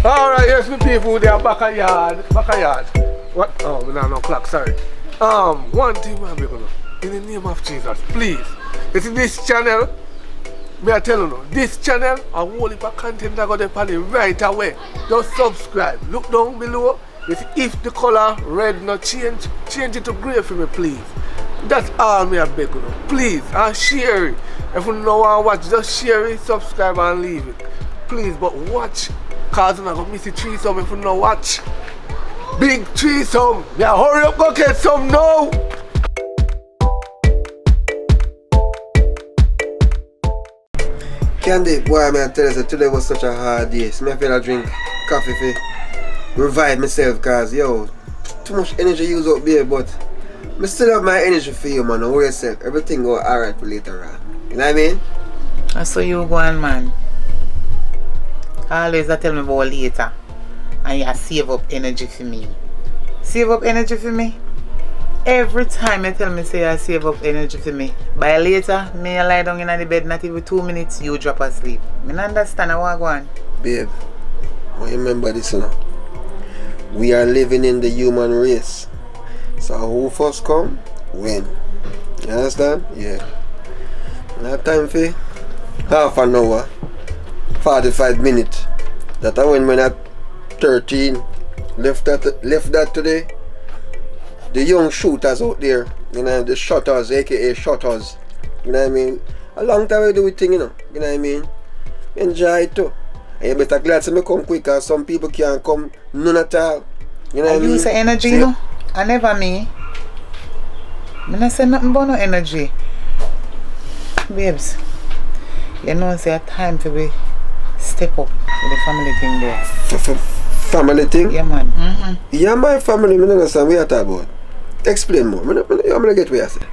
Alright, yes, my people, they are back a yard. What? Oh, we not no clock, sorry. One thing, man, we're gonna, in the name of Jesus, please. You see this channel, me I tell you, this channel, a whole heap of content that got upon it right away. Just subscribe. Look down below. You see, if the color red not change it to grey for me, please. That's all me I beg you, please. And share it. If you know how to watch, just share it, subscribe and leave it. Please, but watch. Cause I'm gonna miss the threesome if you know watch. Big threesome. Yeah, hurry up, go get some now. Candy, boy, man, tell us that today was such a hard day. So I feel I drink coffee for revive myself, cause yo, too much energy used up there, but I still have my energy for you, man. Don't worry yourself. Everything go alright for later on. You know what I mean? I saw you going, man. Always tell me about later. And you save up energy for me. Save up energy for me? Every time you tell me say you save up energy for me. By later, me lie down in the bed, not even 2 minutes, you drop asleep. I don't understand how I go on. Babe, remember this now. We are living in the human race. So who first come, win. You understand? Yeah. Now time for half an hour, 45 minutes. That I when at 13 left that today. The young shooters out there, you know, the shotters, aka shotters. You know what I mean? A long time we do it thing, you know what I mean? Enjoy it too. And you better glad to me come quicker. Some people can't come none at all. You know what I mean? You say energy, you know? I never me. I not say nothing about no energy. Babes, you know say a time for we step up with the family thing there. Family thing? Yeah, man. Yeah, my family, I don't understand what you're talking about. Explain more. I'm gonna get what you say.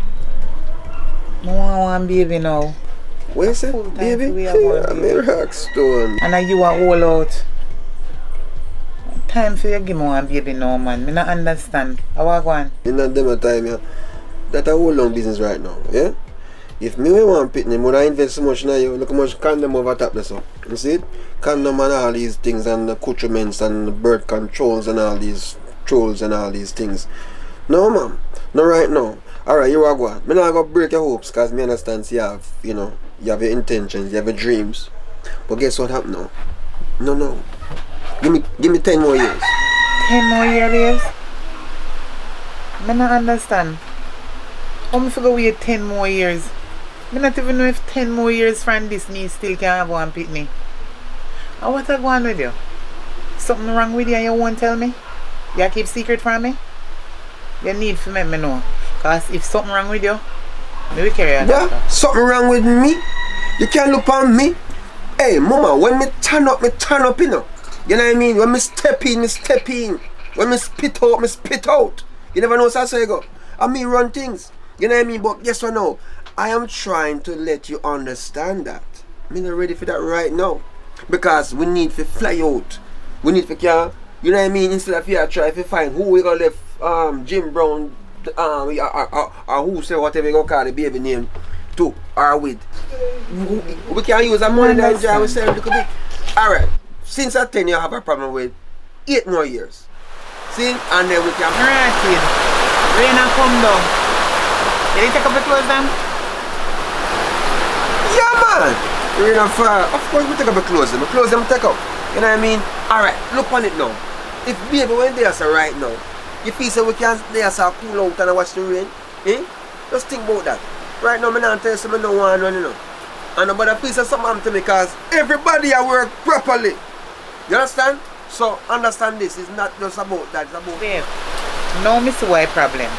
I want one baby now. What you say? Baby? I'm a rock stone. And you are all out. Time for you give me one baby now, man. I don't understand. How I go on? In that demo time, yeah. That's a whole long business right now, yeah? If me want pitney, when I invest so much now, you look how much condom over top there, so. You see it? Condom and all these things, and the accoutrements and the birth controls and all these trolls and all these things. No, ma'am. No, right now. Alright, you are going. I'm not going to break your hopes, because me understand you have, you know, you have your intentions, you have your dreams. But guess what happened now? No. Give me 10 more years. 10 more years? I don't understand. How am I going to wait 10 more years? I don't even know if 10 more years from this me still can have one pitney. And what I go on with you? Something wrong with you and you won't tell me? You keep secret from me? You need to let me know. Because if something wrong with you, maybe carry a doctor. Yeah, something wrong with me? You can't look on me? Hey, mama, when me turn up, you know. You know what I mean? When me step in. When me spit out. You never know how I go. And me run things. You know what I mean? But guess what now? I am trying to let you understand that. I'm not ready for that right now. Because we need to fly out. We need to, you know what I mean? Instead of here try to find who we gonna left Jim Brown or who say whatever you gonna call the baby name to or with. We can use a money that enjoy ourselves a little bit. Alright. Since at 10 you have a problem with 8 more years. See? And then we can Alright, kid. Rain and come down. Did you take up the clothes then? Yeah, man. Rain and fire. Of course we take up the clothes. The clothes them take up. You know what I mean? Alright, look on it now. If baby when they are so right now, you feel so we can they are so cool out and watch the rain? Eh? Just think about that. Right now, I'm not telling you something no one run, you know. And nobody feels something happen to me because everybody I work properly. You understand? So understand this, it's not just about that, it's about babe. No miss why problem.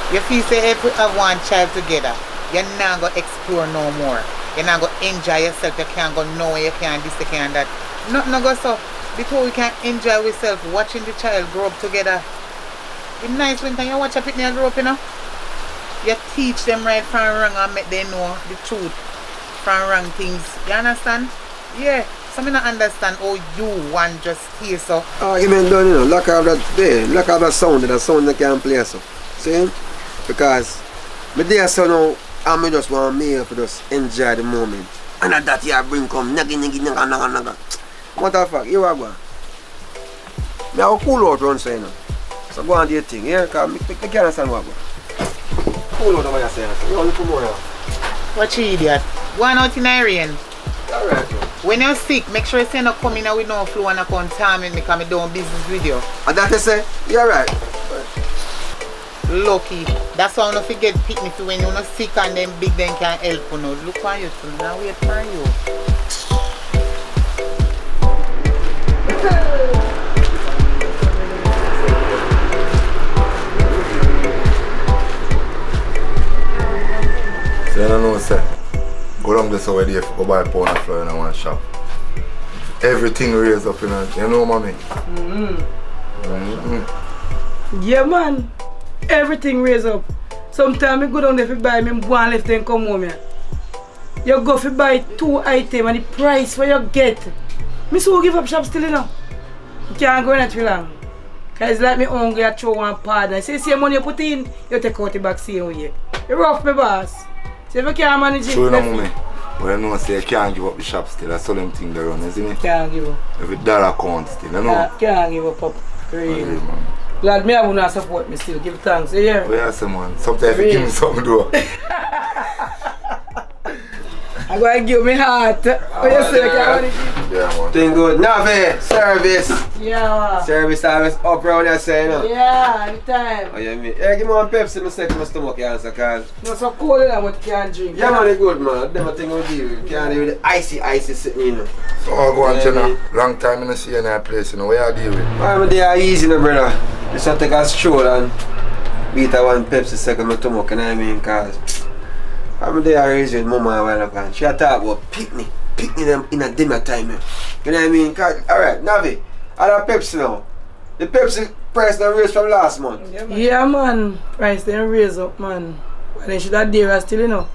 You feel say if we have one child together, you're not gonna explore no more. You're not gonna enjoy yourself, you can't go nowhere, you can't this, you can't that. Nothing no go so. Because we can enjoy ourselves watching the child grow up together. It's nice when you watch a pitney grow up, you know. You teach them right from wrong and make them know the truth from wrong things. You understand? Yeah. So I don't understand how you want just hear so. Oh, you mean done, you know, lock off that sound that can play so. See? Because me there so now I just want me to just enjoy the moment. And that you bring come naga. Matter of fact, you are going. Me have a cool out run, so you know. So go and do your thing, yeah? Because I can't understand what I'm going. Cool out over here, so you want to put more here. What you idiot? Go on out in the rain. Alright, When you're sick, make sure you say no come in with no flu and no contaminate me because I'm doing business with you. and that you say, you're right. Lucky. That's why I don't forget pick me to when you're not sick and them big then can help you. Know. Look on you too. Now wait for you. So you don't know, say, go down this over there, go buy a pound of flour in one shop. Everything raised up, you know, mommy? Yeah, man. Everything raise up. Sometimes I go down there to buy me go and left and come home here. You go to buy 2 items and the price what you get. Me so give up shop still, you know. You can't go in it too long. Cause it's like me hungry, I throw one pad. I say, money you put in, you take out the back same way. You rough me boss. So if you can't manage it, So you know, mommy, but you know, say you can't give up the shop still. That's all them things they run, isn't it? can't give up. Every dollar count still, you know? Can't give up, Papa. Really. Yeah, man. Glad me have not support me still. Give thanks. You hear? But yeah, say, man, sometimes you give me something though. I'm going to give me heart. What you say? Can't manage it. Yeah, man. Thing good. Navi, service. Yeah. Service up round here, say, you know. Yeah, anytime. Oh, yeah, me. Yeah, give me one Pepsi, I say to my stomach, you answer, cause. No, so cold in but you can't drink. Yeah, man, it's good, man. Them a thing we deal with. Can't deal with the icy sitting, you know. So I'll go and Yeah, check man. now. Long time in the see in that place, you know, where you deal with? I'm there easy, no, brother. Just have to take a stroll and beat a one Pepsi second my stomach, you know what I mean? Cause I'm there raising with mama a while ago. She had talk about picnic them in a dinner time, eh. You know what I mean? Cause, alright, Navi, I have Pepsi now. The Pepsi price done raised from last month. Yeah, man. Price then raise up, man. But then should have dare still, you know.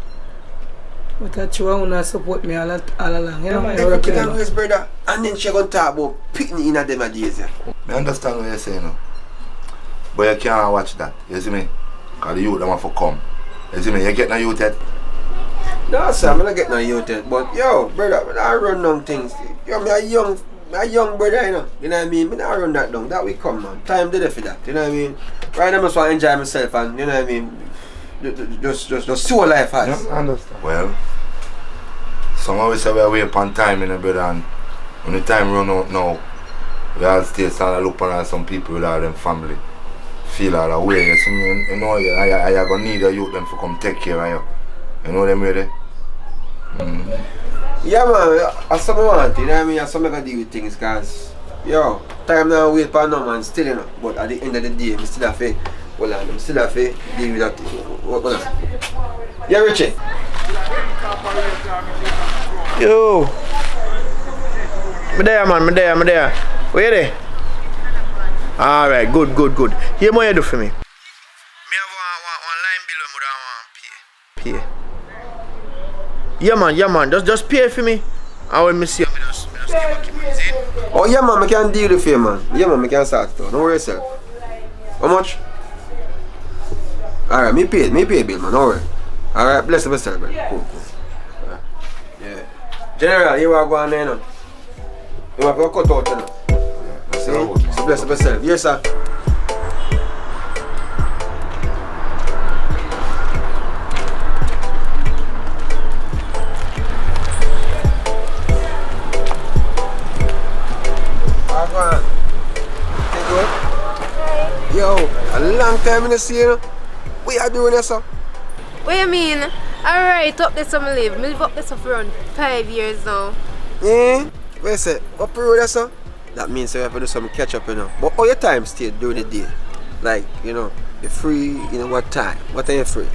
But I try to support me all along, you know. Everything done raised, brother. And then she gonna talk about picnic in a dinner days, yeah. I understand what you're saying now. But you can't watch that, you see me? Because the youth them want to come. You see me? You get no youth yet? No, sir, I'm not getting no youth yet. But yo, brother, I run down things. Yo, me a young brother, you know. You know what I mean? Me not run that down. That we come, man. Time did it for that. You know what I mean? Right now, I just want to enjoy myself and, you know what I mean? Just see what life has. I understand. Well, some of us say we wait upon time, you know, brother, and when the time run out now, we all stay and look upon some people with all them family. Feel all the way. You know, you're going to need a youth them to come take care of you. You know them ready? Yeah, man. That's something I want, you know what I mean? That's something I can deal with things, because, yo, time now wait for no man still, you know. But at the end of the day, I still have to, hold on, I still have to deal with that. Hold on. Yeah, Richie? Yo. Me there, man, me there. Where you there? Alright, good. Here what you do for me? Me have one line bill I want pay. Yeah man, just pay for me. I will miss you. Oh yeah man, I can deal with you, man. Yeah man, I can start it. Don't worry yourself. How much? Alright, me pay bill, man, don't worry. Alright, bless yourself, man. Cool. Right. Yeah. General, you are going there now. You have to cut out, you know. See? So bless yourself. Yes, sir. Yo, a long time in the see you. What you doing here, sir? What you mean? Alright, up this summer live. Me live up this for around 5 years now. Yeah? Wait a sec, what period there, sir? That means you have to do some catch up, you know. But all your time stay during the day. Like, you know, you're free, you know, what time? What time you free?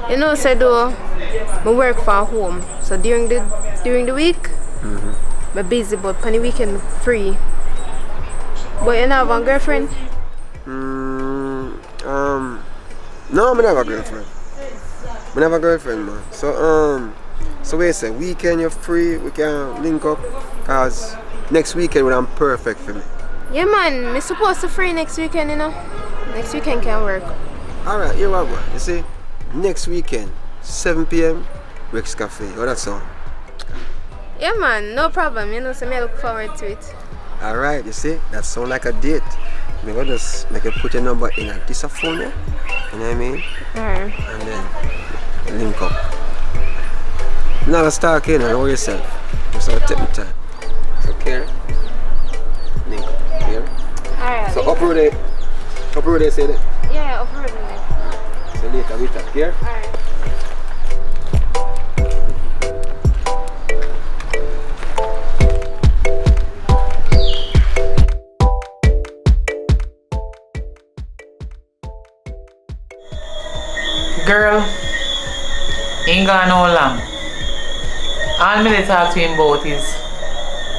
You know, so though, I work from home. So during the week, I'm busy, but on the weekend free. But you don't have a girlfriend? No, I never have a girlfriend. I never have a girlfriend, man. So wait a sec, weekend you're free, we can link up, cause next weekend will be perfect for me. Yeah man, I'm supposed to free next weekend, you know. Next weekend can work. Alright, here we go. You see, next weekend, 7 p.m, Rex Cafe. Oh, that's all. Yeah, man, no problem. You know, so I look forward to it. Alright, you see, that sound like a date. I'm gonna just make you put your number in a this phone, yeah? You know what I mean? Alright. And then link up. Now let's talk in and know yourself. Just have to take my time. So care. Link up. Here. Alright. So up road there say that. Yeah, over there. So later we talk here. Alright. Girl, ain't gone no long. All me talk to him about is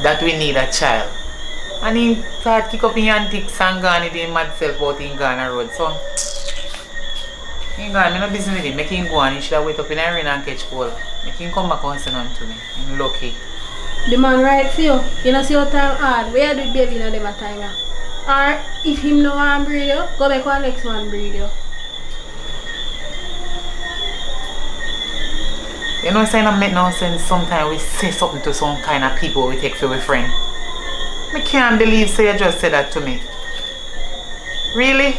that we need a child. And he start kick up in antics and gone it in mad self about in Ghana road. So, he gone, me no business with him. Make him go on, he should have wait up in a rain and catch cold. Make him come back and say nothing to me. I'm lucky. The man right for you. You know see how time hard. Where you do baby in them time yeah? Or if him no want breed you, go back one next one breed you. You know, saying that make no sense. Sometimes we say something to some kind of people we take for a friend. I can't believe say you just said that to me. Really?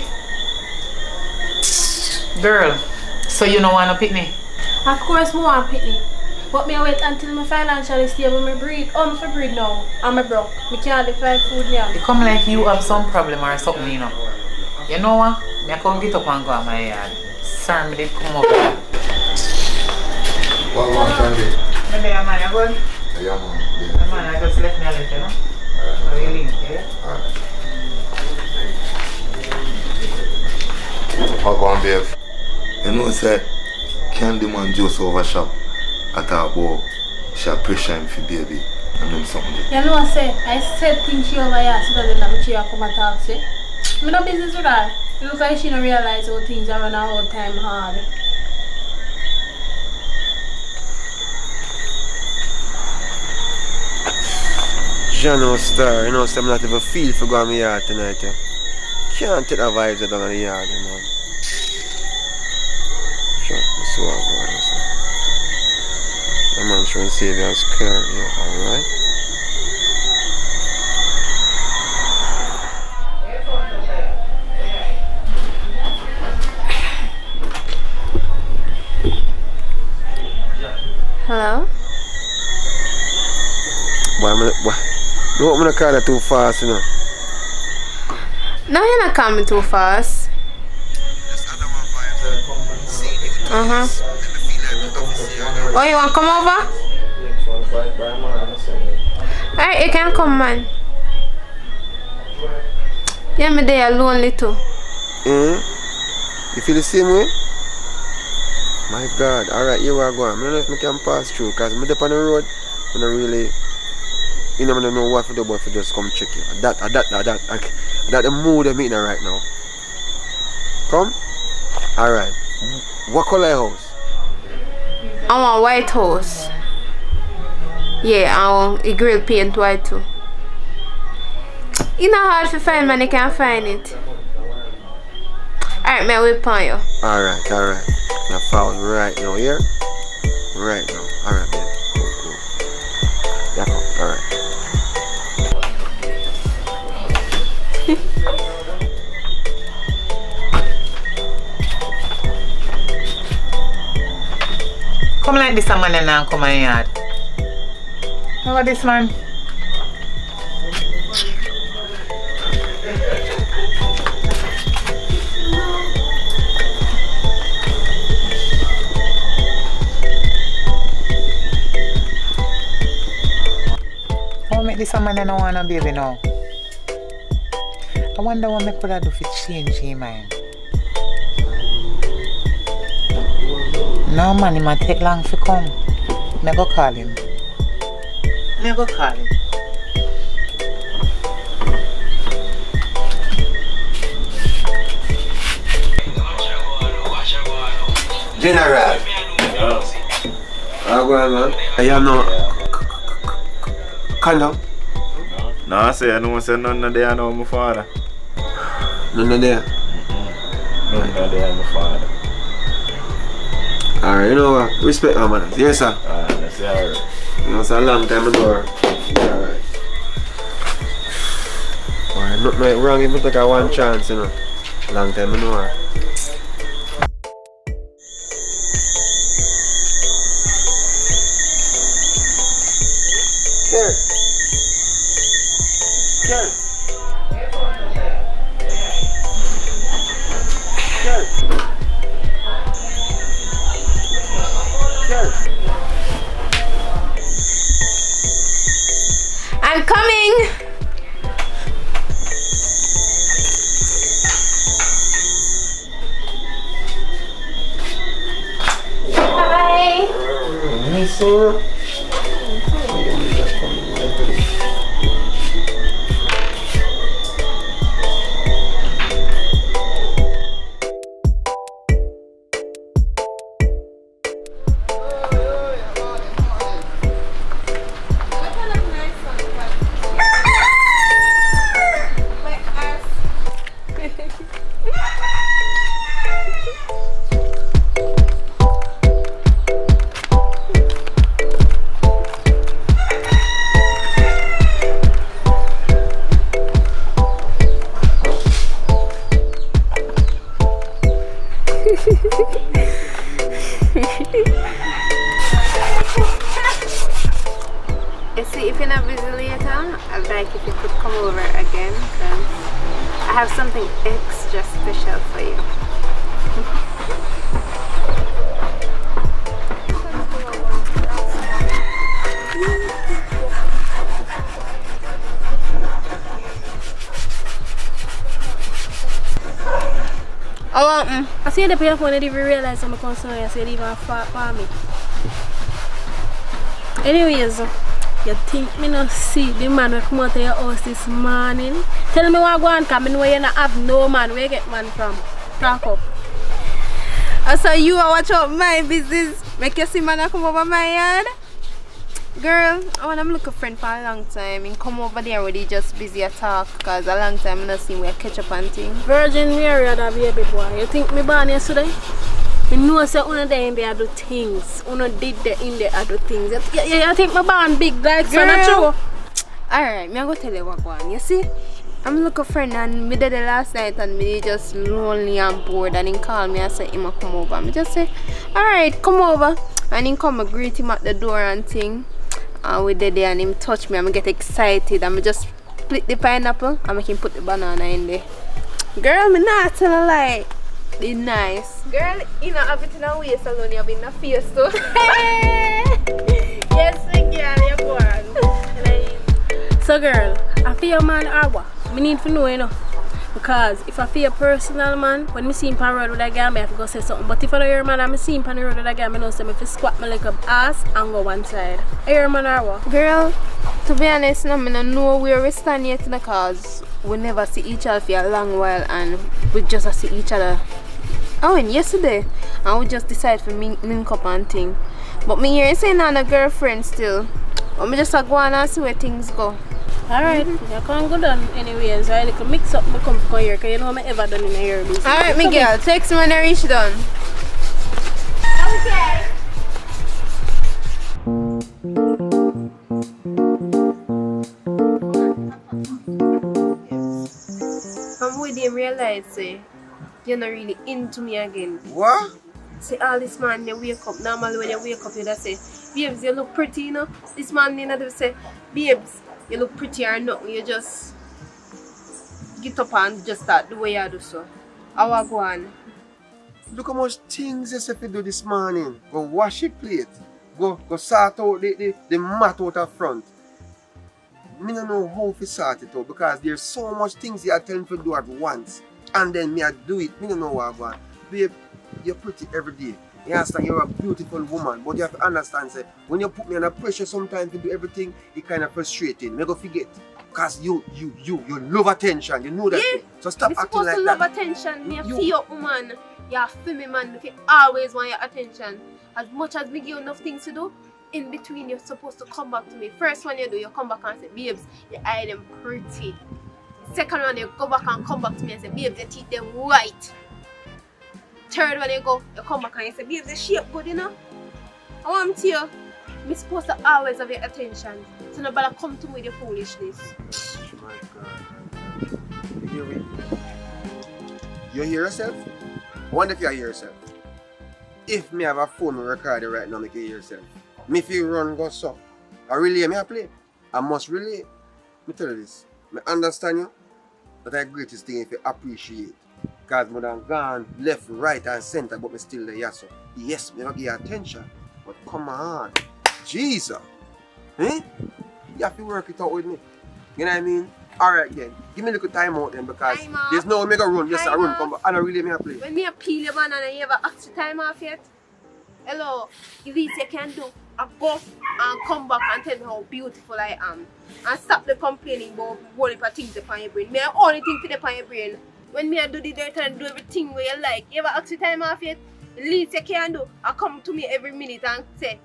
Girl, so you don't want to pick me? Of course I want pick me. But me wait until my financially stable me breed. I'm for breed now. I'm a broke. Me can't find food now. It come like you have some problem or something, you know. You know what? Me come get up and go on my yard. Sir, me did come up here. What one can be? Me there, man, you good? Yeah, man. The man, I just left me a little, you know. So you link, yeah? Alright. How go on, babe? You know, say, Candy man just overshop. I thought about she pressure him for baby and then something. You know what I say? I said things she over here so that then she come and talk say. Me no business with her. It look like she don't realize how things are run out time hard. Jano Star, you know, so I'm not even feel for going to my yard tonight, yeah. Can't take the vibes down on the yard, you know. Sure, that's what I'm going to say. The man trying to save you as clear, yeah, alright? Hello? Don't want me to call it too fast, you know. No, you're not coming too fast. Oh, you want to come over? Alright, you can come, man. Yeah, me there lonely too. You feel the same way? My God, alright, here we go. I don't know if I can pass through, because I'm up on the road, I don't really, you know, I don't know what to do, but to just come check you. That the mood I'm in right now. Come? Alright. What color house? I want white house. Yeah, I want a grill paint white too. It's not hard to find, man, you can find it. Alright, man, wait on you. Alright. Now found right now here. Right now. Alright, man. Cool. Yeah, come. Alright. Come like this, a man and now come in yard. How about this man? How make this a man and now want a baby now? I wonder what I could have do to change his mind. No man, it might take long to come. Me go call him. General. How go on, man? I have no condom. No, I say I don't say none of there know my father. None of there. None of there my father. Alright, you know what? Respect our manners. Yes, sir. Alright, that's alright. You know, it's a long time ago. Alright. Alright, nothing wrong if you take a one chance, you know. Long time ago. Here. Here. I'm coming! Hi! You see, if you're not busy later, I'd like if you could come over again, because I have something extra special for you. Oh, I see the people phone didn't even realize I'm concerned. I said even far for me. Anyways, you think me not see the man who come out of your house this morning? Tell me what go on, because I know you not have no man. Where you get man from? Talk up. so you watch out my business. Make you see man come over my yard. Girl, I want to look a friend for a long time and come over there where they just busy at talk, because a long time I not seen where catch up and thing. Virgin Mary that baby boy. You think me born yesterday? I know say una there in there do things. Una did there in there do things. You think me born big like so not true? Alright, me go tell you what go on. You see? I'm look a friend and me did the last night and me just lonely and bored and he called me and said him come over. I just say, alright, come over. And he come and greet him at the door and thing. And we did there and him touch me and I get excited and I just split the pineapple and make him put the banana in there. Girl, me not tell a lie. Be nice. Girl, you know have it in a waist alone, you have in a face too. Yes, girl, you go on. So girl, I feel man or what? Me need to know, you know. Because if I feel a personal man, when I see him on the road with a girl, I have to go say something. But if I don't hear a man and I see him on the road with a girl, I know I have to squat my leg up ass and go one side. I hear a man or what? Girl, to be honest, I don't know where we stand yet because we never see each other for a long while and we just see each other. Oh, and yesterday, and we just decided to link up and thing. But me here saying I'm a girlfriend still. But me just go on and see where things go. Alright, you can't go down anyways. I like mix up my come here because you know I'm ever done in a hair business. Alright, me girl, text me when I reach done. Okay. I'm with him realize say you're not really into me again. What? See all this man they wake up. Normally when you wake up you just say, babes, you look pretty, you know. This man they not say, babes, you look pretty or nothing. You just get up and just start the way you do so. How I go on? Look how much things you have to do this morning. Go wash your plate. Go sort out the mat out of front. I don't know how to sort it out because there's so much things you are telling me to do at once. And then me I do it. I don't know what I want. Babe, you're pretty every day. You understand you're a beautiful woman, but you have to understand say when you put me under pressure sometimes to do everything, it kind of frustrating. Me go forget. Because you love attention, you know that. Yeah. So stop acting like that. You're supposed to love attention. Me feel your woman. You're a female man. You always want your attention. As much as we give you enough things to do, in between you're supposed to come back to me. First one you do, you come back and say, babes, your eye them pretty. Second one you go back and come back to me and say, babes, your teeth them white. Third one you go, you come back and you say, babes, the shape good, you know. I want to you. Me supposed to always have your attention. So nobody come to me with your foolishness. My God. You hear me? You hear yourself? I wonder if you hear yourself. If me have a phone recording right now, make you hear yourself. Me feel run go so. I relay me I play. I must relay. Me tell you this. Me understand you. But the greatest thing if you appreciate. Because me done gone left, right and center, but me still there, yes, so. Yes, me not give you attention. But come on. Jesus. Eh? You have to work it out with me. You know what I mean? Alright then. Give me a little time out then because there's no way me go run. Yes, I run come back. I don't really me a play. When me a peel your banana, you ever ask the time off yet? Hello, the least you can do, I go and come back and tell me how beautiful I am. And stop the complaining about one of things upon your brain. Me I only think for the upon your brain. When me I do the dirt and do everything where you like, you ever ask the time off yet? The least you can do, I come to me every minute and say,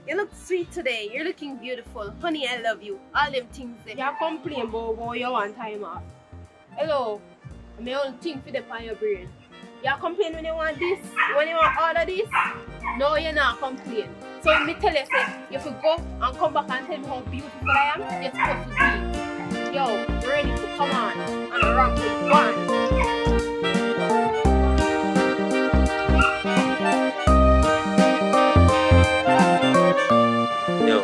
you look sweet today, you're looking beautiful, honey I love you, all them things there. You complain about you want time off. Hello, I only think for the upon your brain. You complain when you want this, when you want all of this? No, you're not complaining. So when me tell you, say, you have to go and come back and tell me how beautiful I am, you're supposed to be. Yo, ready to come on and rock with one. Yo,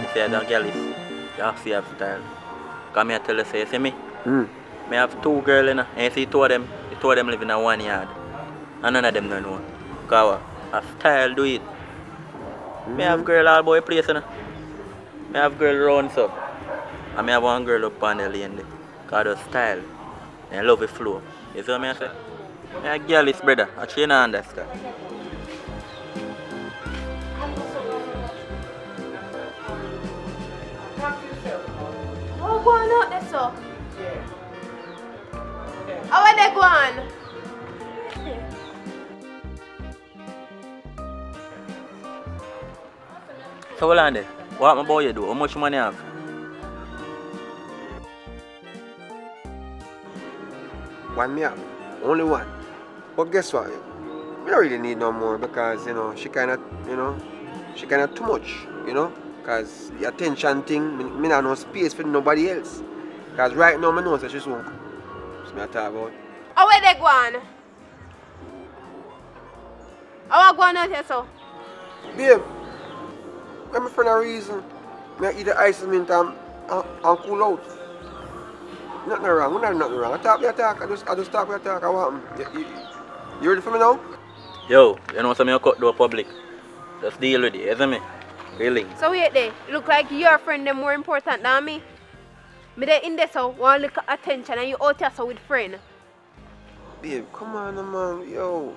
if you have a girl, you have to have style. Come here, tell you, say, you see me? I have 2 girls, and you see 2 of them live in 1 yard. And none of them don't know. Because a style do it. I have girl all boy place, you know. I have girl round so. And I have 1 girl up on the lane there. Because of style. And I love the flow. You see what I say? I have girl is brother. Actually, you don't understand. Oh, go on out there, so. How are they going? So hold on there. What my boy you do? How much money you have? One me have. Only one. But guess what? We don't really need no more because, you know, she kinda too much, you know? Because the attention thing, me not no space for nobody else. Because right now, I know that she's won't come. That's what I talk about. How are they going? How are going out here, so? Babe, I'm for no reason. I eat the ice mint and cool out. Nothing wrong. We not nothing wrong. I talk. I just talk. I want you ready for me now? Yo, you know something you cut to public. Just deal with it, isn't me? Really? So wait there. Look like your friend is more important than me. Me there in there so want little attention and you out here so with friend. Babe, come on man. Yo.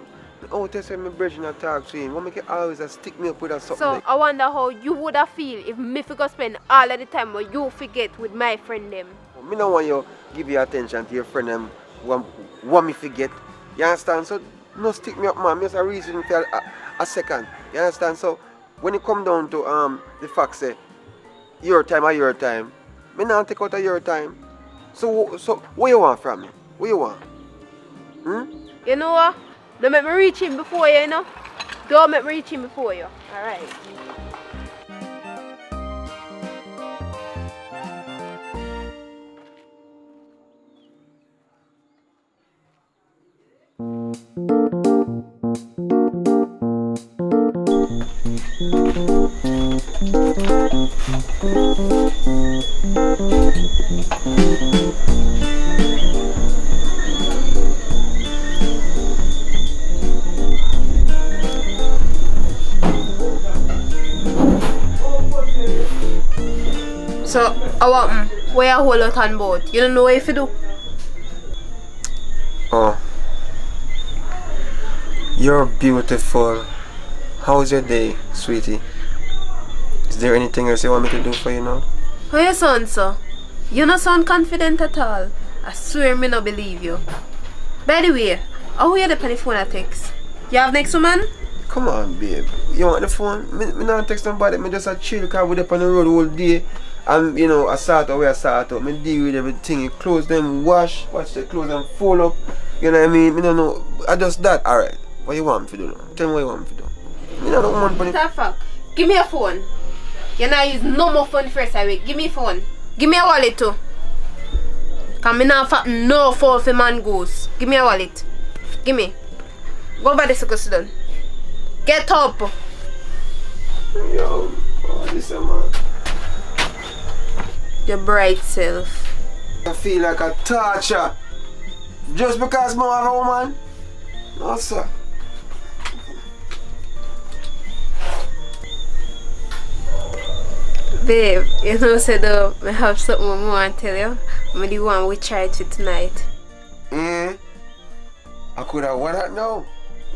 Out there say me bridge and talk to him. Why make you always stick me up with something? So like? I wonder how you would have feel if me forgot spend all of the time where you forget with my friend them. Me don't want you give your attention to your friend them want me forget. You understand? So no stick me up man. There's a reason for a second. You understand? So when it come down to the fact say your time or your time, me not take out of your time. So what you want from me? What you want? You know what? Don't make me reach him before you, you know? Don't make me reach him before you. Alright. So, where you hold out on board? You don't know what if you do? Oh. You're beautiful. How's your day, sweetie? Is there anything else you want me to do for you now? How you sound, sir? You don't sound confident at all. I swear me not believe you. By the way, how you the on the phone I text? You have next woman? Come on, babe. You want the phone? Me not text nobody. Me just a chill because we're up on the road all day. And you know, I start out where I start out. Me deal with everything. You close them, wash the clothes and fold up. You know what I mean? Me don't know. I just that. Alright. What you want me to do now? Tell me what you want me to do. Me not want money. What the fuck? Give me a phone. You're not use no more phone first away. Give me phone. Give me a wallet too. Cause me not fatten no phone for man goes. Give me a wallet. Give me. Go over there so go sit down. Get up. Yo, oh, this a man. Your bright self. I feel like a torture. Just because I'm a woman? No, sir. Babe, you know said I have something more I want to tell you. I'm the one we tried to tonight. I could have what that now?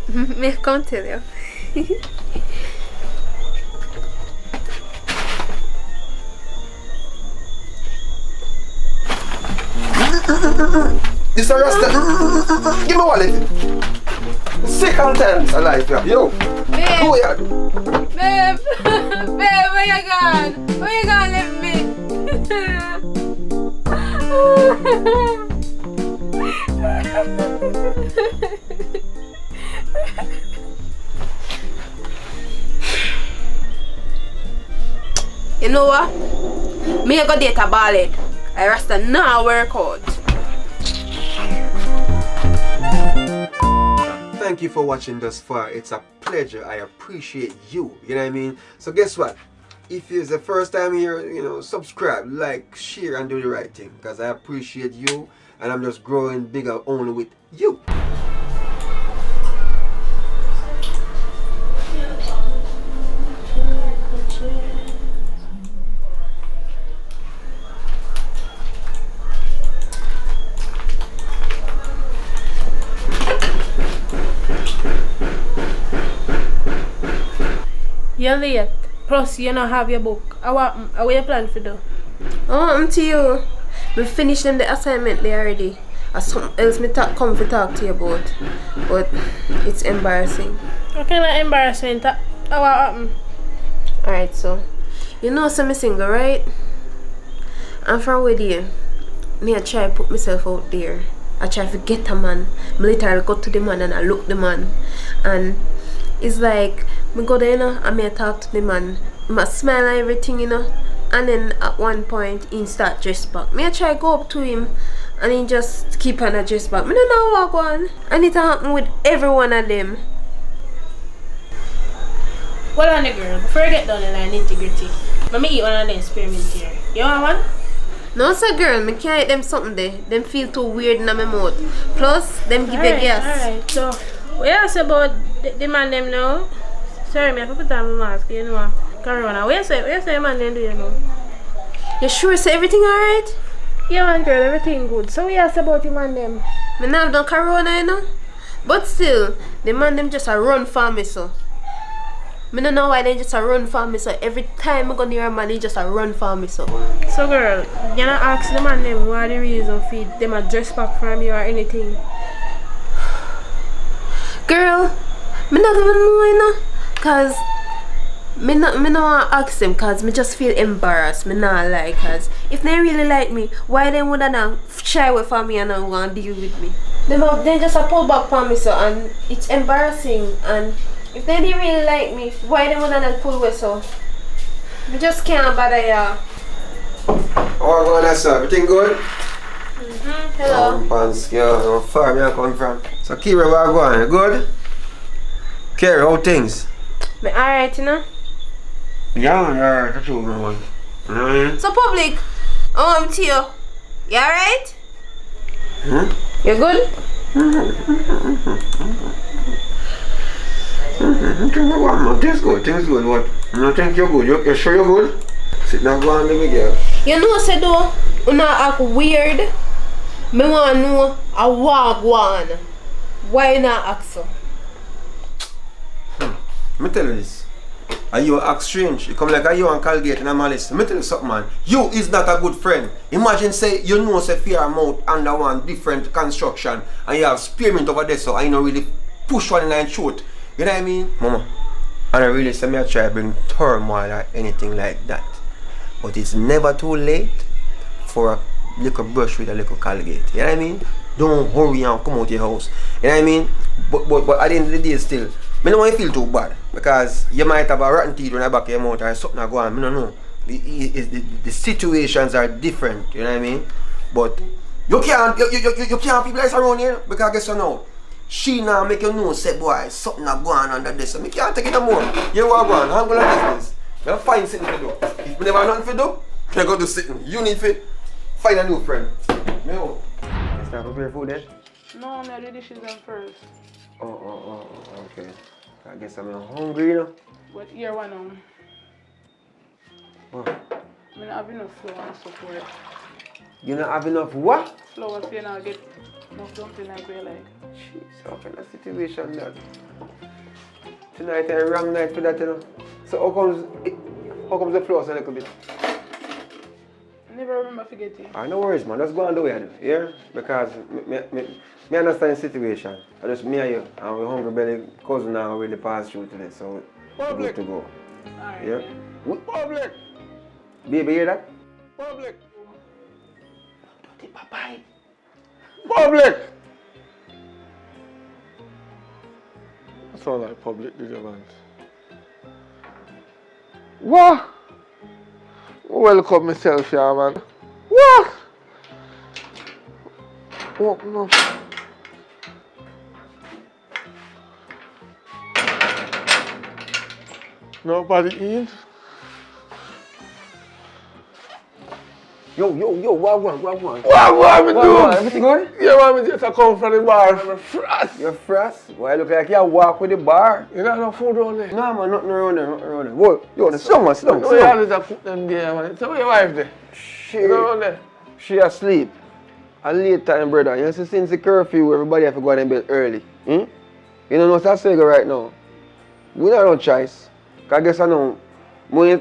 Me come tell you. This a rasta. Give me wallet. Second time this alive, yeah. Yo. Babe. Go here. Babe. Babe, where you gone? Where you gone leave me? You know what? Me I go date a ballad. I rasta now work out. Thank you for watching thus far. It's a pleasure. I appreciate you. You know what I mean? So guess what? If it's the first time here, you know, subscribe, like, share, and do the right thing. Because I appreciate you. And I'm just growing bigger only with you. You're late. Plus, you don't have your book. How you plan for do? Oh, to you. We finished them the assignment there already. Or something else me come to talk to you about. But it's embarrassing. What kind of embarrassment? How happened? Alright, so you know I'm single, right? And from with you, me I try to put myself out there. I try to get a man. I literally go to the man and I look the man. And it's like me go there, you know, and me I talk to the man. I smile and everything, you know. And then at one point he start dress back. Me I try to go up to him and he just keep on a dress back. Me don't know what go on. And it happen with every one of them. Hold on, the girl. Before I get down the line, integrity. Let me eat one of them spearmint here. You want one? No, sir, girl. Me can't eat them something there. Them feel too weird in my mouth. Plus, them give you gas. Alright, so what you ask about the man them now? Sorry, me I have to put on my mask, you know. Corona. What you say man them do you know? You sure say everything alright? Yeah, man, girl, everything good. So what you ask about the man them? Me not have done corona, you know. But still, the man them just a run for me, so. Me don't know why they just a run for me, so every time I go near a man, they just a run for me, so. So girl, you not ask the man them what the reason for them a dress back from you or anything? Girl, me not even know, you know. Cause me not want to ask them, cause me just feel embarrassed. Me not like, cause if they really like me, why they would not shy away from me and not want to deal with me? They just a pull back from me, so, and it's embarrassing. And if they didn't really like me, why they would not pull away, so? I just can't bother ya. How going on, sir? Everything good? Hello. Pants, girl. How far me I come from? So Kira, where you going? You good? Kira, how things? Me alright, you know? Yeah, that's all I want. You know what I mean? So public, I'm to you. You alright? You good? Things good. What? You don't think you're good? You sure you're good? Sit down, go on, let me girl. You know, say though, you not act weird. Me want to know a wagwan. Why you not act so? Let me tell you this. Are you act strange? You come like you and Colgate and Malice. Let me tell you something, man. You is not a good friend. Imagine say you know say fear amount under one different construction and you have spearmint over there, so I know really push one in and shoot. You know what I mean? Mama, and I really say me I try to bring turmoil or anything like that. But it's never too late for a little brush with a little Colgate. You know what I mean? Don't hurry and come out your house. You know what I mean? But at the end of the day still, I don't want you feel too bad because you might have a rotten teeth on the back of your mouth or something go on. I don't know. The situations are different, you know what I mean? But you can't people like around here because guess what now? She now make you know say boy something go on under this. So I can't take it no more. You want to go on, handle like business. You find something to do. If you never have nothing to do, you go to sitting. You need to find a new friend. No. You start prepare food then? No, I'm not the dishes on first. Oh, okay. I guess I'm hungry, you know. But here one now. What? I don't have enough flour and stuff for it. You not have enough what? Flour so you not get enough dumpling like we like. Jeez, how kind of situation that? Tonight a wrong night for that, you know. So how comes the flour so a little bit? I never remember forgetting. No worries, man. Just go on the way, yeah? Because me understand the situation. I just me and you and we hungry belly cousin now already passed through today, so we're good to go. Alright. Yeah? Public! Baby, hear that? Public! Dirty papai. Public! That sound like public, did you, man? What? Welcome myself here, man. What? Open up. Nobody in? Yo, what one? What me do? Everything good? Yeah, man, me just come from the bar. I'm frost. You're frost? Why look like you walk with the bar? You don't have no food on there? No, man, nothing around there, Whoa, yo, sit down, No, you always have cook them there, man. So where your wife there? You know around there? She asleep. A late time, brother. You see, since the curfew, everybody have to go in bed early. You know what's that saying right now? We don't have no choice. Because I guess I know, we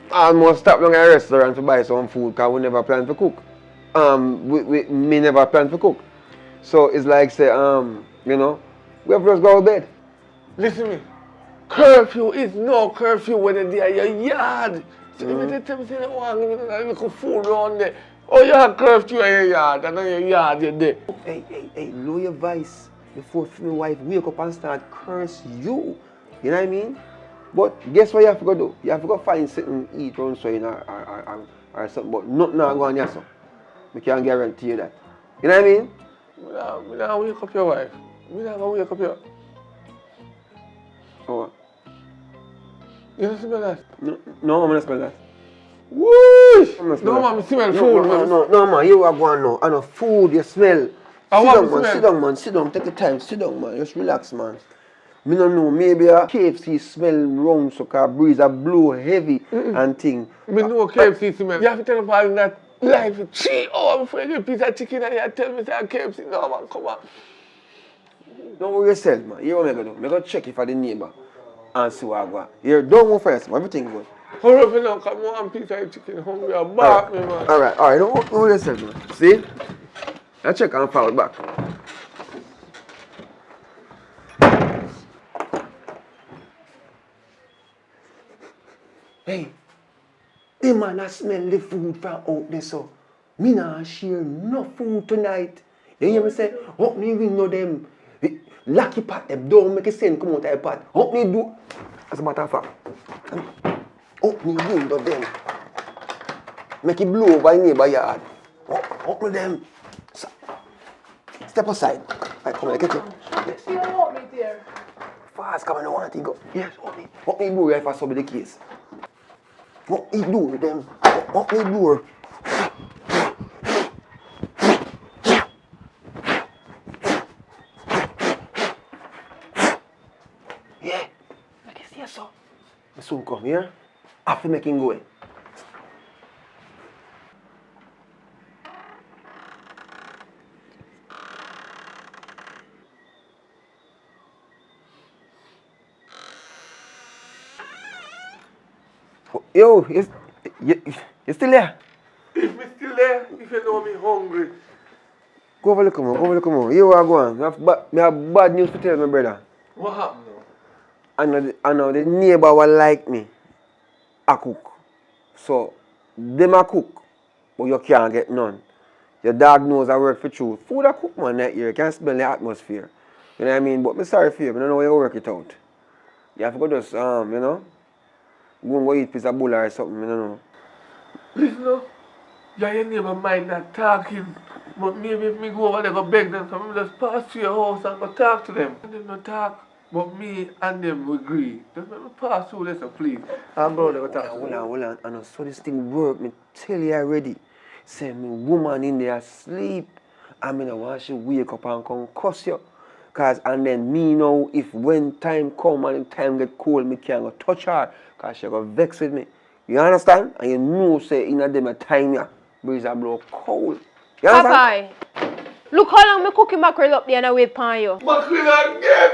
almost stop long at a restaurant to buy some food because we never plan to cook. Me never plan to cook. So it's like say, you know, we have to just go to bed. Listen to me. Curfew is no curfew when you're at your yard. So if you tell me say you want a little food around there, oh you have curfew at your yard and on your yard you're there. Hey, lower your voice before my wife wake up and start curse you. You know what I mean? But guess what you have to go do? You have to go find something to eat around so or something, but nothing now go on your son. I can't guarantee you that. You know what I mean? We don't wake up your wife. We don't go wake up your... Oh. You don't smell that? No, I'm not smell that. Woo! No, man, I smell food. No, man, you are going now. I know food, you smell. Sit down, man. Sit down. Take your time. Sit down, man. Just relax, man. Me don't know. Maybe a KFC smell wrong, so car breeze a blow heavy and thing. Me know KFC smell. You have to tell them all that life for 3 hours before you get a piece of chicken and you tell me say KFC. No, man, come on. Don't worry yourself, man. Hear what I'm going to do. I'm going to check if I the neighbor and see what I got. Here, don't go first, man. Everything good. Hurry up now, come on, piece of chicken hungry and bark me, man. Alright, don't worry yourself, man. See? I check and fall back. Hey, the man I smell the food from out there, so me not share no food tonight. You hear me say, help me window them. Lucky pot them, don't make a sense come out of the pot. Help me do, as a matter of fact, help me window them. Make it blow over neighbor yard. Help me them. Step aside. Right, come on, get you. Yes. You don't want me there. Fast, come on, I want to go. Yes, help me do if I solve the case. Help me do them. Help me do. Yeah, I can see so. I soon come here. After making go. Yo, you still there? If me still there, if you know me hungry. Go over look more. You are going. I have bad news to tell my brother. What happened now? I know the neighbor will like me. I cook. So, them a cook, but you can't get none. Your dog knows I work for truth. Food I cook, man, that year. You can't smell the atmosphere. You know what I mean? But I'm sorry for you. I don't know how you work it out. You have to go just, you know, go and go eat piece of bull or something, you know. Listen up. Yeah, your neighbor mind not talking. But maybe if me go over there go beg them, so I just pass through your house and go talk to them. And them not talk. But me and them will agree. Just let me pass through this, please. I'm going to go talk to them. Hold on. I know so this thing work. Me tell you already. Say me woman in there asleep. I mean I want she wake up and come cuss you. Cause and then me know if when time come and time get cold, me can't go touch her. Cause she go vex with me. You understand? And you know say in a them a time ya breeze a blow cold. You understand? Popeye, look how long me cooking mackerel up there and I wait upon you. Mackerel again!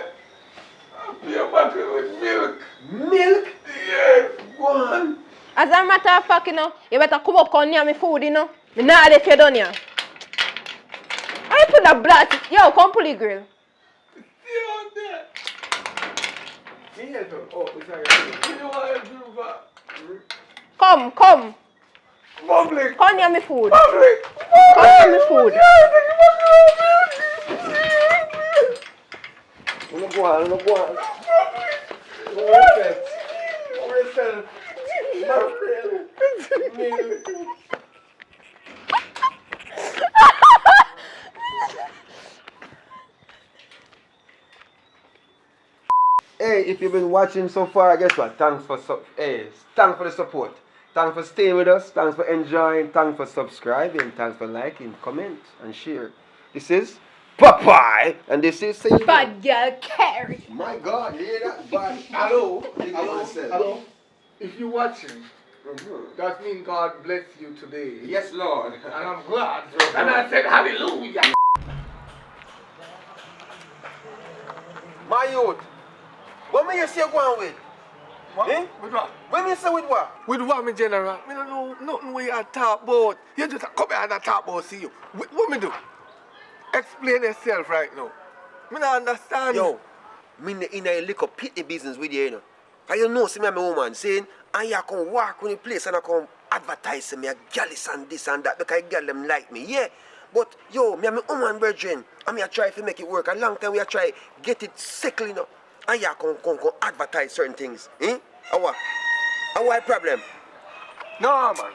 You're mackerel with milk. Milk? Yes, go on. As a matter of fact, you know, you better come up on near me food, you know. Me not let you done here. I put the blood. Yo, come pull the grill. Stay on there. Me help you. Oh, sorry. You want to help you? Come. Public. Come near me food. Public. Come near me food. Go on. Hey, if you've been watching so far, guess what? Thanks for the support. Thanks for staying with us. Thanks for enjoying. Thanks for subscribing. Thanks for liking, comment, and share. This is Popeye, and this is Bad girl Carrie. My God, hear that? Bad. Hello. If you're watching, that means God bless you today. Yes, Lord. And I'm glad. And I said hallelujah. My youth, what me you say go on with? What? Eh? With what? What me say with what? With what, me general? Me don't know nothing where you talk about. You just come here and talk about see you. What me do? Explain yourself right now. Me not understand. Yo, me in a little pity business with you, you know. And you know, see me and my woman saying, and you can walk on the place and I can advertise me a gallus and this and that because girl them like me, yeah. But yo, me and my woman brethren, and me a try to make it work. A long time we a try get it settled, you know. And you can advertise certain things, eh? Our problem. No, man.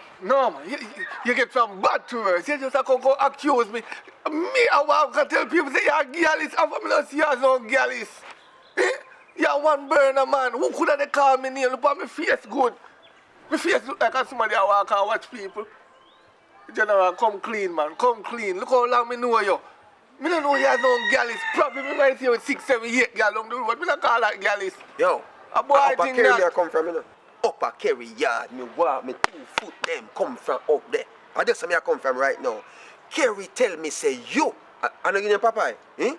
You get from bad to worse. You just go accuse me. Me, I can tell people say you're a gallus. I'm not see you as no gallus. Eh? You're one burner, man. Who could have call me name? Look at my face good. My face look like somebody I walk and watch people. General, come clean, man. Come clean. Look how long me know you. Me don't know you as no gallus. Probably me might see you with 6, 7, 8 gal along the road. Me don't call that gallus. Yo, A boy Upper think Kerry that. me I come from, you know. Upper Kerry yard, me walk, me 2 foot them come from up there. And that's where I come from right now. Kerry tell me, say, you, I know you name Popeye, eh?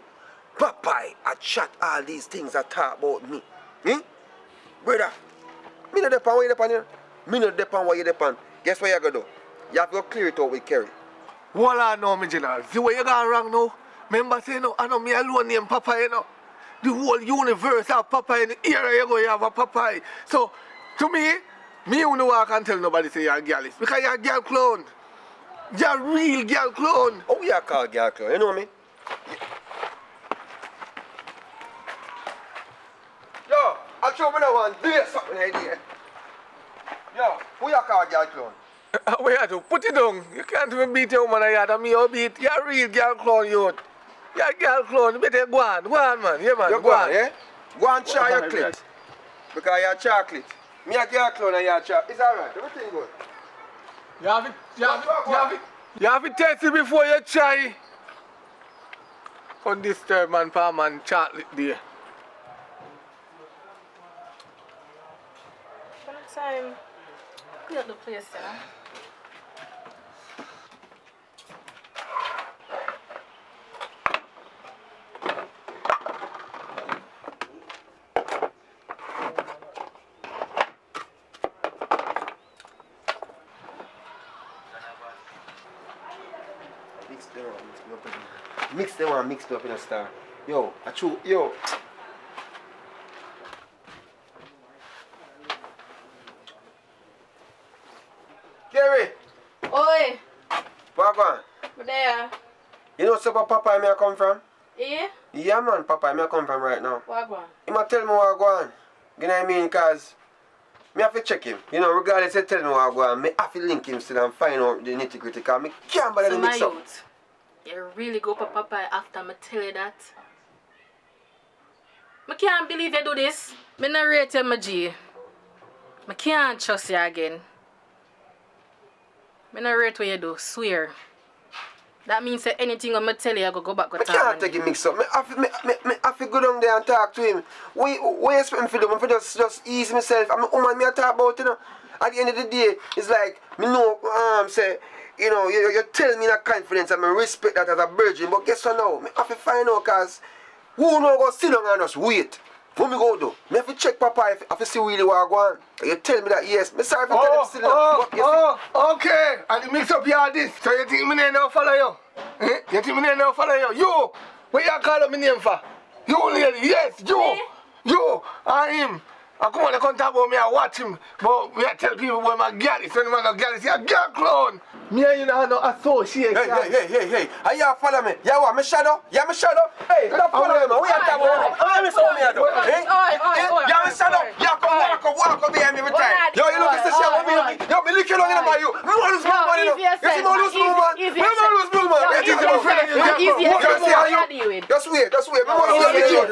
Popeye, I chat all these things that talk about me, eh? Brother, me no depend what you depend, you know. Me no depend what you depend. Guess what you gotta do? You have to go clear it out with Kerry. Well, I know me, General. See where you gone wrong now? Remember say no, I know me alone name Popeye, you know. The whole universe have Popeye in the area you go, you have a Popeye. So, to me you know I can't tell nobody say you're a gallus. Because you're a girl clone. You're a real girl clone. Oh, you call girl clone, you know me? Yo, I show me that one, do something right here. Yo, who you call girl clone? What you do? Put it down. You can't even beat your woman yet and me you beat. You're a real girl clone, youth. You're a girl clone. You better go on, man. Yeah, man. You go on, yeah? Go and try your clit. Because you're chocolate. Me a girl clone and you're chocolate. It's alright, everything good. You have to test it before you try. Come disturb man, palm man, chocolate there. Time. Clear the place, yeah. Mix them up in a star. Yo, yo. Kerry! Oi, Papa, I'm there. you know where Papa and me I come from? Yeah? Yeah man, Papa and me I come from right now. What one? He might tell me where I go on. You know what I mean? Because me have to check him. You know, regardless of telling me what I go on, me have to link him still and find out the nitty gritty. Because me can't bother So the my mix up. youth, you really go for Papa after me tell you that? I can't believe you do this. I not rate you, my G. I can't trust you again. I not rate what you do, swear. That means that anything I'm tell you, I go back with I can't take him mix up. Me have to go down there and talk to him. What you expect me to do? I'm just ease myself. I'm a woman me I talk about, you know. At the end of the day, it's like, me know, say, you know, you tell me that confidence and I respect that as a virgin. But guess what now? Me have to find out because who know go sit down and just wait. What me go do? Me have to check Papa if I see really what I go on. You tell me that yes. Me sorry if I tell him sit down. Okay. And you mix up your this. So you think me name now follow you? Eh? You think me name now follow you? You! What you call up me name for? You lady, yes, you! Me? You! And him. I come on, they come talk about me, I watch him. But me I tell people where my girl is. When man a girl is, a girl clown. Me and you know no association. Hey. Are you follow me? You want me shadow? You me shadow? Hey, stop following me. What you talking about? I'm so me do. You me shadow? You come walk up behind me every time. Yo, you look at the shadow me. Yo, me look you long enough by you. Me want to lose my money. You see me lose my money. Me want to lose my money. Just wait. Me want to see you.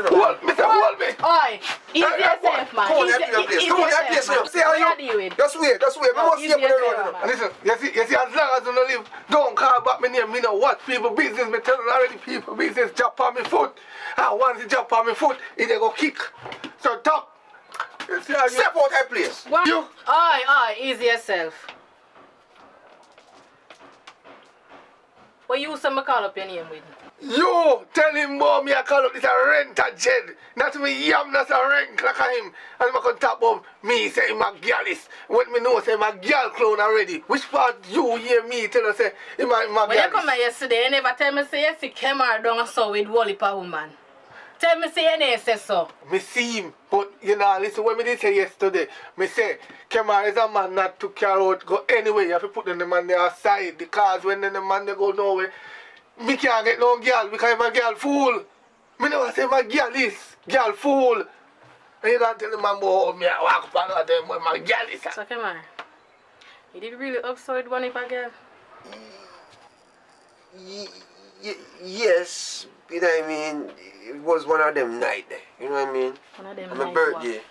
Hold me. Oi, easy yourself, man. Come on, that place now. See how you? Just wait. Me want to see you on the road. And listen, you see, as long as you don't live, don't call back my name. Me know what people business. Me tell you already, people business jump on me foot. And once you jump on me foot, it they go kick. So top. You see how you? Step out that place. What? You. Oi, easy yourself. What you say me call up your name with? You tell him more me I call up this a rent a jed. Not me yam not a rent like him. And I can talk about me say him a girl is. When me know say him a girl clown already. Which part you hear me tell us say him a girl? When you come here yesterday, you never tell me say you see Kemar down so with Wally pa woman. Tell me say you never say so. Me see him, but you know, listen what me did say yesterday. Me say, Kemar is a man not to carry out, go anywhere. You have to put the man there aside because when the man they go nowhere, me can't get no girl because I'm a girl fool. Me never say my girl is girl fool. And you don't tell the man about me I walk up and them when my girl is. So Kemar, you did really upside one if a girl? Yes, you know what I mean? It was one of them night, you know what I mean? One of them on night. my birthday.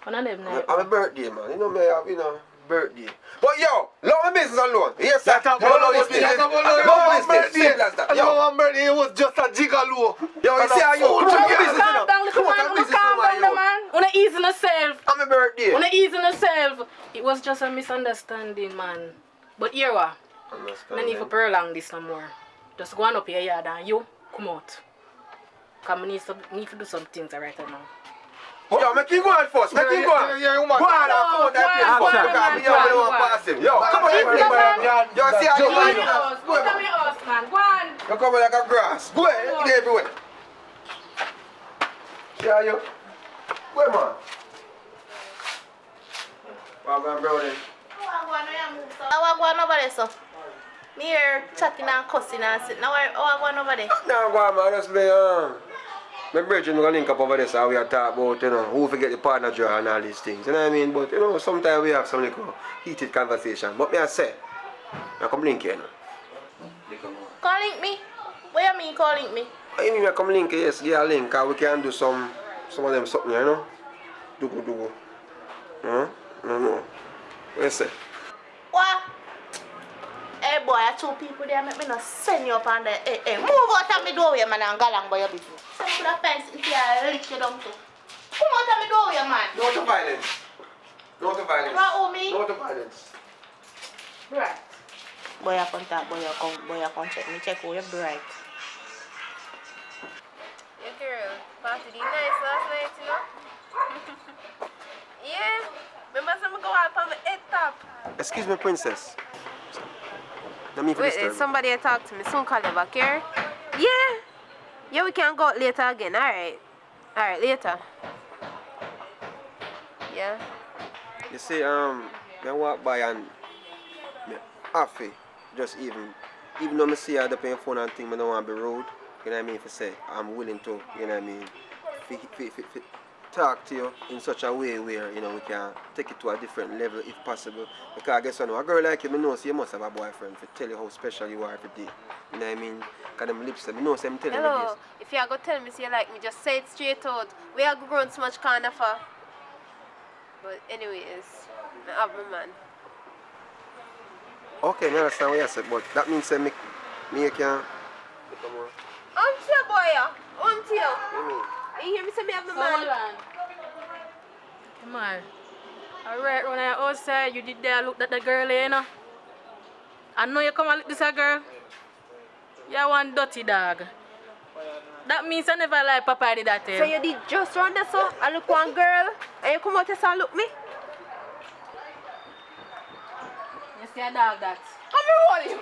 One of them night. On my birthday, man. You know me, you know, birthday. But yo, love my business alone. Yes, sir. That's about your business. Simple as that. Yo, One birthday it was just a gigolo. yo, you see how you Calm down, little man. Calm down, yo. man. Wanna ease in yourself. On my birthday. Wanna ease in yourself. It was just a misunderstanding, man. But here what? No need to prolong this no more. Just go on up your yard and you come out. Because I need to do some things right now. Yo, make him go on first. Make him go on. Yeah, woman. Go on, come on, that place first. Because me don't want to pass him. Yo, come on, yo, see how you Come go. to your house, man. Go on. You come like a grass. Go ahead, get everywhere. See how you? Go ahead, man. Well, I'm brother. I want over there, so. Me here chatting and cussing and sitting. Now I want over there. No, go on, man. Honestly, my brethren are going to link up over there, so we are talking about, you know, who forget the partner draw and all these things. You know what I mean? But, you know, sometimes we have some little heated conversation. But me I say, I come link here now. Call link me? What you mean call link me? I mean, I come link here, yes, get a link, because we can do some of them something, you know? Do. No. What you say? What? Hey boy, I two people there make me not send you up on the hey, move out of my doorway, man, and go along by your business. Some put a fence into your lick you down too. Come out of my doorway, man. No to violence. No to violence. What owe me? No to violence. Right. Boy, I contact, boy, I come check me, check who you're bright. Yeah, girl, party did nice last night, you know? Yeah, remember some go out on the head top. Excuse me, princess. Let me Wait, somebody talk to me. Soon call you back here. Yeah, we can go out later again. Alright, later. Yeah. You see, I walk by and me happy. Just even though I see her up on your phone and think I don't want to be rude, you know what I mean, if I say I'm willing to, you know what I mean, talk to you in such a way where, you know, we can take it to a different level if possible. Because I guess, you know, a girl like you, I know so you must have a boyfriend to tell you how special you are every day. You know what I mean? Because them lips, I know so I'm telling you Hello, this. if you are going to tell me so you like me, just say it straight out. We are grown so much kind of for. But anyways, I have my man. Okay, I understand what you said, but that means that me can become more. Until boy, until. You mean? You hear me say me have my So man? hold on. Come on. Alright, when I outside, you did there look at the girl, you know. I know you come and look this a girl. You're one dirty dog. That means I never like Papa did that. So you did just run there so I look one girl and you come out here and look me? You see a dog that. Come here, roll you.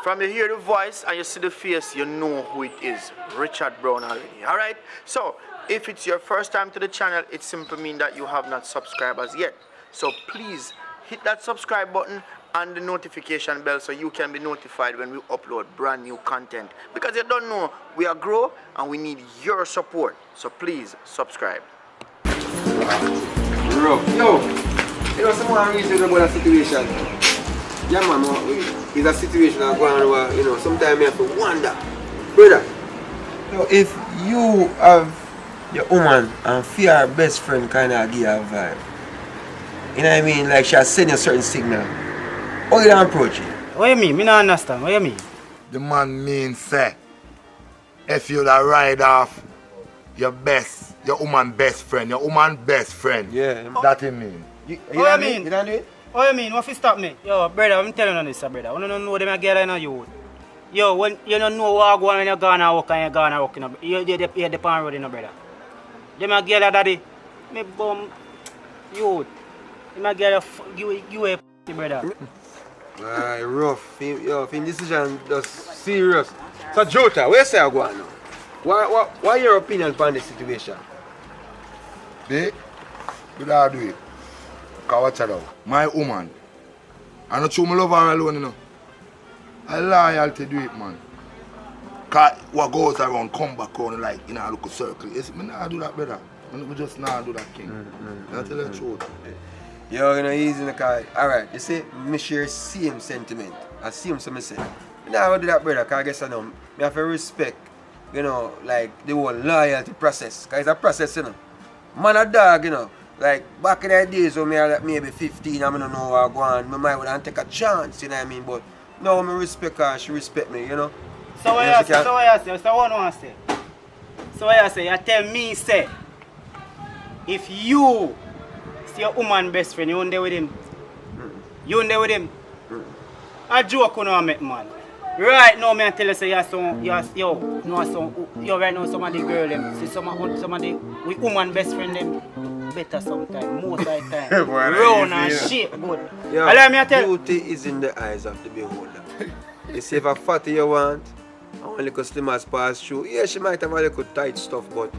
From you hear the voice and you see the face, you know who it is. Richard Brown already. Alright? So, if it's your first time to the channel, it simply means that you have not subscribed as yet. So please hit that subscribe button and the notification bell so you can be notified when we upload brand new content. Because you don't know, we are grow and we need your support. So please subscribe. Bro, yo, you know someone reason about a situation. Yeah man, it's a situation I'm going on, you know, sometimes I have to wonder. Brother, yo, if you have your woman and feel her best friend kind of give her a vibe, you know what I mean, like she has sent you a certain signal, how you don't approach it? What you mean? Me not understand. What you mean? The man means say, if you da ride off your woman best friend, Yeah. that he mean. What you mean? You don't do it? What you mean? What you stop me? Yo, brother, I'm telling you this, brother. You don't know them a girl in a youth. Yo, when you don't know what go on when you gonna walk and you gonna walk, you depend road, brother. Them a girl daddy, me bum youth. Them a girl you a brother. Alright, rough. Yo, film decision just serious. So Jota, where say I go on now? What your opinion on this situation? They could I do it. Cause watch it out. My woman, I not true me love her alone, you know. I loyalty do it, man. Cause what goes around come back on like in a little circle. Yes, me not do that, brother. Me just not do that king. I tell you the truth. Yo, you know, easy in the car. Alright, you see, me share same sentiment. I see him so me say. Now I do that, brother, cause I guess I know. Me have to respect, you know, like the whole loyalty process. Cause it's a process, you know. Man a dog, you know. Like back in the days when me are like maybe 15 and I don't know what I go on, I might would take a chance, you know what I mean? But now I respect her and she respect me, you know. So what you say? So what you say? So what you say? So what you say? You tell me, say, if you see your woman best friend, you won't there with him. You won't there with him. A joke you know make man. Right now, me tell you say you're right now some of the girl them, see some of the with woman best friend them better sometimes, most of the time. Round and shape good. Yeah, Allow me to tell you. beauty is in the eyes of the beholder. You see if a fatty you want, and one little slim as pass through, yeah, she might have a little tight stuff, but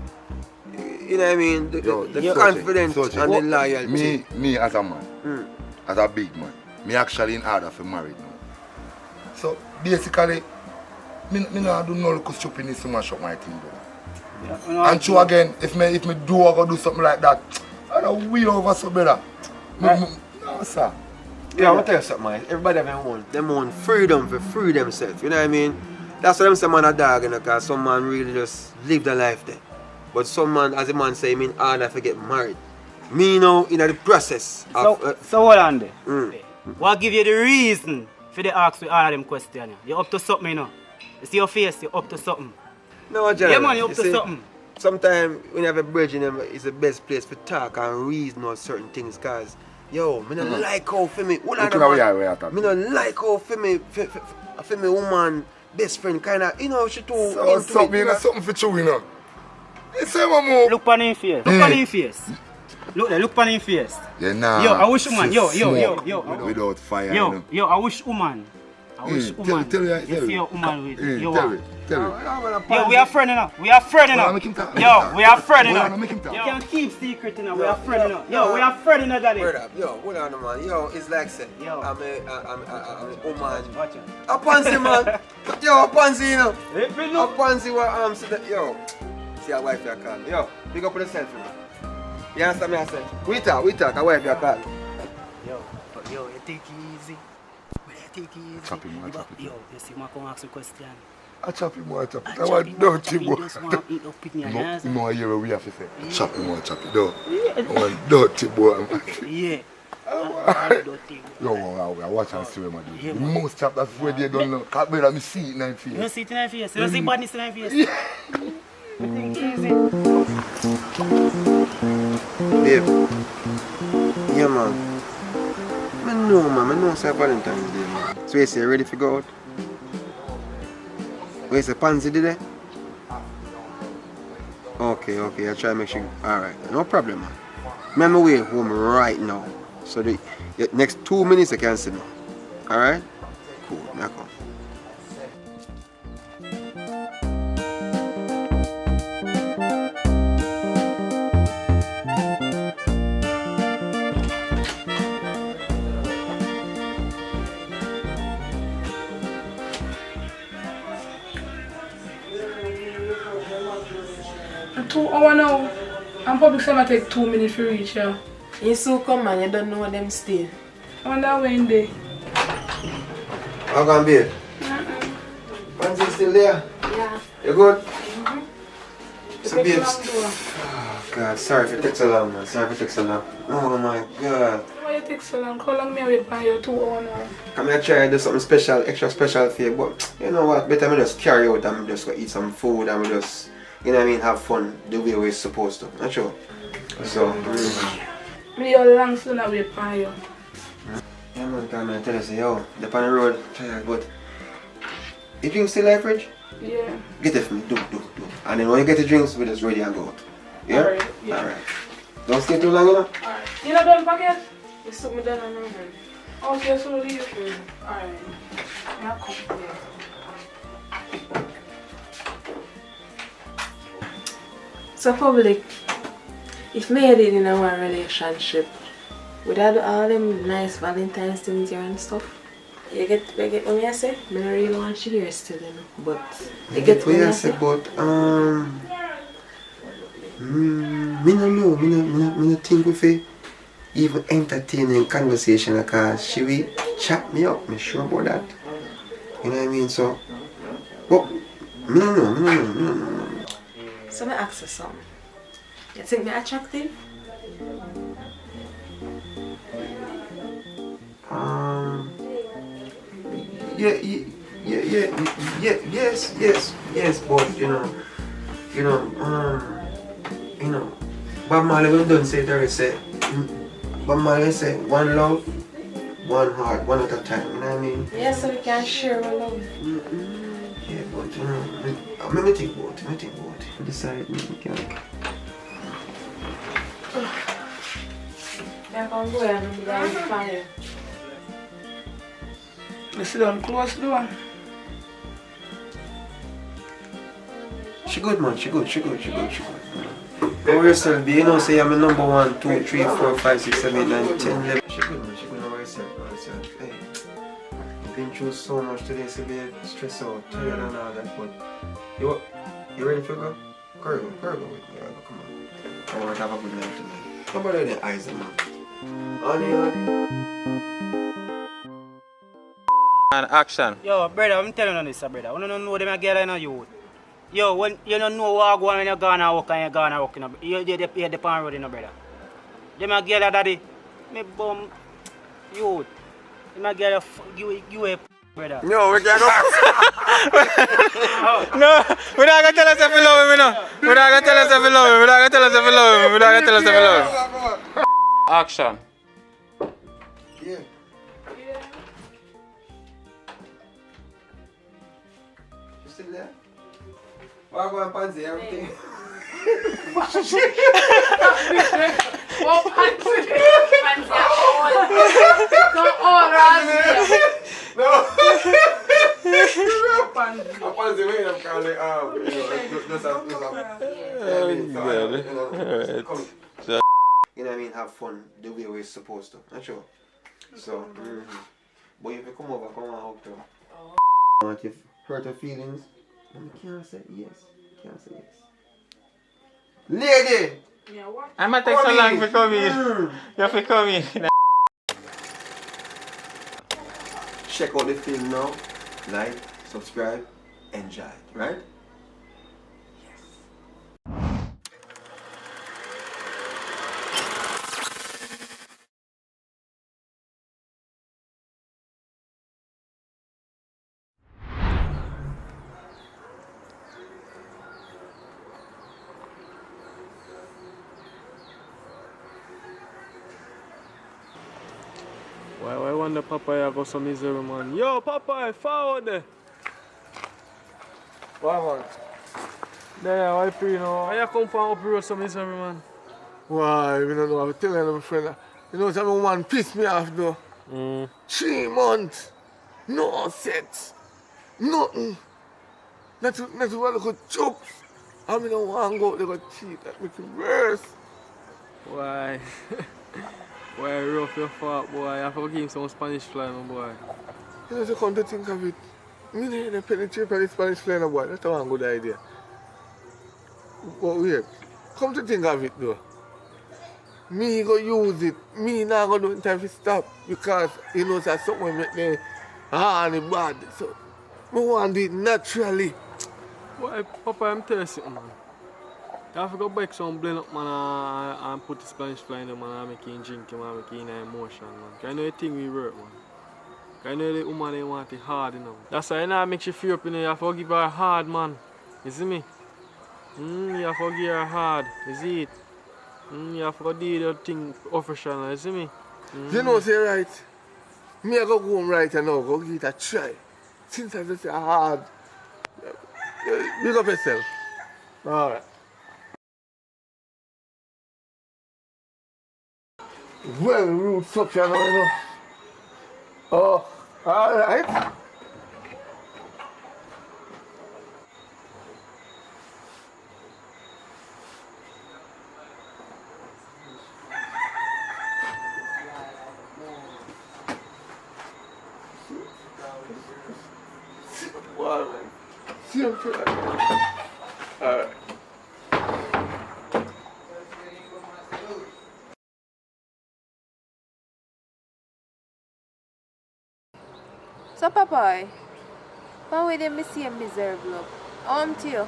you know what I mean? The confidence and the loyalty. Me as a man, as a big man, me actually in order for married now. So basically, me not do no little stupidness to mash up my thing, brother. Yeah, and true again, if me do or go do something like that, I don't wheel over so brother. No, sir. Yeah, I want to tell you something, man. Everybody have them own freedom for free themselves, you know what I mean? That's why them say man a dog, you know, because some man really just live their life there. But some man, as a man say, mean harder to get married. Me now, in the process of... So hold on there. What give you the reason for the ask with all of them questions? You up to something, you know? You see your face, you up to something. No, John. Yeah, man, you up to something. Sometimes when you have a bridge in them, it's the best place to talk and reason on certain things, because, yo, me don't like how for me... Me don't like how for me woman, best friend, kind of, you know, she too into something for you, you know. Look on his face. Look on his face. Look on his face. Yeah, nah. Yo, I wish woman. Yo. Without fire. Yo, I wish woman. Tell you see your woman with you. Tell Yo, we are friends now. We are friends now. Yo, we are friends now. You can keep secret now. We are friends now. Yo, we are friends now, daddy. Yo, hold on, man. Yo, it's like say, yo, I'm a woman. Watch it. Upon say, man. Yo, Yo, Pansy, you know. Hey, A Pansy what sit there. Yo. See a wife you call me. Yo, pick up yourself, you know. You understand me I say? We talk, a wife you call me. Yo, you take it easy. You take it easy. Chop him, man, chop him. Yo, you see, I come ask you a question. I chop him, I chop it. I want dirty boy. Just want to eat up in your hands. No, I hear what we have to say. Chop him, I chop it. No. I want dirty boy, man. Yeah. Yo, watch and see what I do. The most chop that's where they don't know. Can't better me see it in my face. You don't see it in my face. You don't see badness in my face. Yeah. Take it easy. Babe. Yeah, man. I know it's Valentine's Day, man. So you say, ready to go out? Where's the Pansy did it? Okay, I'll try to make sure. Alright, no problem, man. I'm on my way home right now. So the next 2 minutes I can see me. Alright? Cool, now come. In 2 hours now. And public summer take 2 minutes to reach here. You so come man, you don't know them still. I wonder when they. How can be? Pansy still there? Yeah. You good? Mm-hmm. So babes. Oh God, sorry if it takes so long, man. Sorry if it takes so long. Oh my God. Why you take so long? How long me wait for you? 2 hours now. Come here, try to do something special, extra special for you, but you know what? Better me just carry out and just go eat some food and we just, you know what I mean, have fun the way we're supposed to. Not sure. So, Me your long still not wait for you. yeah, man, come here, tell us, yo, they're on the road, tired, but you drink still like fridge? Yeah. Get it for me, do. And then when you get the drinks, we just ready and go out. Yeah? Alright, yeah. Alright. Don't stay too long, you know? Alright. You not done packet? You took me down on my hand. Okay, so leave. Alright. Yeah, come here. So public, if me had it in our relationship, would I do all them nice Valentine's things here and stuff? You get what me I say? I don't really want to hear still, you know. But you get what I say? But me no know, me no think we fi even entertaining conversation because she will chat me up, me sure about that. You know what I mean? So, but me no know. So I ask you something. You think me attractive? Yes, but you know, Bob Marley when done say there say, Bob Marley say one love, one heart, one at a time. You know what I mean? Yeah, so we can share our love. Yeah, but you know, me think about it. Decide me can. I can go and be down the fire. You sit down close the door. She good, man. She good. Don't worry yourself, be. You know, say I'm a number 1, 2, 3, 4, 5, 6, 7, 8, 9, 10, 11. She good, man. Don't worry yourself. Hey, I've been through so much today, so be stressed out, tired and all that. But you ready for go? Go with me. Come on. I want to have a good night tonight. How about the eyes, man? Honey. And action. Yo, brother, I'm telling you this, brother. You don't know them girl in a youth. Yo, when you don't know what go on when you gone and walk and you gone and walk, you the pan road, brother. Them a girl daddy, me bum youth. Them a girl you a brother. No, we can't go. No, we're not gonna tell us if we love him, no. We're not gonna tell us if we love him. Action. Yeah. You still there? Well, I'm going to Pansy, everything. Oh, Pansy! No. Pansy, wait, I'm calling you know what I mean? Have fun the way we're supposed to. Not sure. So, but if you come over, come on out to. I want you hurt her feelings. And I can't say yes. Can't say yes. Lady! Yeah, what? I'm gonna take so long for coming. You have to come in. Check out the film now. Like, subscribe, enjoy. Right? Why I wonder Papa got some misery, man. Yo, Papa, forward there. What, man? There, why you know? Why you come from up here some misery, man? Why? You don't know. I'm telling you, my friend. You know, some man pissed me off, though. 3 months. No sex. Nothing. Not to look at chops. I mean, I want to go out there and cheat. That makes it worse. Why? Why rough your fault, boy? I have to give him some Spanish fly, my boy. You know, so come to think of it. Me need penetrate on the Spanish fly, no boy. That's a good idea. But wait. Come to think of it, though. Me go use it. Me not go do it in time to stop. Because, you know, that's something will make me horny bad. So, I want to do it naturally. Boy, Papa, I'm telling you something, man. You have to go back some blend up, man, and put the Spanish fly in there, man, and make him drink him, and make him in emotion, man. Because I know the thing we work, man. Because I know the woman, they want it hard, you know. That's why, you know, make you feel up, you know, you have to give her hard, man. You see me? You have to give her hard, you see it? You have to do the thing official, you see me? You know, say right. Me I go home right now, go give it a try. Since I just say hard. Big up yourself. Alright. Well, roots up here now, you know. Oh, alright. Wow, man. See him through that. Alright. So, Papa, why would they see a miserable? To you?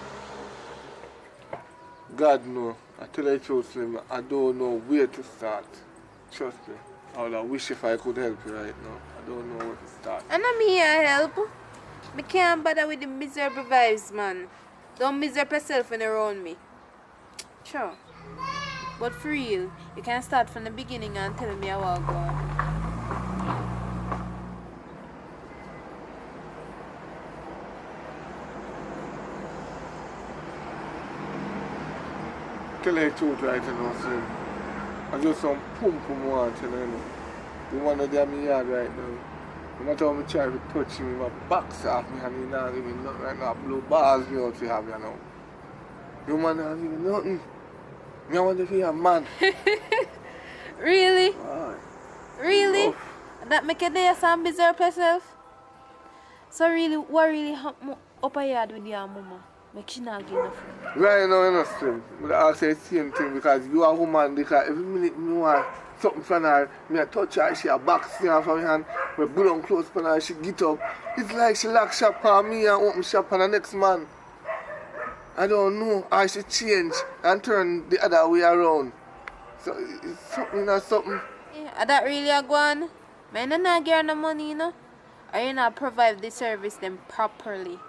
God no. I tell you the truth, Slim. I don't know where to start. Trust me. I would wish if I could help you right now. I don't know where to start. And I'm here to help. I can't bother with the miserable vibes, man. Don't miserable yourself when you're around me. Sure. But for real, you can start from the beginning and tell me how I go on. Tell you the truth right now, Slim. I just some pum want, you know. The one that in my yard right now. No matter how I try to touch him, my box off me and he not give me nothing right now. Blow balls me out to have you now. You man not give me nothing. Me I want to be a man. Really? Right. Really? That make you dare some miserable yourself? So really, what really happened up a yard with your mama? Make she not give enough. Right now, you know, Slim. But I say the same thing because you are a woman because every minute me want something from her, me I touch her, she a box me from her hand, me put on clothes from her, she get up. It's like she lock shop on me and open shop on the next man. I don't know how she change and turn the other way around. So it's something or something. Yeah, are that really a go on? Man, you not get no money, you know? Or you not provide the service them properly?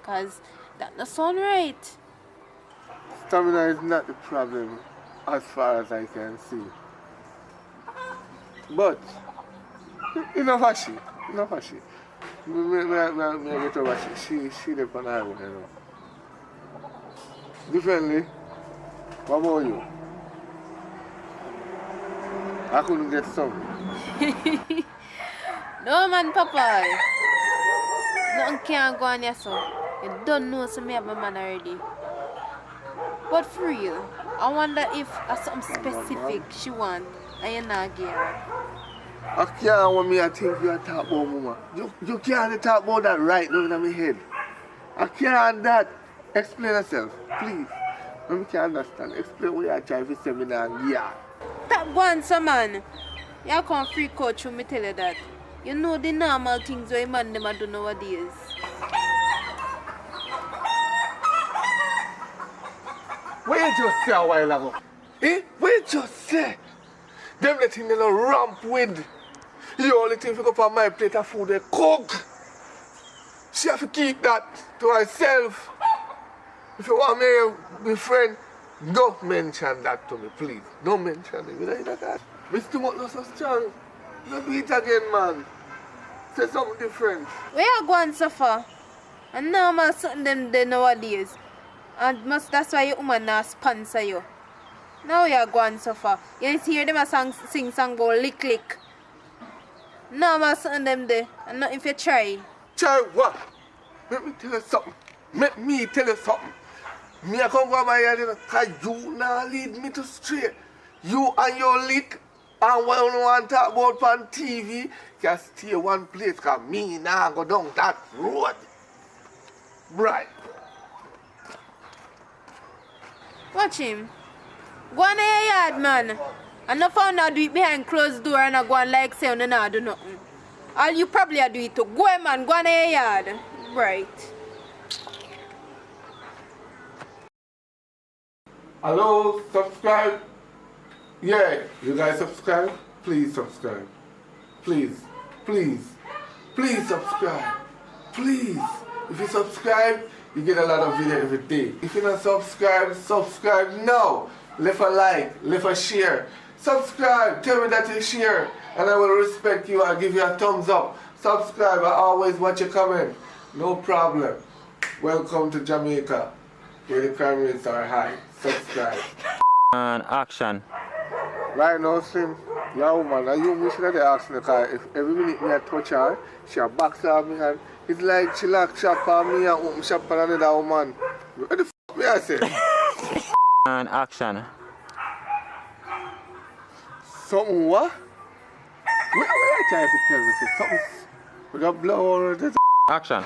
Because that not sound right. Stamina is not the problem as far as I can see. But, enough of she. Enough of she. Me get over she live on the highway, you know. Differently, what about you? I couldn't get some. No man, Papa. Nothing can go on here, so. You don't know so me have a man already. But for real, I wonder if something specific she want and you not give her. I can't want me to think you are talk about mama. You can't talk about that right now in my head. I can't that. Explain yourself, please. When we can understand, explain what you are trying to say me now. Yeah. Stop going, some man. You can't freak out through me tell you that. You know the normal things where man them a do nowadays. What you just say a while ago? Eh? What you just say? Them the thing they don't ramp with. You only thing pick up on my plate of food they cook. She have to keep that to herself. If you want me to be friend, don't mention that to me, please. Don't mention it. You know that? Mr. Mutt not so strong. Don't do it again, man. Say something different. Where you going so far? And normal something them there nowadays. And that's why your woman not sponsor you. Now you are going so far. You hear them a sing song about lick lick. Normal something them there. And not if you try. Try what? Let me tell you something. Let me tell you something. Me I come from my yard because you now lead me to straight. You and your lick and what you want to talk about on TV can stay one place because me now go down that road. Right. Watch him. Go on in your yard, man. And no found out do it behind closed door and I go on like say you not do nothing. All you probably do it too. Go on, man. Go on in your yard. Right. Hello, subscribe. Yeah, you guys subscribe? Please subscribe. Please, please, please subscribe. Please. If you subscribe, you get a lot of video every day. If you not subscribe, subscribe now. Leave a like, leave a share. Subscribe, tell me that you share, and I will respect you and give you a thumbs up. Subscribe, I always watch your comment. No problem. Welcome to Jamaica, where the crime rates are high. Subscribe. And action. Right now, Slim, your woman, and you should have asked me because if every minute me I touch her, she a box of me and it's like she lock shop on me and open shop on another woman. What the f*** me I say? And action. Something what? What are you trying to tell me? Say something we got blow over this. Action.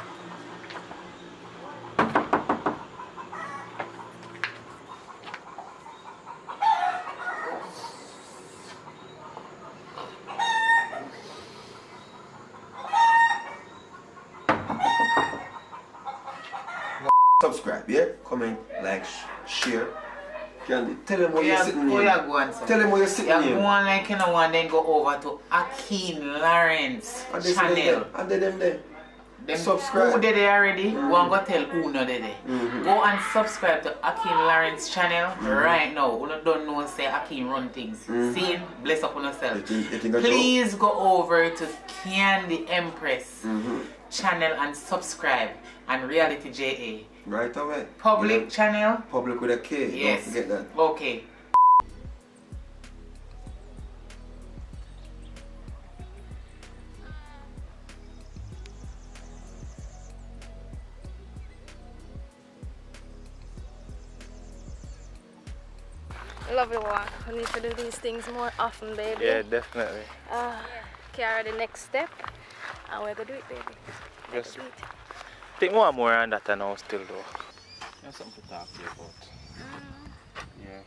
Subscribe, yeah? Comment, like, share. Candy, tell them what you're sitting Where here. you going, sir? Tell them what you're sitting You're here. going like you know and then go over to Akeem Lawrence And they channel. and they them there. Them Subscribe. who did they already? Go and go tell who no did they. Go and subscribe to Akeem Lawrence channel right now. Who don't know say Akeem run things. See, bless up on yourself. Please go over to Candy Empress channel and subscribe and Reality JA. Right away. Public channel. Public with a K. Yes. Don't forget that. Okay. Love you, one. We need to do these things more often, baby. Yeah, definitely. Carry the next step, and we're gonna do it, baby. Just think more on that now still though. There's something to talk to you about. Yeah.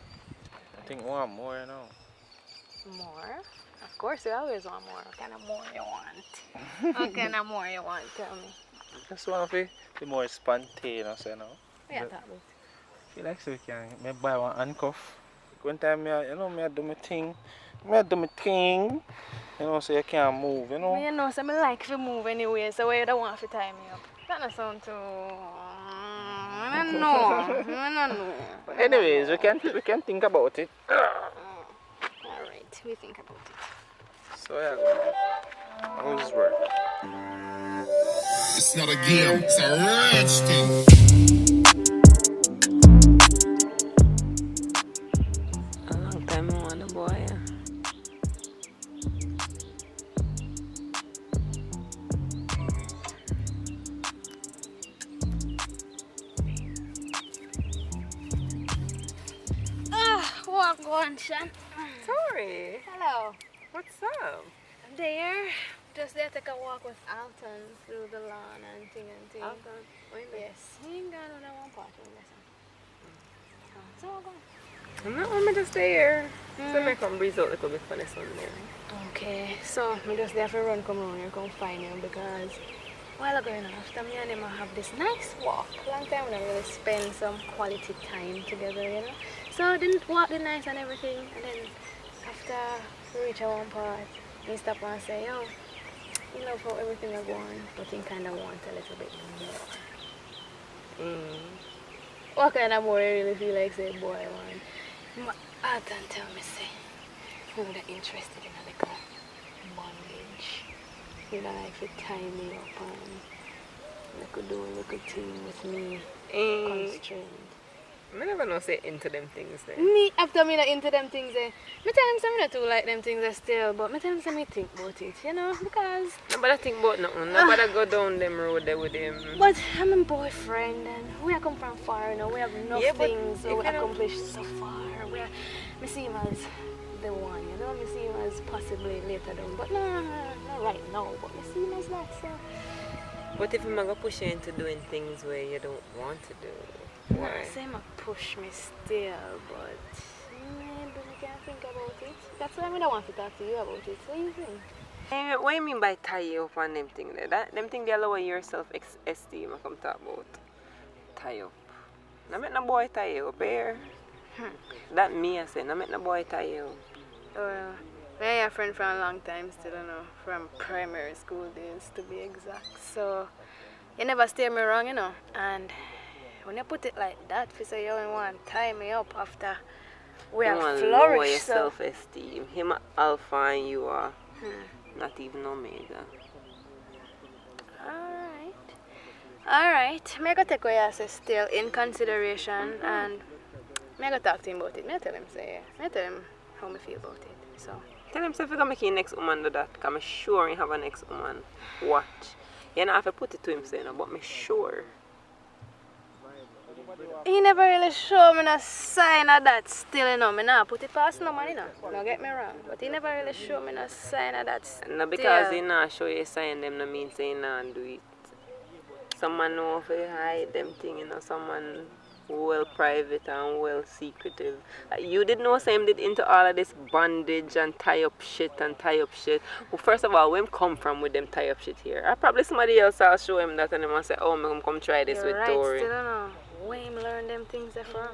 I think more, you know. More? Of course, you always want more. What kind of more you want? What kind of more you want? Tell me. Just want to be more spontaneous, you know. What you talk about? Feel like so we can maybe buy one handcuff. One time, I do my thing. You know, so you can't move, you know. You know, so I like to move anyway, so why you don't want to tie me up? That doesn't sound too... I don't know. But anyways, we can think about it. Alright, we think about it. So yeah, how does this work? It's not a game, it's a rich thing. A long time I want a boy. Walk on, Shan. Tori. Hello. What's up? There. Just there take a walk with Alton through the lawn and thing and thing. Alton? Yes. He ain't gone on that one part of the So I'm going. I'm just there. So I come breeze out a little bit for the sun there. Okay, so I just there for run come around here, come find him because a while ago, after me and him I have this nice walk. Long time we don't really spend some quality time together, So I didn't walk the nice and everything, and then after we reach one part, he stop and say, yo, you love how everything is going, but he kind of want a little bit more. What kind of more you really feel like, say, boy, I want? My heart and tell me, say, who would interested in a little bondage? You know, if you tie me up and you could do a little thing with me, constrained. I never know say into them things there. Me, after me not into them things there, me tell him say me not too like them things there still, but me tell him say me think about it, because... Nobody think about nothing, nobody go down them road there with him. But I'm a boyfriend and we come from far, we have enough things so we accomplished so far. Me see him as the one, me see him as possibly later down, but no, not right now, but me see him as that, so... What if I'm going to push you into doing things where you don't want to do? Why? I say him push me still, but maybe I can't think about it. That's why I don't want to talk to you about it. What do you think? What do you mean by tie you up on them things there? Them things they lower your self-esteem I come talk about. Tie up. I make no boy tie you up here. That me I say, I make no boy tie you up. Well, I have a friend from a long time still, from primary school days to be exact. So, you never steer me wrong, and when you put it like that, you say you want to tie me up after we have flourished. Lower your self-esteem. Him alpha and you are not even omega. Alright. I'm going to take what you say still in consideration and I'm going to talk to him about it. I tell him how I feel about it. So. Tell him if you're going to make your next woman do that, because I'm sure you have a next woman. Watch. You don't have to put it to him saying, but I'm sure. He never really showed me no sign of that still, Me not put it past no man, Don't get me wrong. But he never really showed me no sign of that still. No, because he not show you a sign, them no mean say he not do it. Someone know if you hide them thing, someone well private and well secretive. You did know Sam did into all of this bondage and tie up shit. Well, first of all, where him come from with them tie up shit here? Probably somebody else will show him that and he must say, oh, I'm come try this with Tori. Still don't know. Where him learn them things there from?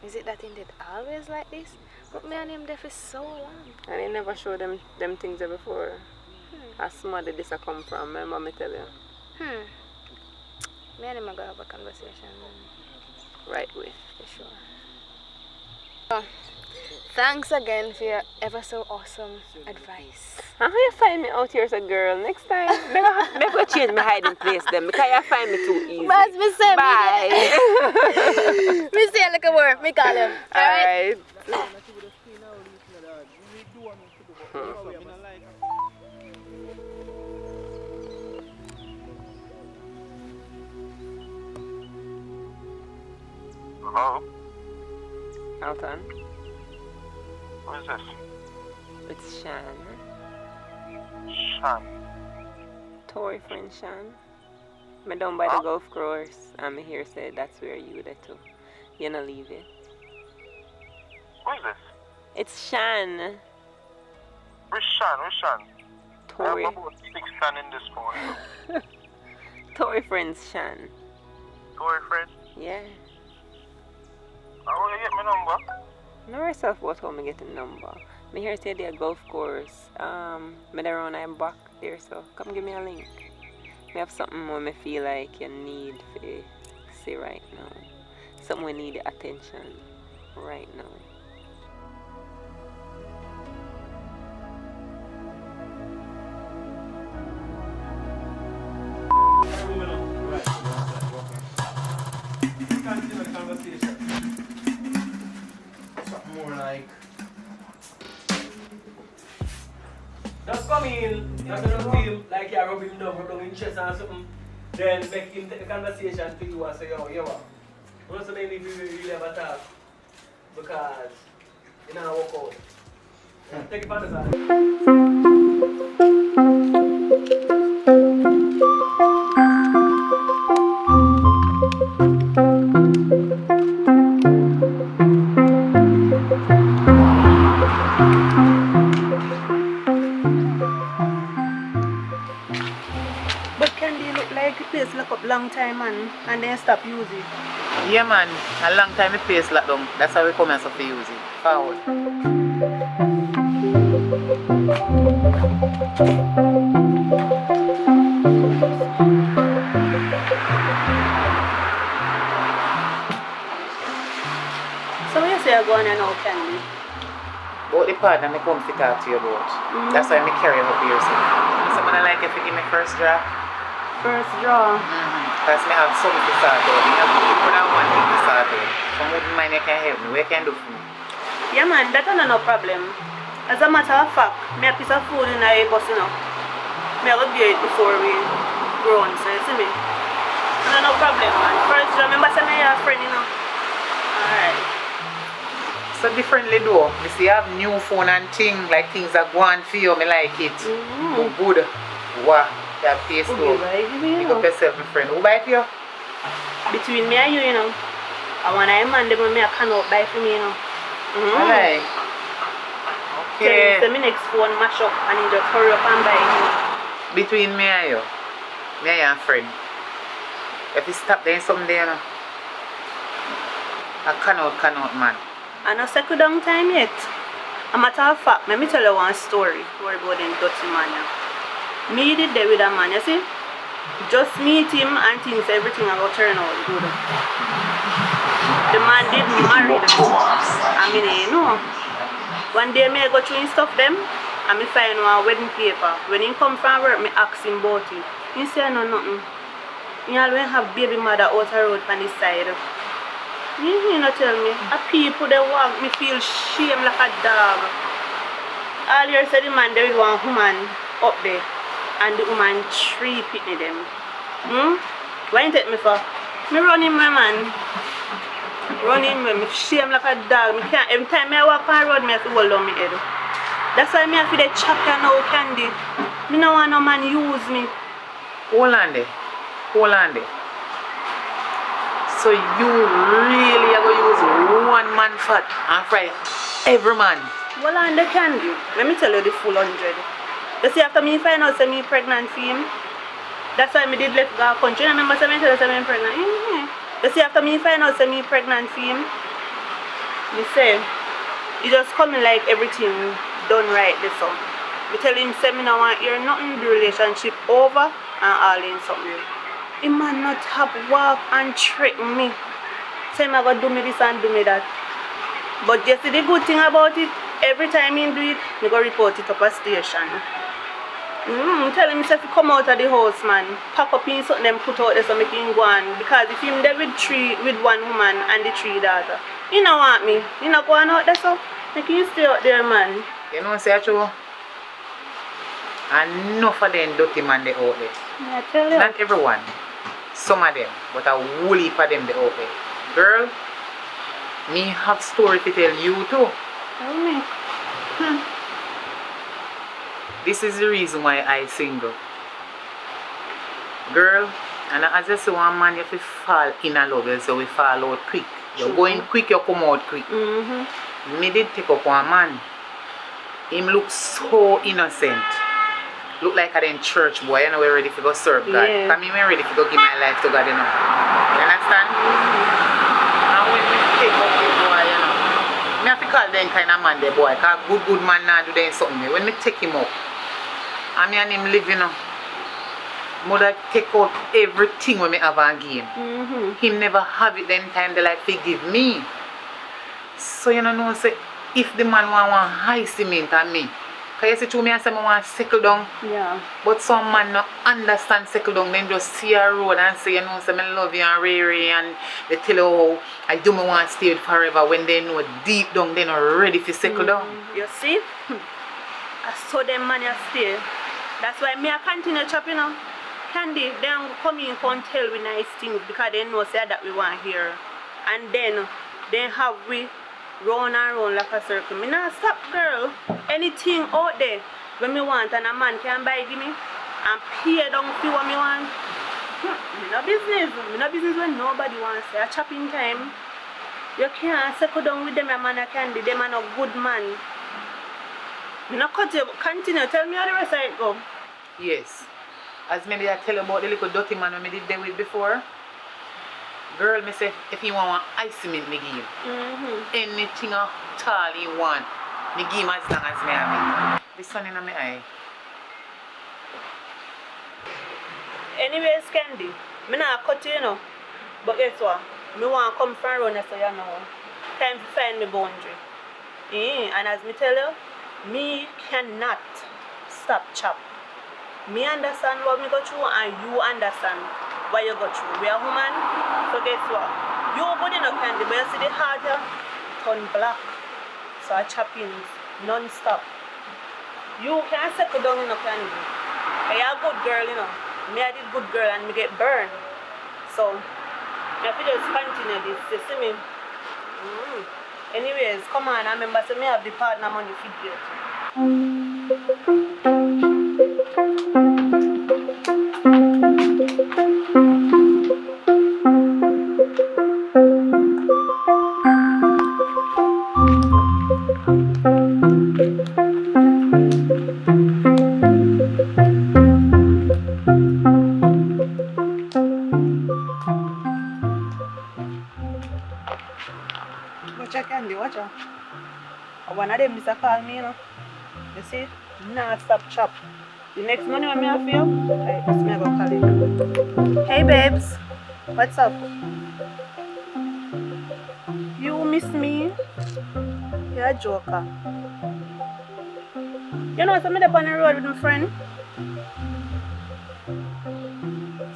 Is it that he did always like this? But me and him there for so long. And he never showed them things there before. As smart did this come from, remember me tell you? Me and him are going to have a conversation. Right way. For sure. So, thanks again for your ever so awesome advice. How you find me out here as a girl? Next time, maybe go change my hiding place then because you find me too easy. Mas, me say, bye. Me say like a word, me call him. Alright. Hello? Alton? Who is this? It's Shan. Shan? Tori friend Shan. I'm down by the golf course. I'm here say that's where you there too. You not leave it. Who is this? It's Shan. Which Shan? Tori. I have about 6 Shan in this phone. Tori friends Shan. Tori friend? Yeah. How will you get my number? Know yourself about how I get the number. Me here say the golf course. Me there around I'm back there, so come give me a link. Me have something where me feel like you need to see right now. Something we need attention right now. Continue the conversation. Something more like just come in, just don't feel like you're rubbing him down in chest or something. Then make him take the conversation to you and say, yo, what's the name if you really ever talk? Because you know work out. Take it from the side. But Candy look like the place lock up long time, man, and then stop using. Yeah, man. A long time the place locked down. That's how we come and to use it. Forward. So when you say you're going now, Candy? But the partner me come to talk to you about. That's why me carry him up here. So I like if you give me first draw. First draw? Because me have something to start out. Me have more than one thing to start out. So I wouldn't mind you can help me. What you can do for me? Yeah, man, that's no problem. As a matter of fact, me a piece of food in a bus, you know. Me have to bear it before we grow on, so you see me? No problem, man. First draw, remember saying you're a friend, you know. Alright. So differently though. Me see you have new phone and things, like things that go on for you, me like it. Good. Wow. You have taste though. Pick up yourself, my friend. Who buy it for you? Between me and you, you know. I want a man, them me I cannot buy for me, you know. Alright. Okay. So my next phone mash up and you just hurry up and buy it. Between me and you, me and your friend. If you stop doing something there, you know. I cannot, man. I don't settle down time yet. A matter of fact, let me tell you one story about them dirty man. Me did there with a man, you see? Just meet him and things, everything will turn out good. The man did married. I mean, you know. One day I go through his stuff them and I find one wedding paper. When he come from work, I ask him about it. He say no nothing. He always have baby mother out the road on this side. You know tell me, a people they walk me feel shame like a dog. All you said the man there is one woman up there and the woman three pitney them. Why you take me for? Me run him my man. Run him me shame like a dog. Me can't every time I walk on the road me have to hold on my head. That's why me have to the chapter now Candy. Me no want no man use me. Hold on there. So you really are going to use one man fat and fry every man? Well, and they can do. Let me tell you the full 100. You see, after me find out me pregnant for him, that's why me did let go of country. I remember tell you I'm pregnant. You see, after me find out me pregnant for him, me say, he just coming like everything done right this song. Me tell him, say me no want hear nothing, the relationship over and all in something. He man not have walk and trick me. Say me go do me this and do me that. But you see the good thing about it, every time he do it, me go report it up a station. Tell him if he come out of the house, man, pack up in something them put out there so make him go on. Because if him there with one woman and the three daughter, he don't want me. He not going out there so make him stay out there, man. You know say true? And enough of them dirty man they out there. I tell you. Not everyone. Some of them, but a whole heap of them they out there. Girl, me have story to tell you too. Tell me. This is the reason why I single. Girl, and as I say one man, if you fall in a love, so we fall out quick. You're going quick, you come out quick. Me did take up one man. Him look so innocent. Look like I'm in church, boy. You know we're ready to go serve God. Yeah. I mean, we're ready to go give my life to God, you know. You understand? And when we take up the boy, you know, me have to call them kind of man, the boy. Because good man now do them something. When me take him up, and me and him live, you know, mother take out everything when me have and give him. Him never have it then time they like to give me. So you know, say, if the man want one high cement on me, because you see to me I say I want to settle down. Yeah. But some man not understand settle down, then just see a road and say, you know, say I love you and Ray and they tell you how I do me want to stay forever when they know deep down they not ready to settle down. You see? I saw them man you stay. That's why me I continue chopping now. Candy, they come in and tell we nice things because they know say that we want here. And then they have we round and round like a circle. Me not stop, girl. Anything out there, when me want and a man can buy give me and pay down for what me want. Me no business. Me no business when nobody wants a chopping time. You can't settle down with them a man a candy. Them a no good man. Me no cut you. Continue. Tell me how the rest of it go. Yes. As maybe I tell you about the little dirty man when me did there with before. Girl, me say if he want ice mint, me give him. Anything at all he want, me give him as long as me have it. This one in my eye. Anyways, Candy, me not cut you, you know. But guess what? Me want to come from around so you know. Time to find me boundary. And as me tell you, me cannot stop chop. Me understand what me go through and you understand what you go through. We are human, so guess what? You good enough, Candy, but you see the heart here turn black. So I chop in non-stop. You can't settle down enough, Candy. You're a good girl, you know. Me I did good girl and me get burned. So I have to just continue this, you see me? Anyways, come on, I remember so me have the partner money for you. Watch out, Candy, watch out. One of them is a call me, you know. You see? Nah, stop chop. The next money when me have for you, I just me go call you. Hey babes, what's up? You miss me? You're a joker. You know, so me up on the road with my friend.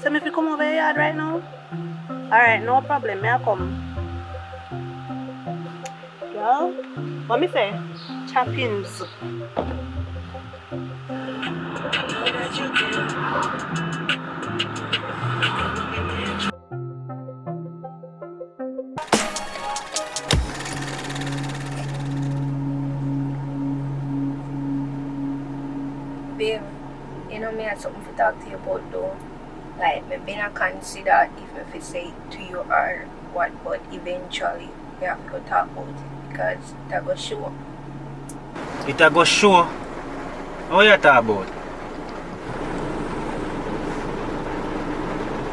So me if you come over your yard right now? Alright, no problem, me I come. Girl, what me say? Chappings. Babe, you know me have something to talk to you about though. Like, me been a consider if I say it to you or what, but eventually we have to go talk about it because that go show. It a go show? What you talk about?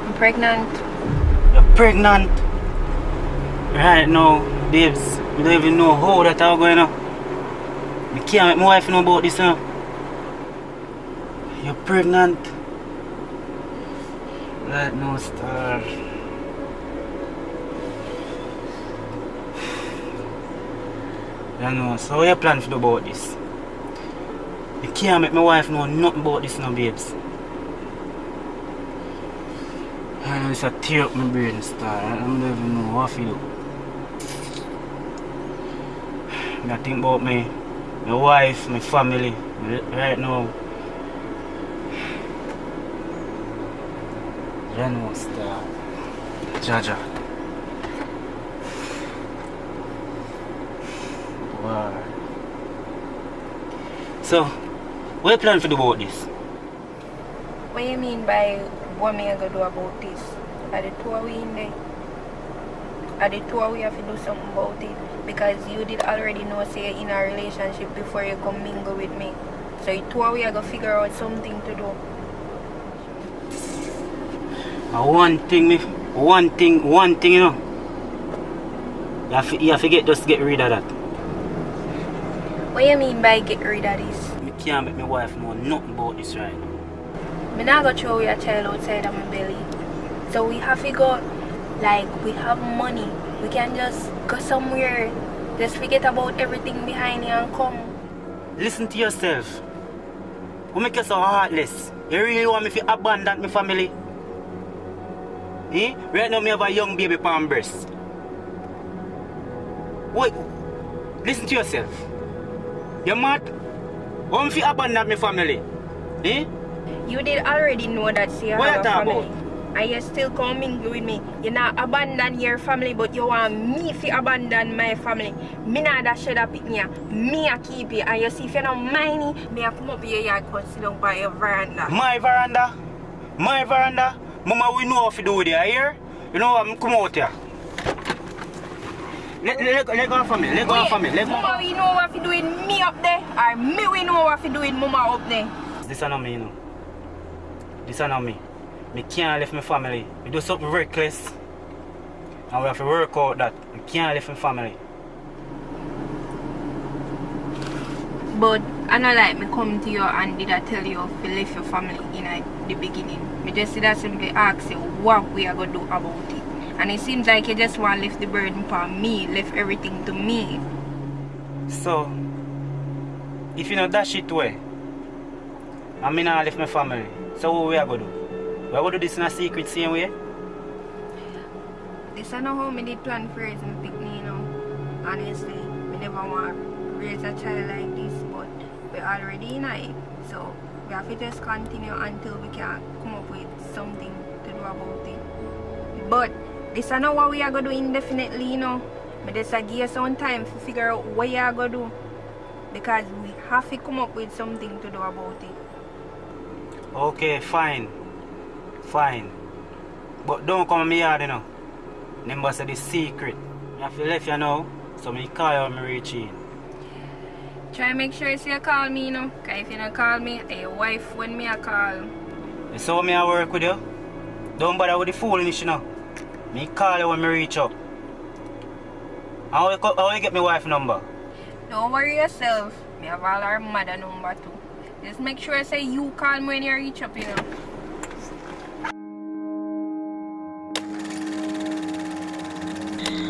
I'm pregnant. You're pregnant? Right now, babes, we don't even know how that all going on. I can't make my wife know about this now. You're pregnant? Right now, star. You know, so what you plan to do about this? You can't make my wife know nothing about this now, babes. I know it's a tear up my brain, star. I don't even know what to do. I think about my wife, my family, right now. You know, star. Jaja. Wow. So, what you plan to do about this? What you mean by what me I gonna do about this? Are the two of we in there? Are the two of we have to do something about it? Because you did already know say you're in a relationship before you come mingle with me. So the two of we are gonna figure out something to do. One thing, you know. You have to just get rid of that. What you mean by get rid of this? I can't make my wife know nothing about this right now. I'm not going to throw your child outside of my belly. So we have to go, like, we have money. We can just go somewhere, just forget about everything behind you and come. Listen to yourself. What make you so heartless? You really want me to abandon my family? Eh? Right now, I have a young baby on breast. Wait, listen to yourself. You're mad? Want me to abandon my family? Eh? You did already know that she what have a family. and you still come mingle with me. You not abandon your family, but you want me to abandon my family. Me not that should have pick me. Me a keep you. And you see if you don't mind me, I come up here and go sit down by your veranda. My veranda? My veranda? Mama, we know what to do with you, here. You know what? Come out here. Let go for me. Let go for me. Mama, we know what to do with me up there. Or me, we know what to do with Mama up there. This is not me, you know. This is not me. I can't leave my family. I do something reckless. And we have to work out that. I can't leave my family. But I know like me come to you and did I tell you to leave your family in the beginning. Me just did I simply ask you what we are going to do about it. And it seems like you just want to lift the burden upon me, lift everything to me. So, if you know that shit way, and me not left my family, so what we are going to do? We are going to do this in a secret same way? This is not how me did plan for raising my picnic, you know. Honestly, we never want to raise a child like this, but we're already in it. So, we have to just continue until we can come up with something to do about it. But, this is not what we are going to do indefinitely, you know. But just give you some time to figure out what you are going to do. Because we have to come up with something to do about it. Okay, fine. Fine. But don't come to me yard, you know. Remember, say the secret. I have to leave you now, so I call you when I reach in. Try to make sure you call me, you know. Because if you don't call me, your wife when me I call. You saw me I work with you? Don't bother with the foolishness, you know. Me call you when I reach up. How you get my wife number? Don't worry yourself. Me have all our mother number too. Just make sure say you call me when you reach up, you know.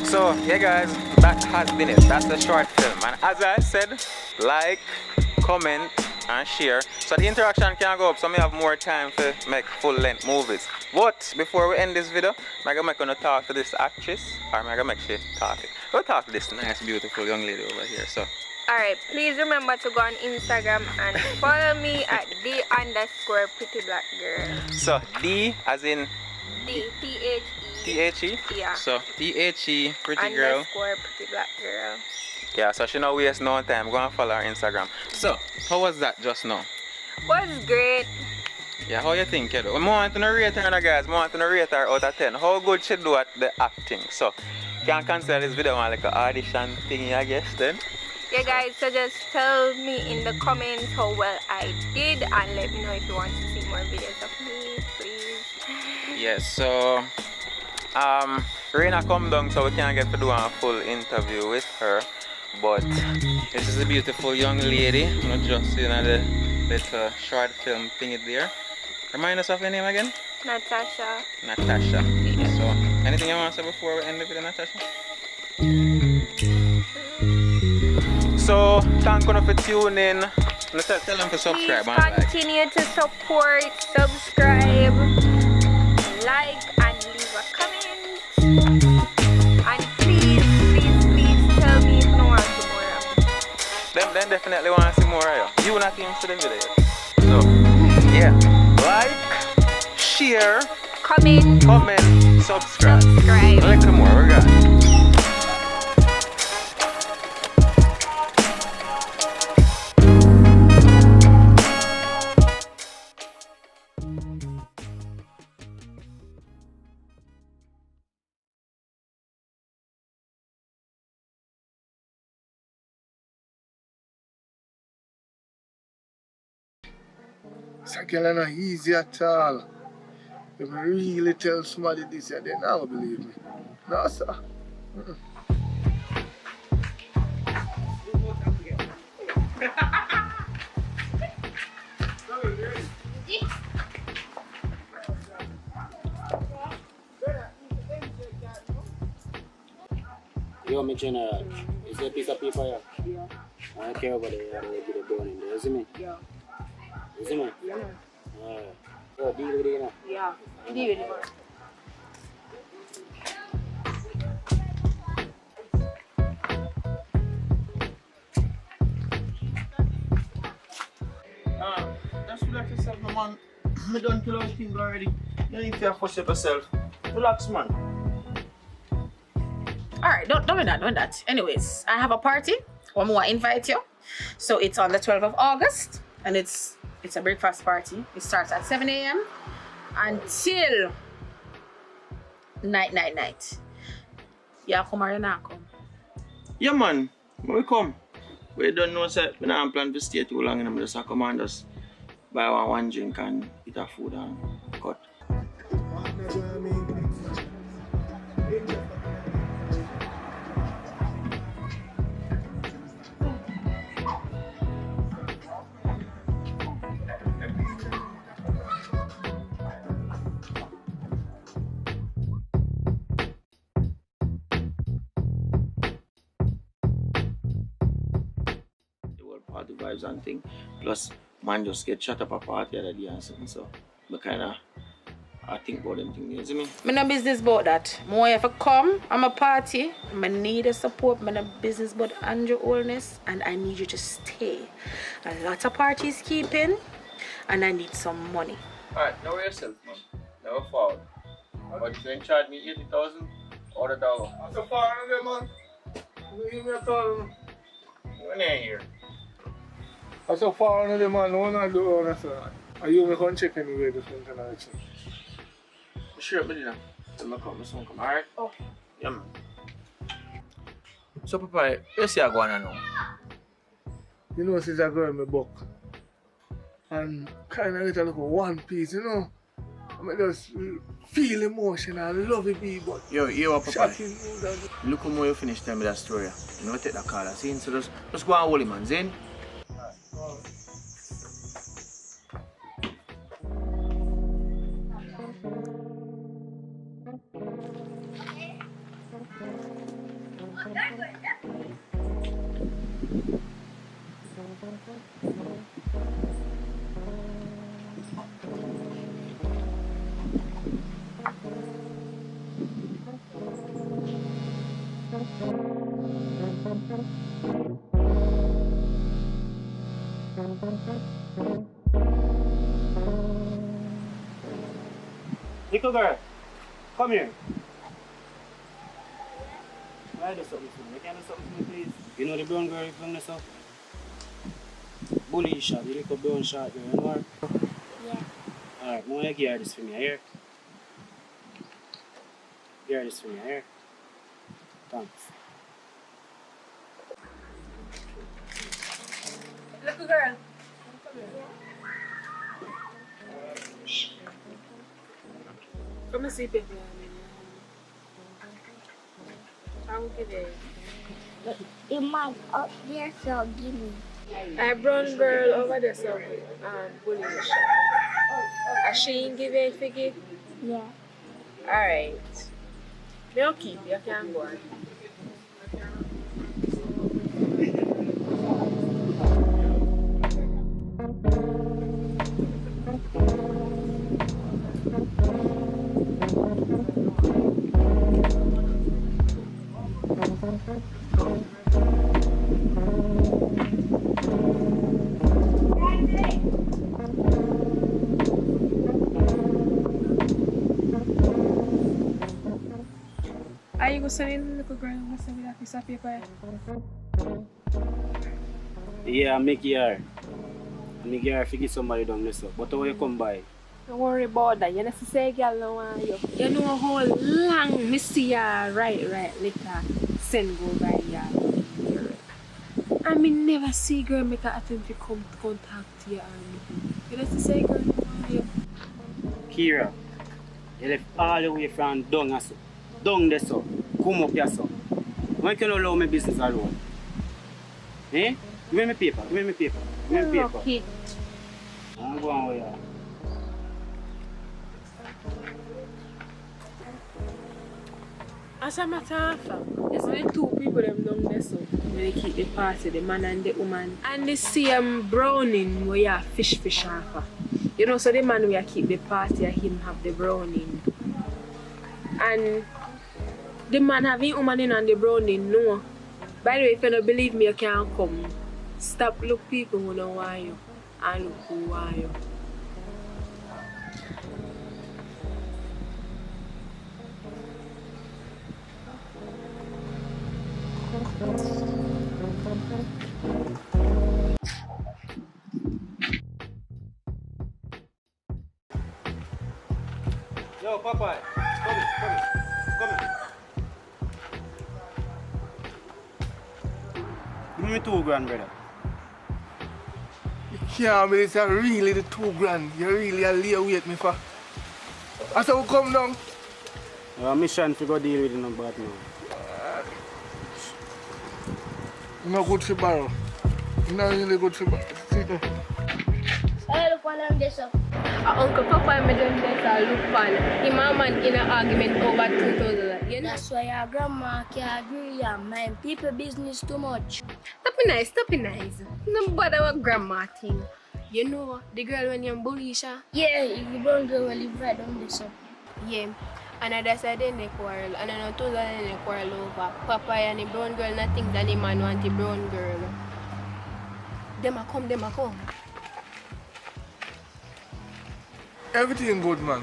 So, yeah guys, that has been it. That's the short film. And as I said, like, comment, and share. So the interaction can go up, so I have more time to make full-length movies. But before we end this video, I'm going to talk to this actress, or I'm going to make she talk it. We'll talk to this nice, beautiful young lady over here. So. Alright, please remember to go on Instagram and follow me at _prettyblackgirl. So D as in T-H-E. T-H-E? Yeah. So T-H-E, pretty girl. _prettyblackgirl. Yeah, so she not waste no time. Go and follow her Instagram. So, how was that just now? Was great. Yeah, how you think, you know? I want to rate her, guys. I want to rate her out of 10. How good she do at the acting. So, can consider this video like an audition thingy, I guess, then. Yeah, guys, so just tell me in the comments how well I did and let me know if you want to see more videos of me, please. Yes, so Reina come down so we can get to do a full interview with her. But this is a beautiful young lady. I'm not just seeing the little short film thingy there. Remind us of your name again? Natasha. Natasha. Yeah. So, anything you want to say before we end the video, Natasha? So, thank you for tuning in. Tell them to subscribe. Please continue to support, subscribe, like, and leave a comment. And please tell me if you want to see more of me. Them definitely want to see more of you. You not even see the video yet. So, yeah. Like, share, comment, subscribe. A little more, we're gone. It's a girl not easy at all. If I really tell somebody this, they never believe me. No, sir. Yo, my general, is there a piece of paper here? Yeah. I don't care about it, I don't get it done in there, you see me? Yeah. You see me? Yeah. Alright. So, deal with it now? Yeah, deal with it. Just relax yourself, my man. I don't kill out things already. You need to fuss up yourself. Relax, man. Alright, don't do that. Anyways, I have a party. One more invite you. So it's on the 12th of August and it's a breakfast party. It starts at 7 a.m. until night. Yeah, come or you not come? Yeah, man. We come. We don't know, sir. We don't plan to stay too long. I'm just come and just buy one drink and eat a food and cut. Party vibes and thing. Plus, man just get shut up a party the other day and something. So, I think about them things. You see me? I'm no business about that. More if I come, I'm a party. I need the support. I'm no business about Andrew Oldness, and I need you to stay. A lot of parties keeping, and I need some money. Alright, know yourself, man. Never fall. But if you ain't charge me 80,000, order dollar. I'm so far out of there, man. You give me a call. You ain't here. I'm so far out of there, man. No one I do all that, sir. Are you going to check anyway this winter night? Sure, but you know, I'm come, alright? Okay. Yeah, man. So, Papa, you see I go on now? You know, since I got in my book, and kind of get a look at One Piece, you know? I just feel emotion and love it, but yo, what, Papa? shocking, Look how you finish telling me that story. You know, take that call, see? So just go and hold him, man, Zane. Little girl, come here. Can I do something for me? Can I do something for me, please? You know the brown girl you bring this up? Bully shot, the little brown shot girl, you know her? Yeah. Alright, I want you to give her this for me, here. Give her this for me, here. Thanks. Little girl. Come and see people. I'll give it. The man up there, so give me. A brown girl over there, so bullying the shop. A she ain't give it figure? Yeah. Alright. They'll keep you can go on. Are you going to send in the little girl and send me that piece of paper? Yeah, make her. Make her figure somebody down this up. But how you come by? Don't worry about that. You know, say girl no want you. You know how long me see her right later send go by here. I mean never see girl make an attempt to come contact you or anything. You know say girl no want you. Kira, you left all the way from down so. Down there so. Come up here so. Why can't you allow my business alone? Eh? Give me paper, give me paper. Give me paper. Okay. I'm going with you. As a matter of fact, there's only two people them down there so when they keep the party, the man and the woman. And the same browning where you fish off. You know, so the man where keep the party and him have the browning. And the man having woman in and the browning, no. By the way, if you don't believe me, you can't come. Stop look people who don't want you and look who want you. Yo, Popeye, come here. Give me $2 grand, brother. You can't believe it's really the $2 grand. You really are lay wait me for. I said we come down. Our mission to go deal with it no bad now. No good for borrow. Not really good for borrow. See there. Hey, look what I'm this up. Uncle Papa made them better look fun. Him and man in an argument over 2,000. You know? That's why your grandma can't agree and mind people business too much. Stop it nice. No bother with grandma thing. You know the girl when you bully her? Yeah, the brown girl will live right on this up. Yeah. And I decided they quarrel. And I know 2,000 they quarrel over. Papa and the brown girl not think that the man want the brown girl. Them a come. Everything good, man.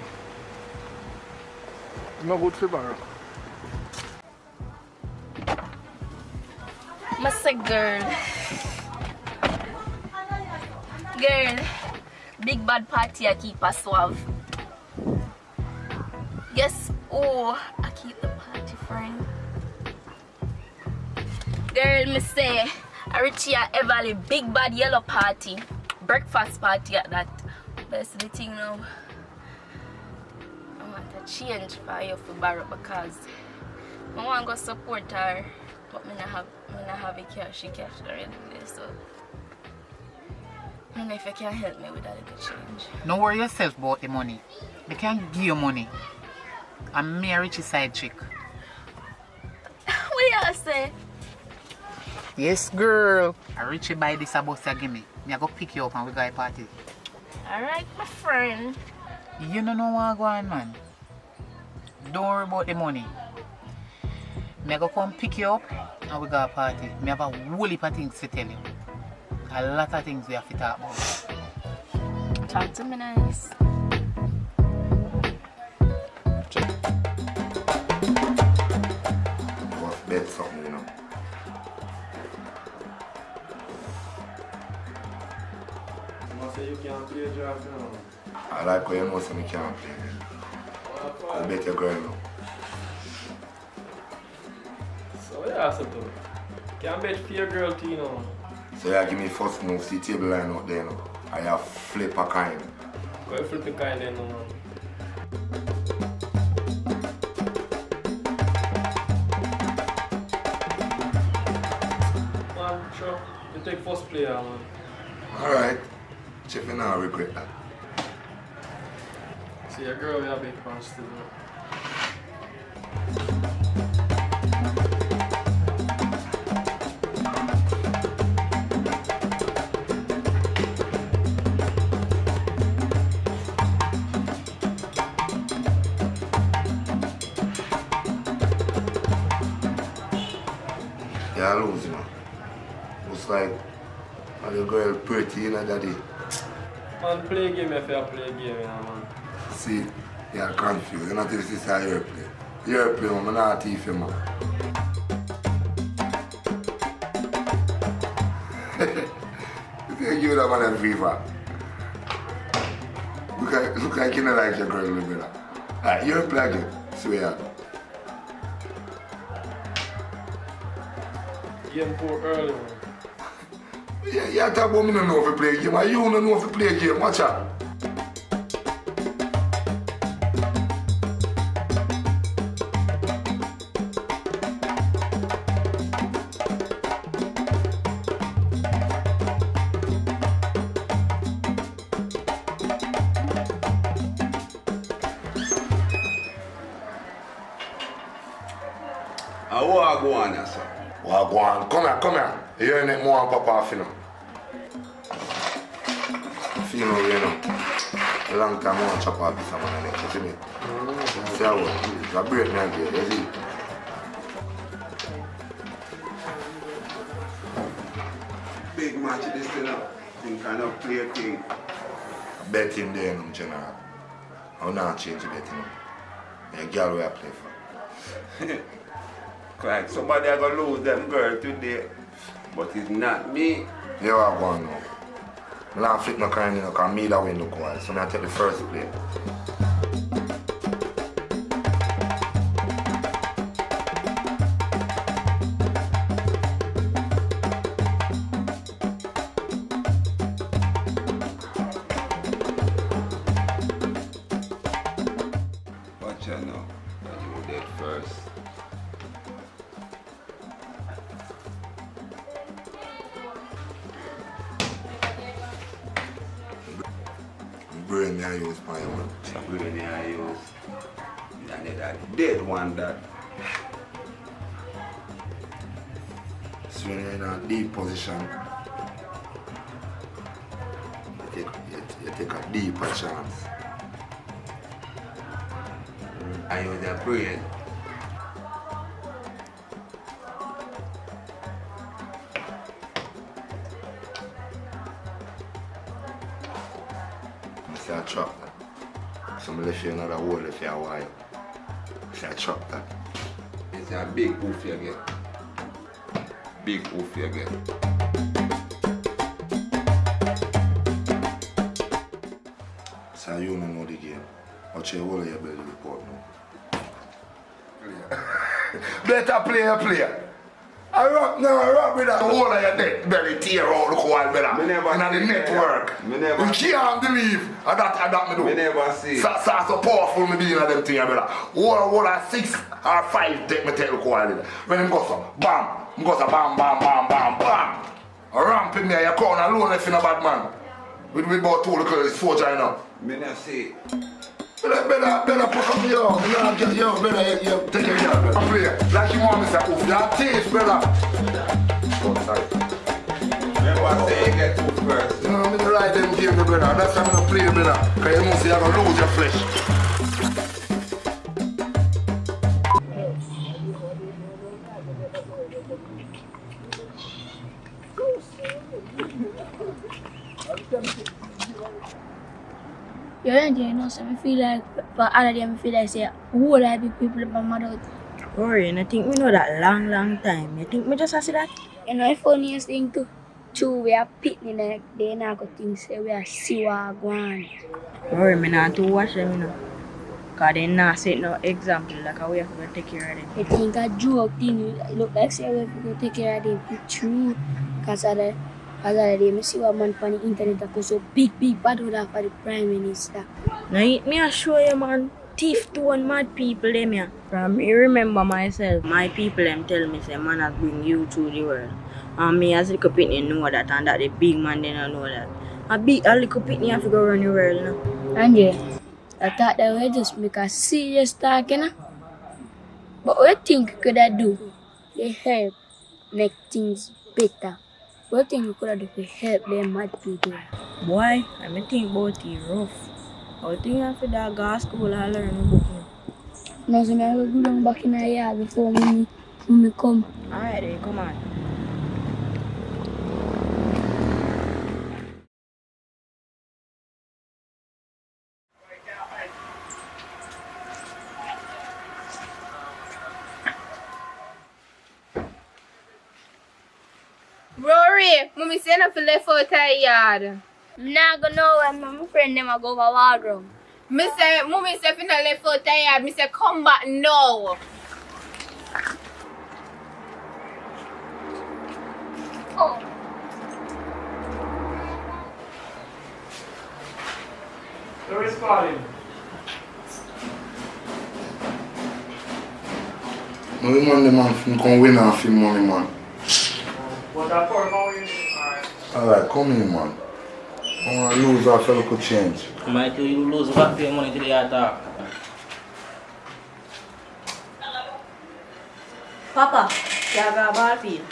No good for borrow. Massa girl, big bad party I keep a suave. Guess I keep the party friend. Girl, me say, I reach here Everly big bad yellow party, breakfast party at that. That's the thing now. I want to change for you for borrow because I want to go support her, but I don't have a cash already, so I don't know if you can help me with that little change. Don't worry yourself about the money. They can't give you money. I'm me a Richie side chick. What you say? Yes, girl. I Richie buy this bus you give me. Me I go pick you up and we go to a party. Alright, my friend. You don't know what I go on, man. Don't worry about the money. Me I go come pick you up and we go to a party. Me have a whole heap of things to tell you. A lot of things we have to talk about. Talk to me nice. You must bet something, you know. You can't play draft now. I like how you know so me can't play. I'll bet your girl now. So yeah, something. Can't bet for your girl too, you know. So you give me first move, see table line out there, you know. I have flip a kind. Go flip a kind then, man. Man, sure. You take first player, man. Alright. Chef, you now regret that. See, your girl, we have big plans to do. Yeah, I lose, man. Looks like a little girl pretty, you know, daddy. Man, play a game if you play a game, you know, man. See, you're confused. You're not this is how you play. You play, man. I'm not thief, man. You can give that man a fever. Look like you don't like your girl, little brother. Alright, you're playing. Swear. Game poor early, man. You talk about me don't know if you play a game, and you don't know if you play a game. Watch out. What go on, sir? What go on? Come here. You ain't more and Papa off, you know. You know, a long time I want to chop off this man, you see me? See how it's a break me again, you see? Big match this thing up. Think kind of play a thing. Betting there, in general. I will not change the betting. A girl where I play for. Like somebody are gonna lose them girl today. But it's not me. You are going now. I don't flip no kind, because me that win look wild. So I take the first play. Watch out now. You dead first. Brain me I use my own. Brain I use. And that dead one that. So when you're in a deep position, you take a deeper chance. I use that brain. I say I trap that. So I left you another hole if you a while. I say I trap that. It's a big oof you get. Big oof you get. So you don't know the game. Watch your whole of your belly report now. Better player. I rock with that whole of your neck belly tear out the cold brother. In the network. You can't believe that me do. Me never see. So powerful me being them things brother. Whole of 6 or 5 take me take the cold. When him go so bam. Him go so bam. A ramp in there, you count alone if you're a bad man. With about 2 little soldier now. Me not see. Better push up yo, better take your yard, better play. Like you want me to say, oof, your taste, brother. Oh, sorry. Remember say you get two first. No, I'm gonna ride them game, brother. That's why I'm gonna play, brother. Because you know say you're gonna lose your flesh. You know, so I feel like, for all of them, I feel like, say, who would I be people up my mouth? Worry, I think we know that long time. You think me just see that? You know, the funniest thing too, we are pitting like, they not go think, say, we are see what going on. Worry, me not to watch them, you know. Because they not set no example, like how we have to take care of them. I think a joke thing, it look like, say, we have to take care of them. It's true. Because of the day, I see what man on the internet that goes so big bad order for the Prime Minister. Now, me assure you, man, thief to one mad people, them, yeah. From me remember myself, my people, them tell me, say, man has bring you to the world. And me as a little pitney know that, and that the big man, they don't know that. A little pitney have to go run the world, now. And yeah, I thought that we just make a serious talk, you know? But what do you think could I do to help make things better? What thing you could do to help them mad people? Boy, I think about it rough. I think you have to go to school and learn a book. No, so I will go down back in the yard before me come. Alright then, come on. Rory, mommy say not to left out the yard. I'm not gonna know when my friend them go over wardrobe. Mommy say if you not left out the yard, me say come back now. Oh. Where is Colin? No, the man come win and film money, man. What that for going? Alright, come in, man. I want to lose our fellow could change. Might you lose back pay money to the attack. Papa, you have a ball field.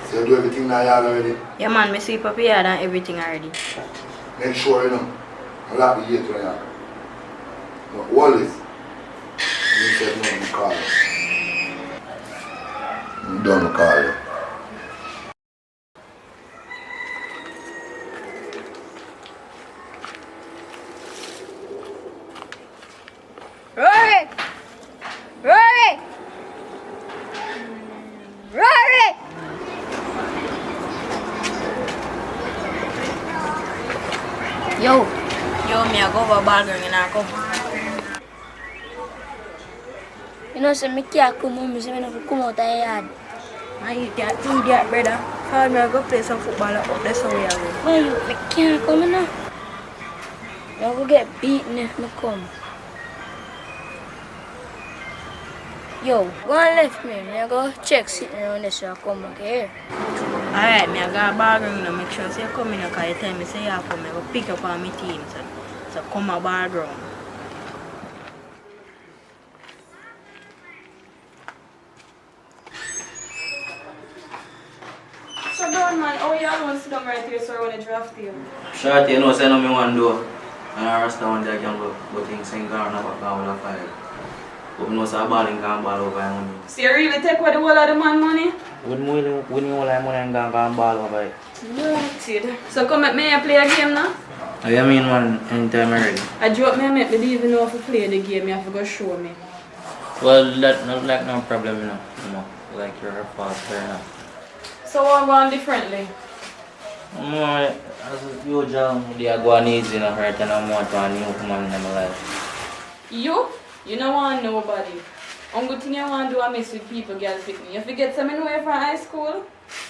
So you do everything now yard already? Yeah man, me sweep up yard and everything already. Make sure you know. I like the gate right now. No, Wallace. You said no, you call us. You don't call you. Rory! Rory! Yo, me I go over ball girl and I come. You know, so me can't come home, so me have to come out of the yard. I idiot, brother. Call me, I go play some football up there somewhere. Why you? Me can't come now. I will get beaten if me come. Yo, go and left me. I go check sitting around this so I come back here. Alright, me I got a background and make sure so you come in because you tell me say you come, I go pick up on my team. So come a background. So Don man, oh you alone sit down right here so I want to draft you. Short, you know, say no me one do. And I rest down there can go things sing down about down with a fire. But me know say a balling can ball over your money. So you really take away the whole of the man money? When you all money and can ball over it. Noted. So come at me and play a game now? I mean one anytime I ready. I drop me and make me don't even know if I play the game, you have to go show me. Well that not like no problem, you know. Like you're a fast player now. So I'm going differently. No, as usual, they are going easy enough right and I'm more to a new man in my life. You? You don't want nobody. One good thing you want to do is mess with people, girls pick me. If you get someone away from high school,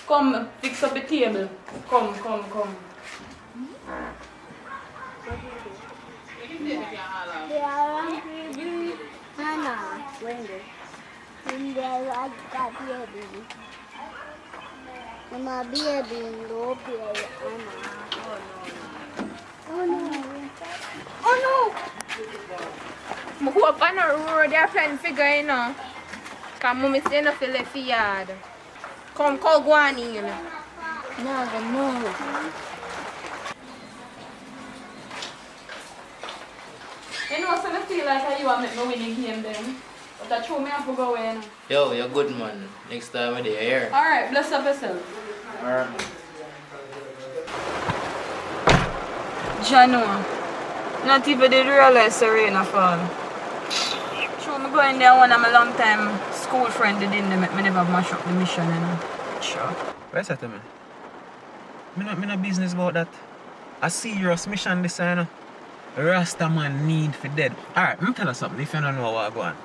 come fix up the table. Come. My baby, no play, Oh no! I hope on the road they're playing figure, you know. Because mommy say no feel left yard. Come, call Guani, you know. No. You know, so I feel like you want to make me win the game then. But that's true, me have to go away now. Yo, you're good man. Next time we're here. Alright, bless up yourself. Alright. Jano, not even did realize the rain fall. Sure, me go in there one of my long time school friend did in there make me never mash up the mission, you know. Sure. What's that to me? Me no business about that. A serious mission this, you know. Rasta man need for dead. Alright, let me tell you something if you don't know what I'm going.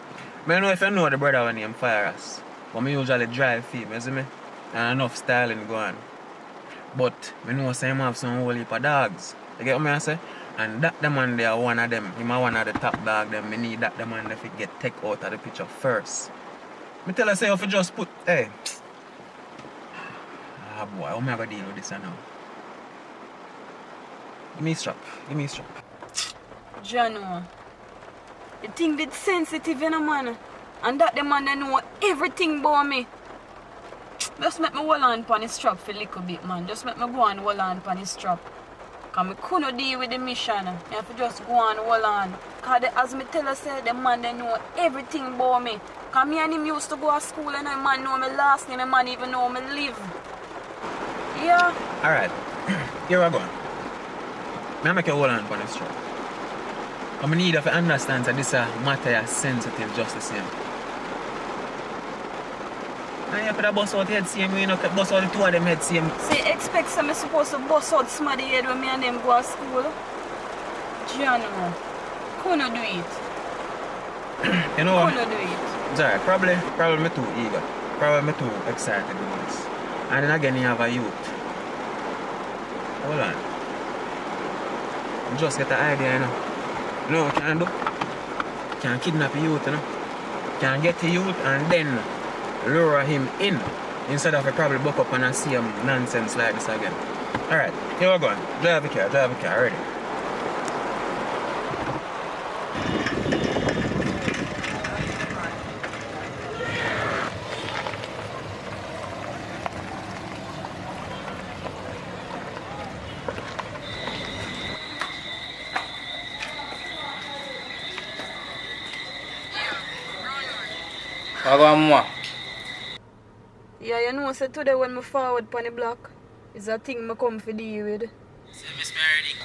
I don't know if you know the brother when named Fires. But me usually drive for him, you see me? And enough styling going. But I know say him have some whole heap of dogs. You get what I say? And that the man there one of them. Him one of the top dog them. Me need that the man if he get take out of the picture first. Me tell her say if you just put hey. Ah boy, how am I gonna deal with this now? Give me a strap. Jano, the thing did sensitive, you know, man. And that the man they know everything about me. Just make me hold on pan his strap for a little bit, man. Just make me go and hold on pan his strap. Because I couldn't deal with the mission. I have to just go and hold on. Because as me tell you, say, the man they know everything about me. Because me and him used to go to school and the man know my last name, the man even know me live. Yeah. Alright. Here I go. I make you hold on pan his strap. I need to understand that this matter is sensitive just the same. And you could have bust out the head same way, you know, bust out the two of them head same. See, expect some supposed to bust out somebody head when me and them go to school. Gianno, couldn't do it. You know what? Couldn't do it. It's alright, probably me too eager. Probably me too excited with this. And then again you have a youth. Hold on. You just get the idea, you know. You know what you can do? You can kidnap a youth, you know. You can get the youth and then lure him in instead of a probably buck up and see him nonsense like this again. Alright, here we go. Drive the car, ready. Yeah, you know, so today when I forward on the block, it's a thing I come for deal with. Say Miss Meredith.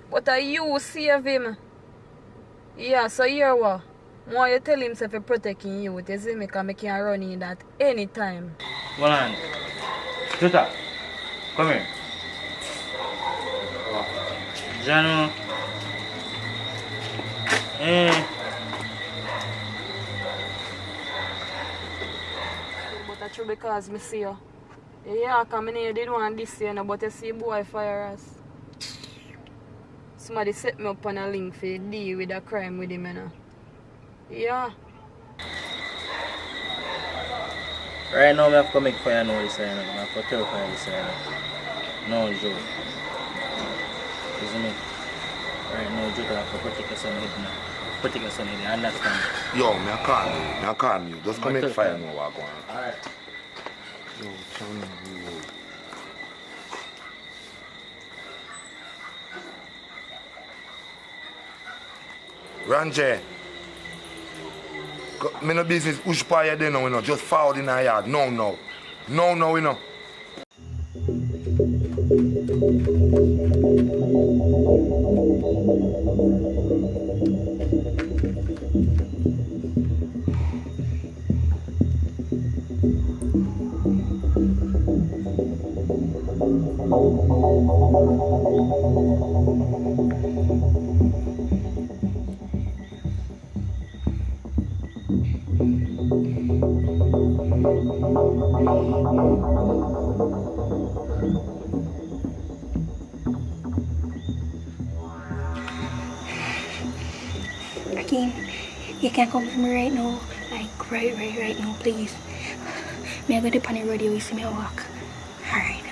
But you save him. Yeah, so here what? Why you tell him to protect you, you see me, because I can run in that anytime. Hold on. Tuta, come here. Jano. But that's true because me see you. Yeah, come in here, didn't want this year, but you see boy fire us. Somebody set me up on a link for deal with a crime with him, you know. Yeah. Right now, I have to make fire know this, I have to tell fire this, no joke. Isn't it? Right now, Joe, I have to protect your son, protect your son, you understand? Yo, I can't you. Just come make fire know what going on. Alright. Yo, China, Ranje, me no business push fire there now, you know. Just forward in our yard. No, you know. Rakim, you can't come to me right now. Like, right now, please. May I go to the radio, you see me walk. Alright.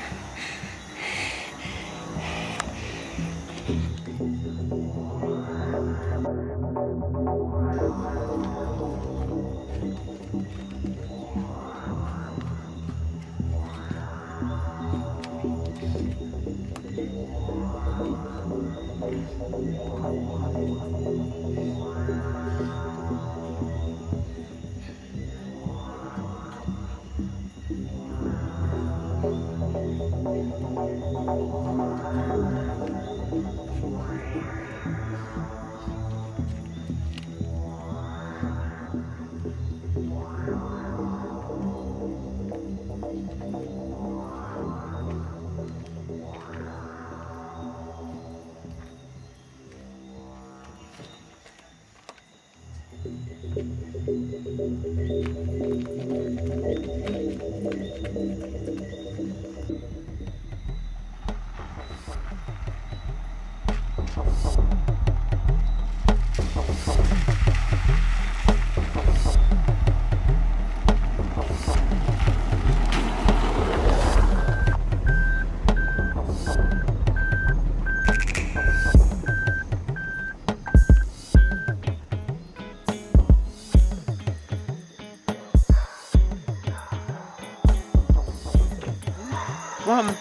Mom.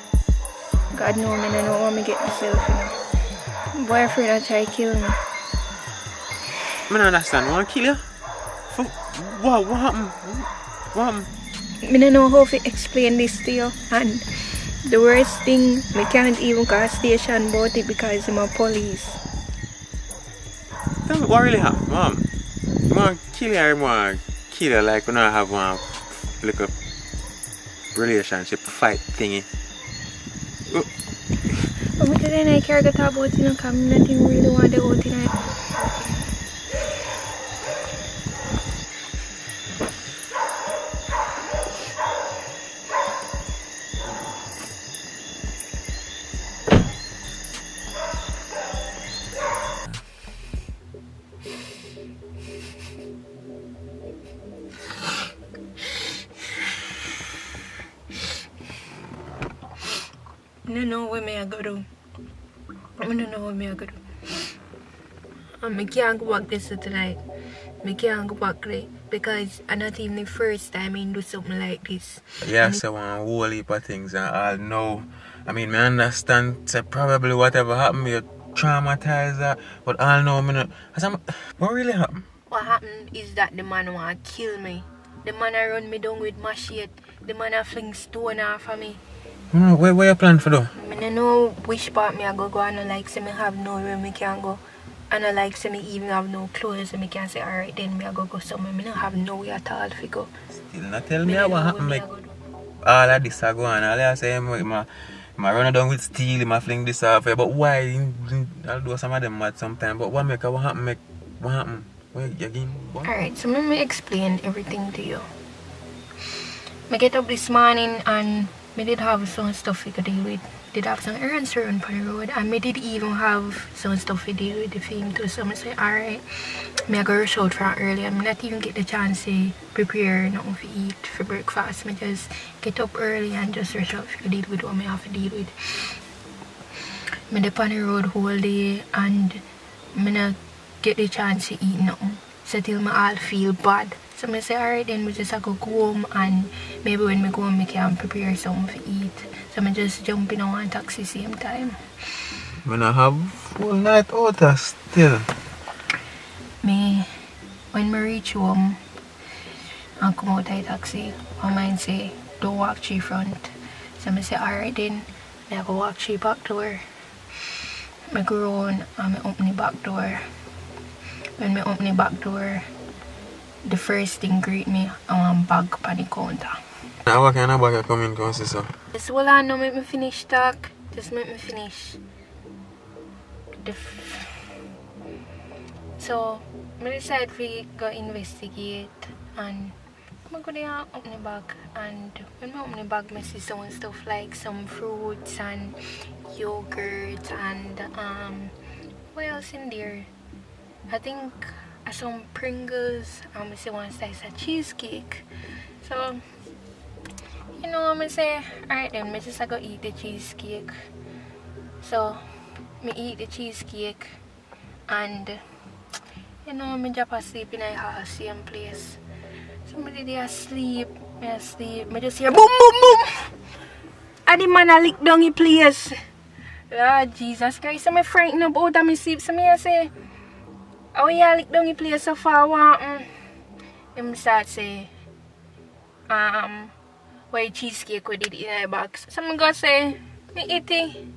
God know me, I don't want me get myself, you know. Boy afraid I try to kill me. I don't understand. Want to kill you? For what? What happened? What happened? I don't know how to explain this to you. And the worst thing, I can't even call station about it because I'm a police. Tell me what really happened, Mom. You want to kill her, you want to kill her like we don't have one little relationship fight thingy. I'm telling you, I can't get about it, because I don't really want to go tonight. I don't know what I go do. I don't know what I go do. I can't go back this tonight. I can't go back there because I'm not even the first time I do something like this. Yeah, so one whole heap of things and all know. I mean, I understand so probably whatever happened, you traumatized her, but all know me not. What really happened? What happened is that the man want to kill me. The man run me down with machete. The man fling stone off of me. Where you plan for though? I don't know which part I go and I like say me have no room I can go. And I like say me even have no clothes and I can say alright then I go somewhere. I don't have nowhere at all to go. Still not tell me what happened. Like, all of this I go on. All I say I run down with steel, I fling this off, but why? I'll do some of them mad sometimes. But what happen? What happen? Where you again? Alright, so let me explain everything to you. I get up this morning and I did have some stuff we could deal with. Did have some errands to run on the road, and I did even have some stuff to deal with the film too. So I say, alright, I go rush out from early. I'm not even get the chance to prepare nothing to eat for breakfast. I just get up early and just rush out to deal with what I have to deal with. I did on the road whole day and I not get the chance to eat nothing. So till I all feel bad. So I say, alright, then we just go home, and maybe when I go home I can prepare something to eat. So I just jump in on one taxi same time. When I have full night out still. When I reach home and come out of the taxi, my mind say, don't walk through front. So I say, alright then, I go walk through back door. I go around and I open the back door. When I open the back door, the first thing greet me, I want bag on the counter. Now what kind of bag you come in, come see, sir? Just hold on, now make me finish talk. Just make me finish. So, I decided to go investigate, and I go there and open the bag, and when I open the bag I see some stuff like some fruits and yogurt and what else in there? I think some Pringles, and I see one slice of cheesecake. So, you know, I'm gonna say, alright then, I just go eat the cheesecake. So, I eat the cheesecake, and you know, I drop asleep in a house, same place. Somebody there asleep, I just hear boom, boom, boom. And the man a lick down the place. Lord Jesus Christ, I'm frightened about that, I sleep. So I say, how you lick down the place so far? Him start say, why cheesecake we did in a box. So I go say, me eat it.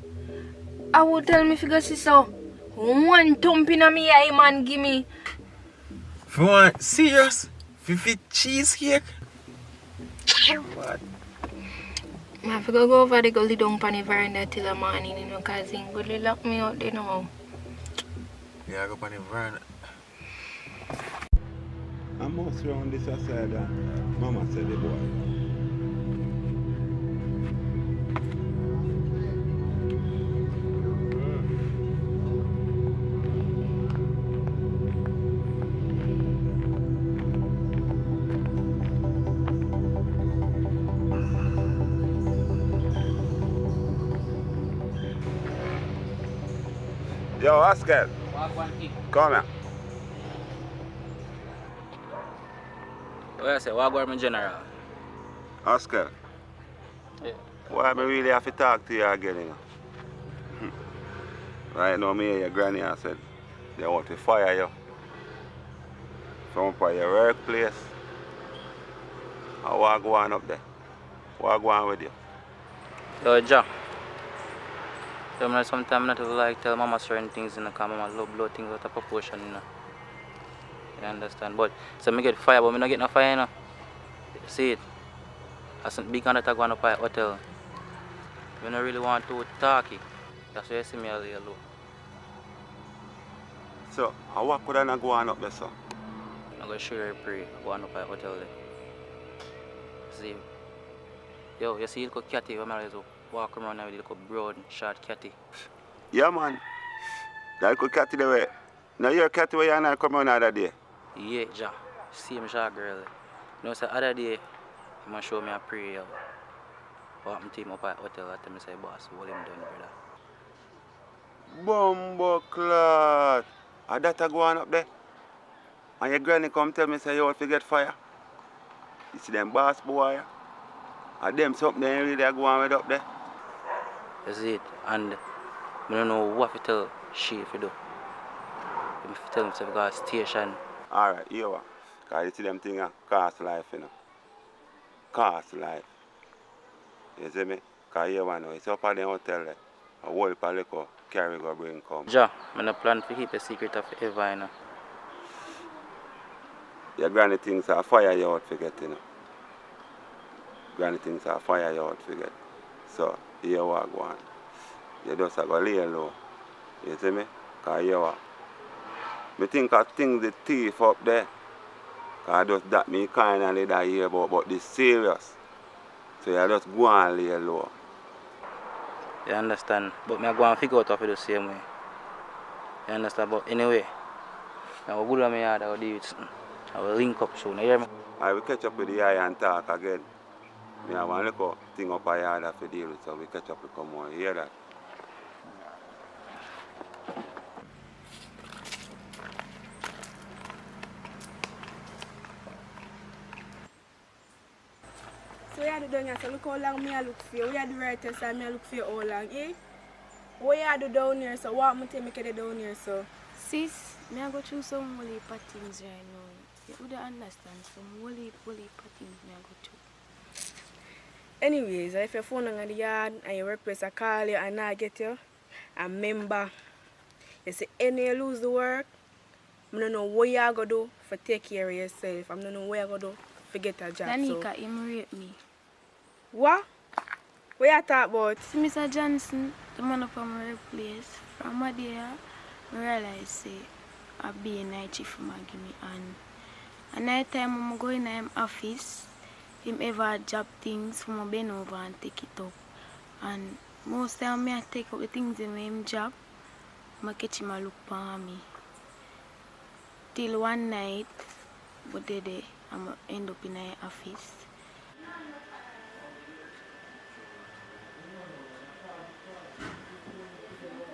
I would tell me if you go see so. One thump in me eye, man, give me. For one, serious? 50 cheesecake? What? I have to go over the gully down on the veranda till the morning, you know, because he would lock me out there now. Yeah, I go on the veranda. I'm mostly on this side, Mama said the boy. Yo, Oscar. Come here. What I say? What about my general? Oscar. Yeah. Why I really have to talk to you again, you know? Right now, me and your granny I said they want to fire you from up at your workplace. I want to go on up there. What go on with you? Yo, Jack. Sometimes I not like tell mama certain things, you know, because mama love blow things out of proportion, you know. You understand? But, so I get fire, but I don't get no fire, you know. See it? I said, big on that I go up at hotel. I don't really want to talk it. That's why you see me a little low. So, what could I not go on up there, sir? I'm going to sure pray, go on up at hotel there. See? Yo, you see the little catty when I walk around now with the little broad, short catty? Yeah, man. That little catty the way. Now you're a catty where you and I come around the other day. Yeah, Jack. Same short girl. You know, so the other day, he must show me a prayer. What happened to him up at hotel? I tell me, say, boss, hold him down, brother. Bumbo clot. And that I go on up there. And your granny come tell me, say, you want to get fire. You see them boss boy. And them something they really go on with up there. That's it. And I don't know what to tell she if you do. If you tell him to go to station. Alright, you are. Because you see them things cost life, you know. Cost life. You see me? Because you want to know, it's up at the hotel there. A whole palico carry go bring come. Ja, I don't plan to keep a secret of ever, you know. Your granny things are fire you out forget, you know. Granny things are fire you out forget. So, hear what go on. You just have to lay low. You see me? Because you what? I think I think the thief up there. Because just that me kind of let that hear about, but this serious. So you just go and lay low. You understand? But me I go and figure out how to do the same way. You understand? But anyway, I will go to my yard, I will deal with something. I will link up soon, you hear me? I will catch up with the eye and talk again. Me have one little thing up a yard to deal with, so we catch up with come on. You hear that? So you do down here, so look how long me I look for you. We are the right test and me I look for you how long, eh? What you do down here, so what me take me get down here, so? Sis, me I go through some whole heap of things right now. You would understand some whole heap of things me I go through. Anyways, if your phone on the yard and your workplace I call you and I get you, and remember, you say any you lose the work, I don't know what you are going to do for take care of yourself. I don't know what you are going to do to get a job. Danica, him rape me. What? What you talk about? See Mr. Johnson, the man up on my place. From a day, I realize say I be a night shift for my give me and night time I'm going in his office, him ever job things for my bend over and take it up. And most time I take up the things in him job, I catch him a look for me. Till one night, but day I'm end up in his office.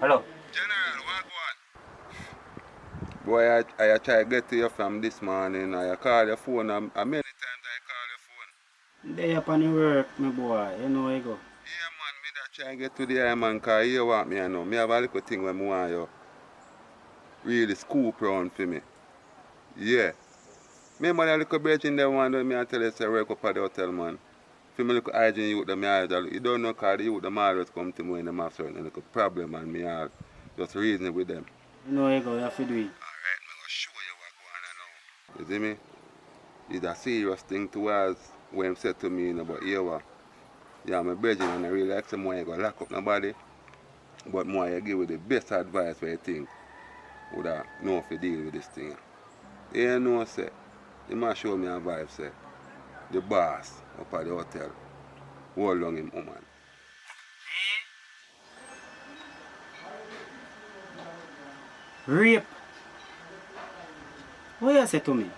Hello. Boy, I try to get to you from this morning. I call your phone, and many times I call your phone. They up on the work, my boy. You know where you go. Yeah, man, me that try to get to the eye, man, because you want me, I know. Me have a little thing when I want you really scoop around for me. Yeah. Remember that little bitch in there one day, me I tell you, say, work up at the hotel, man. For me little hygiene youth, me you don't know because the youth, them always come to me when they have certain little problem, and me all just reason with them. You know where you go, you have to do it. You see me? It's a serious thing towards what him said to me, you know, but here what? Yeah, my brother, and I really ask him why you go lock up nobody. But more you give you the best advice for you think would I know if you deal with this thing. You know, say, he must show me a vibe, say, the boss up at the hotel, hold on him woman. Rape. What you say to me?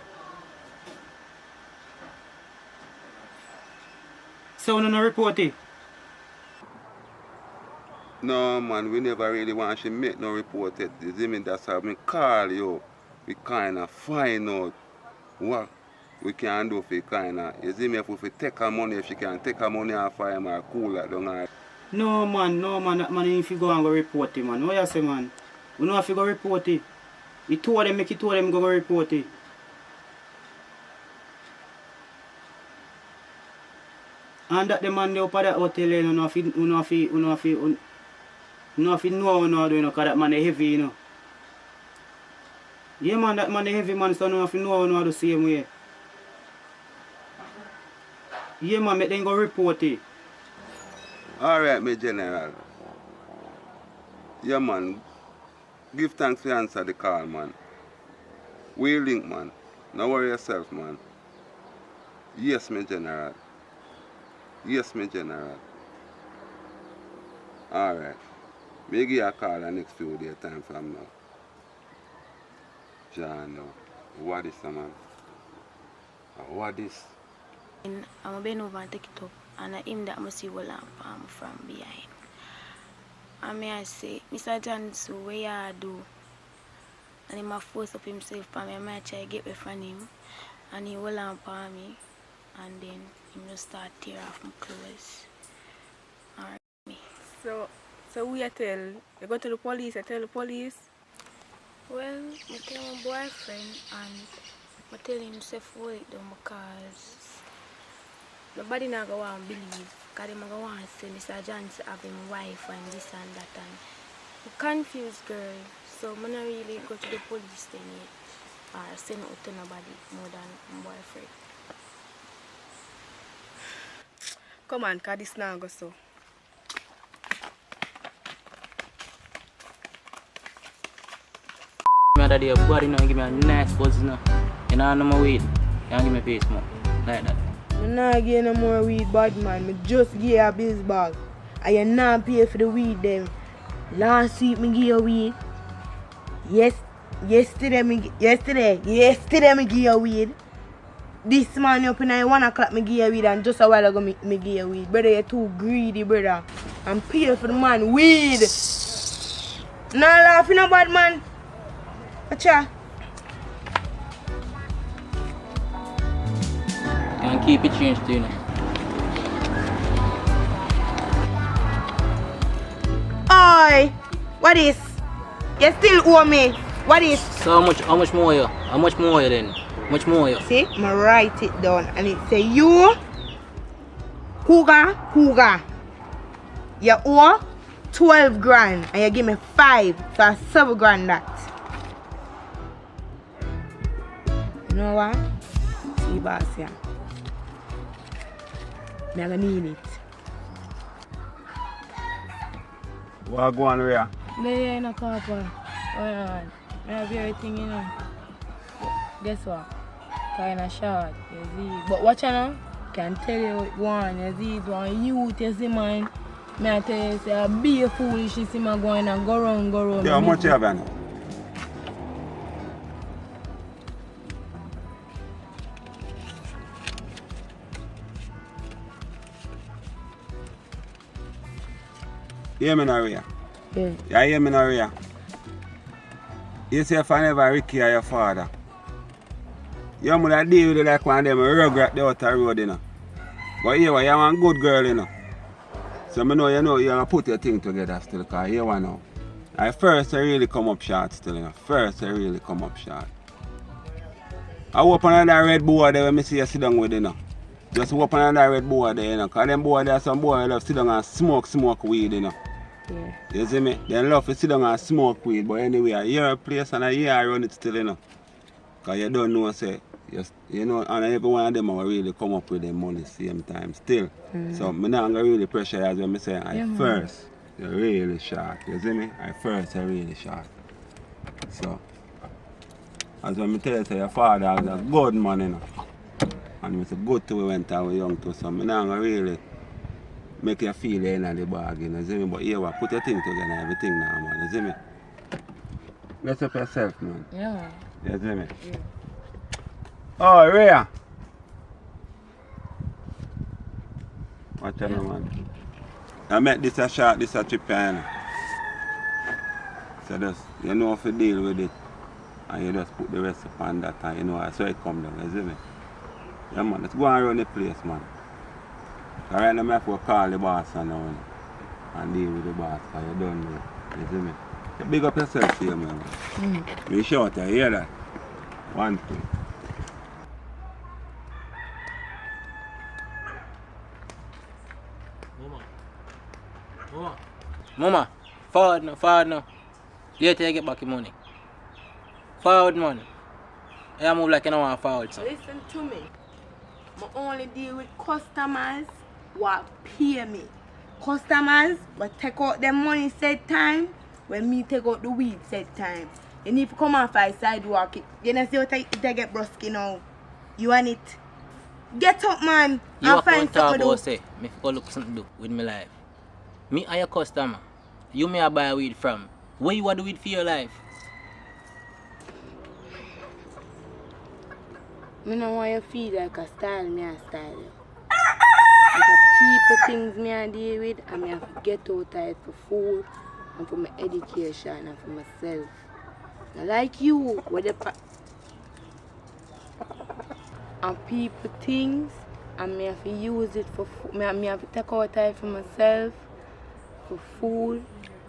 So you no report it? No man, we never really want to make no report yet. You see me? That's how I call you. We kind of find out what we can do for kind of. You see me? If we take her money, if she can take her money off of him or cool it down. No man, that man if you go and go report it, man. What you say, man? We know if you go report it. He told them, go report it. And that the man they up at that hotel, you know if you know how do, you know, because that man is heavy, you know. Yeah man, that man is heavy, man, so you know if you know how the same way. Yeah man, make them go report it. Alright, my general. Yeah man, give thanks for answer the call, man. We link, man. Don't worry yourself, man. Yes, my general. Yes, my general. Alright. Maybe give you a call the next few days time from now. John, what is man? What is? I'm bend over and take it up, and I him that I see what I'm from behind. And me I say, Mr. Johnson, what you do? And he might force up himself for me. I might try to get away from him, and he will on me, and then he just start tear off my clothes. Alright, me. So we tell, you go to the police, I tell the police? Well, I tell my boyfriend and I tell him to hold it down because nobody not going to believe because they not going to say Mr. Johnson have him wife and this and that and I'm confused girl, so I'm not really go to the police then yet or send it to nobody more than my boyfriend. Come on, because this now go so. other day, body now give me a nice buzz now. You know, no more weed. You give me face more. Like that. I'm not getting no more weed, bad man. I just give you a biz bag. And you not pay for the weed them. Last week me give you weed. Yesterday me give you weed. This morning up in 1 o'clock me give you weed, and just a while ago me give you weed. Brother, you're too greedy, brother. I'm paying for the man weed. Not laughing about man. Acha. Can keep it changed, you know. Oi, what is? You still owe me. What is? So how much more you? How much more you then? How much more you? See, I write it down and it say you Huga. You owe 12 grand and you give me 5, so that's 7 grand that. You know what? See boss here. I'm gonna need it. What go on where? They in a car park. Oh yeah, I have everything, you know. Guess what? Kinda short, you see. But watch out now. Can tell you what one, you see, it's one youth, you see, man. I tell you, say, be a foolish, you see, man, going and go round. Yeah, how much you have now? Hear me now, Ria? Yeah. You hear me now, Ria? You say if I never Ricky or your father, you must deal with it like one of them regret the outer road, you know. But here, you're one good girl, you know. So I know you're going to put your thing together still, because here one now. At first I really come up short still, you know. I open another red board there when I see you sit down with, you know. Just open another red board there, you know. Because them board there, some boy love sit down and smoke weed, you know. Yeah. You see me? They love to sit down and smoke weed, but anyway, your place and I run it still, you know. Because you don't know, say, you know, and every one of them will really come up with their money same time still. So I'm not going to really pressure you as when I say, first, you're really short. You see me? First, you're really short. So, as when I tell you, say, your father was a good man, you know. And it's good to we went out with young too, so I'm not going to really make you feel the end of the bargain, you see me? But here, put your thing together, everything now, man, you see me? Mess up yourself, man. Yeah. You see me? Yeah. Oh, Rhea! Watch out, man. I met this a shot, this a trip, you know. So just, you know if you deal with it, and you just put the rest upon that, and you know, I saw it come down, you see me? Yeah, man, let's go and run the place, man. So right now, I have to call the boss and deal with the boss, because you don't know, you see me? You big up yourself here, man. Be short, you hear that? 1, 2. Mama, forward now. Later you get back your money. Forward, man. I move like you don't want forward, son. Listen to me. I only deal with customers who pay me. Customers will take out their money set time when me take out the weed set time. You need to come off a sidewalk. You know see what I get brusky now. You want it? Get up, man. You and find something to do. say, me go look something to do with my life. Me are your customer. You may buy weed from. What you want to do weed for your life? I don't want you to feel like a style, me a style you. Like a people things me I deal with, and me have to get out of it for food and for my education and for myself. Now, like you, with the and people things, and me have to use it for food. Me have to take out of it for myself, for food,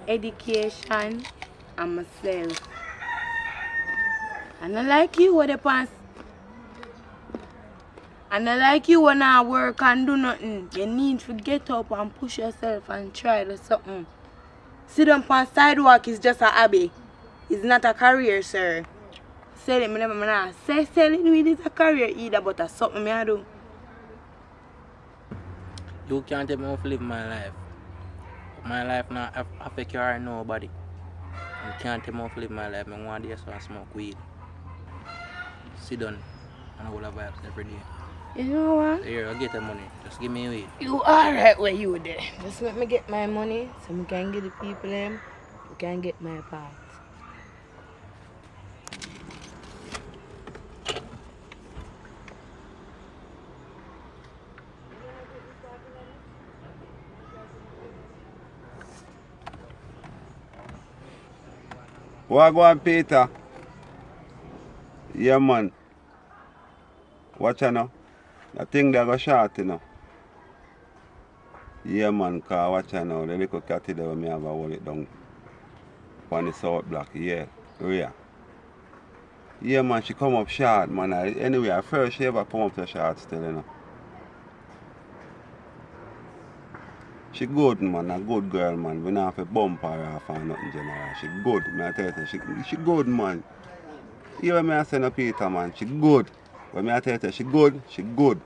education, and myself. And I like you with the pants. And I like you when I work and do nothing. You need to get up and push yourself and try to something. Sit down on sidewalk is just a hobby. It's not a career, sir. Selling me never man. Say selling weed is a career either, but it's something me I do. You can't tell me how to live my life. My life not affect you or nobody. I can't tell me how to live my life. I want to so I smoke weed. Sit down and I will have vibes every day. You know what? So here, I'll get the money. Just give me weed. You alright where you there. Just let me get my money so we can get the people them. We can get my part. Wagwan Peter. Yeah man. Watch out now. I think they go short, you know. Yeah man, cause watch out now. The little cat there when me have a hold it down on the south block. Yeah. Rhea. Yeah man, she come up short, man. Anyway, at first she ever come up to short still, you know. She good, man. A good girl, man. We not have to bump her off or nothing general. She good, man. I tell you, she good, man. You hear me I say no Peter, man. She good. When I tell you, she good, she good.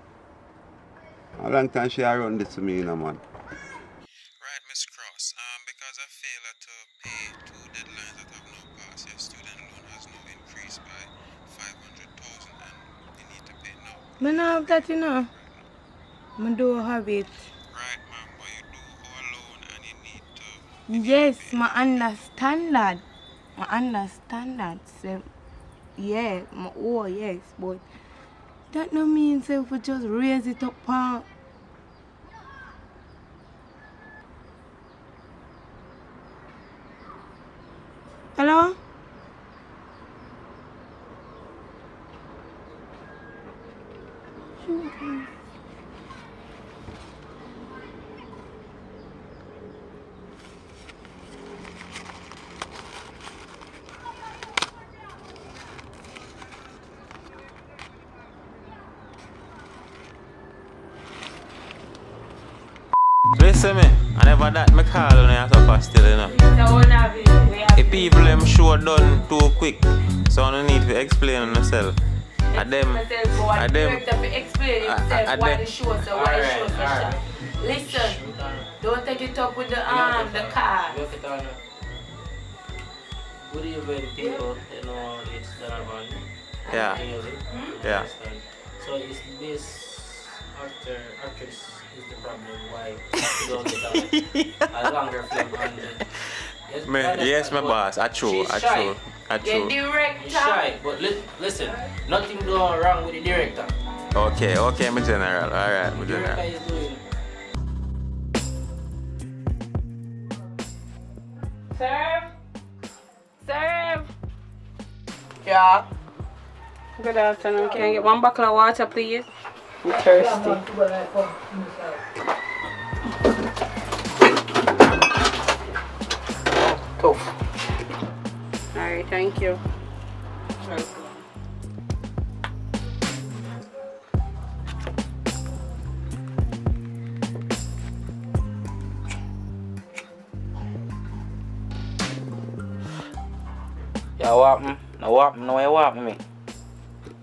A long time she run this to me, you know, man. Right, Miss Cross. Because I failed to pay 2 deadlines that have now passed, your student loan has now increased by 500,000 and you need to pay now. I don't have that, you know. I don't have it. Right, ma'am, but you do owe a loan and you need to... Yes, I understand that. I understand that. So, yeah, I owe, yes, but that no means if we just raise it up, pa. Hello? Listen me, I never that me call on you so still, you know. If people them show done too quick, so I don't need to explain myself. And them, explain yourself why the show so why the show so short. Listen, don't take it up with the car. Good evening, people. You know, it's Donovan. Yeah. Yeah. So is this actress is the problem why you don't get a longer film on the... Yes, my boss. I true. She's shy. The director. He's shy, but listen, nothing going wrong with the director. Okay, my general. Alright, my general. Director is doing... Serve. Yeah. Good afternoon. Can I get 1 bottle of water, please? I'm thirsty. Tough. Alright, thank you. Yeah, what happened? Now what happened? Now what happened me?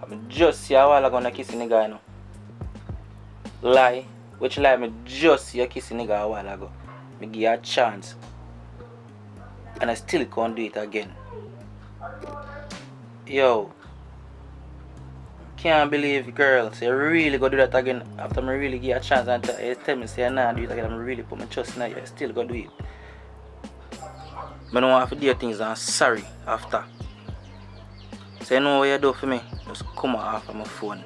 I'm just see a while ago na kiss the nigga, you know. Lie? Which lie? Me just see you kiss the nigga a while ago. Me give you a chance. And I still can't do it again. Yo. Can't believe girls, you really go do that again after me really give you a chance and you tell me say you nah do it again. I really put my trust in you, you still go do it. I don't have to do things and I'm sorry after. So you know what you do for me? Just come off of my phone.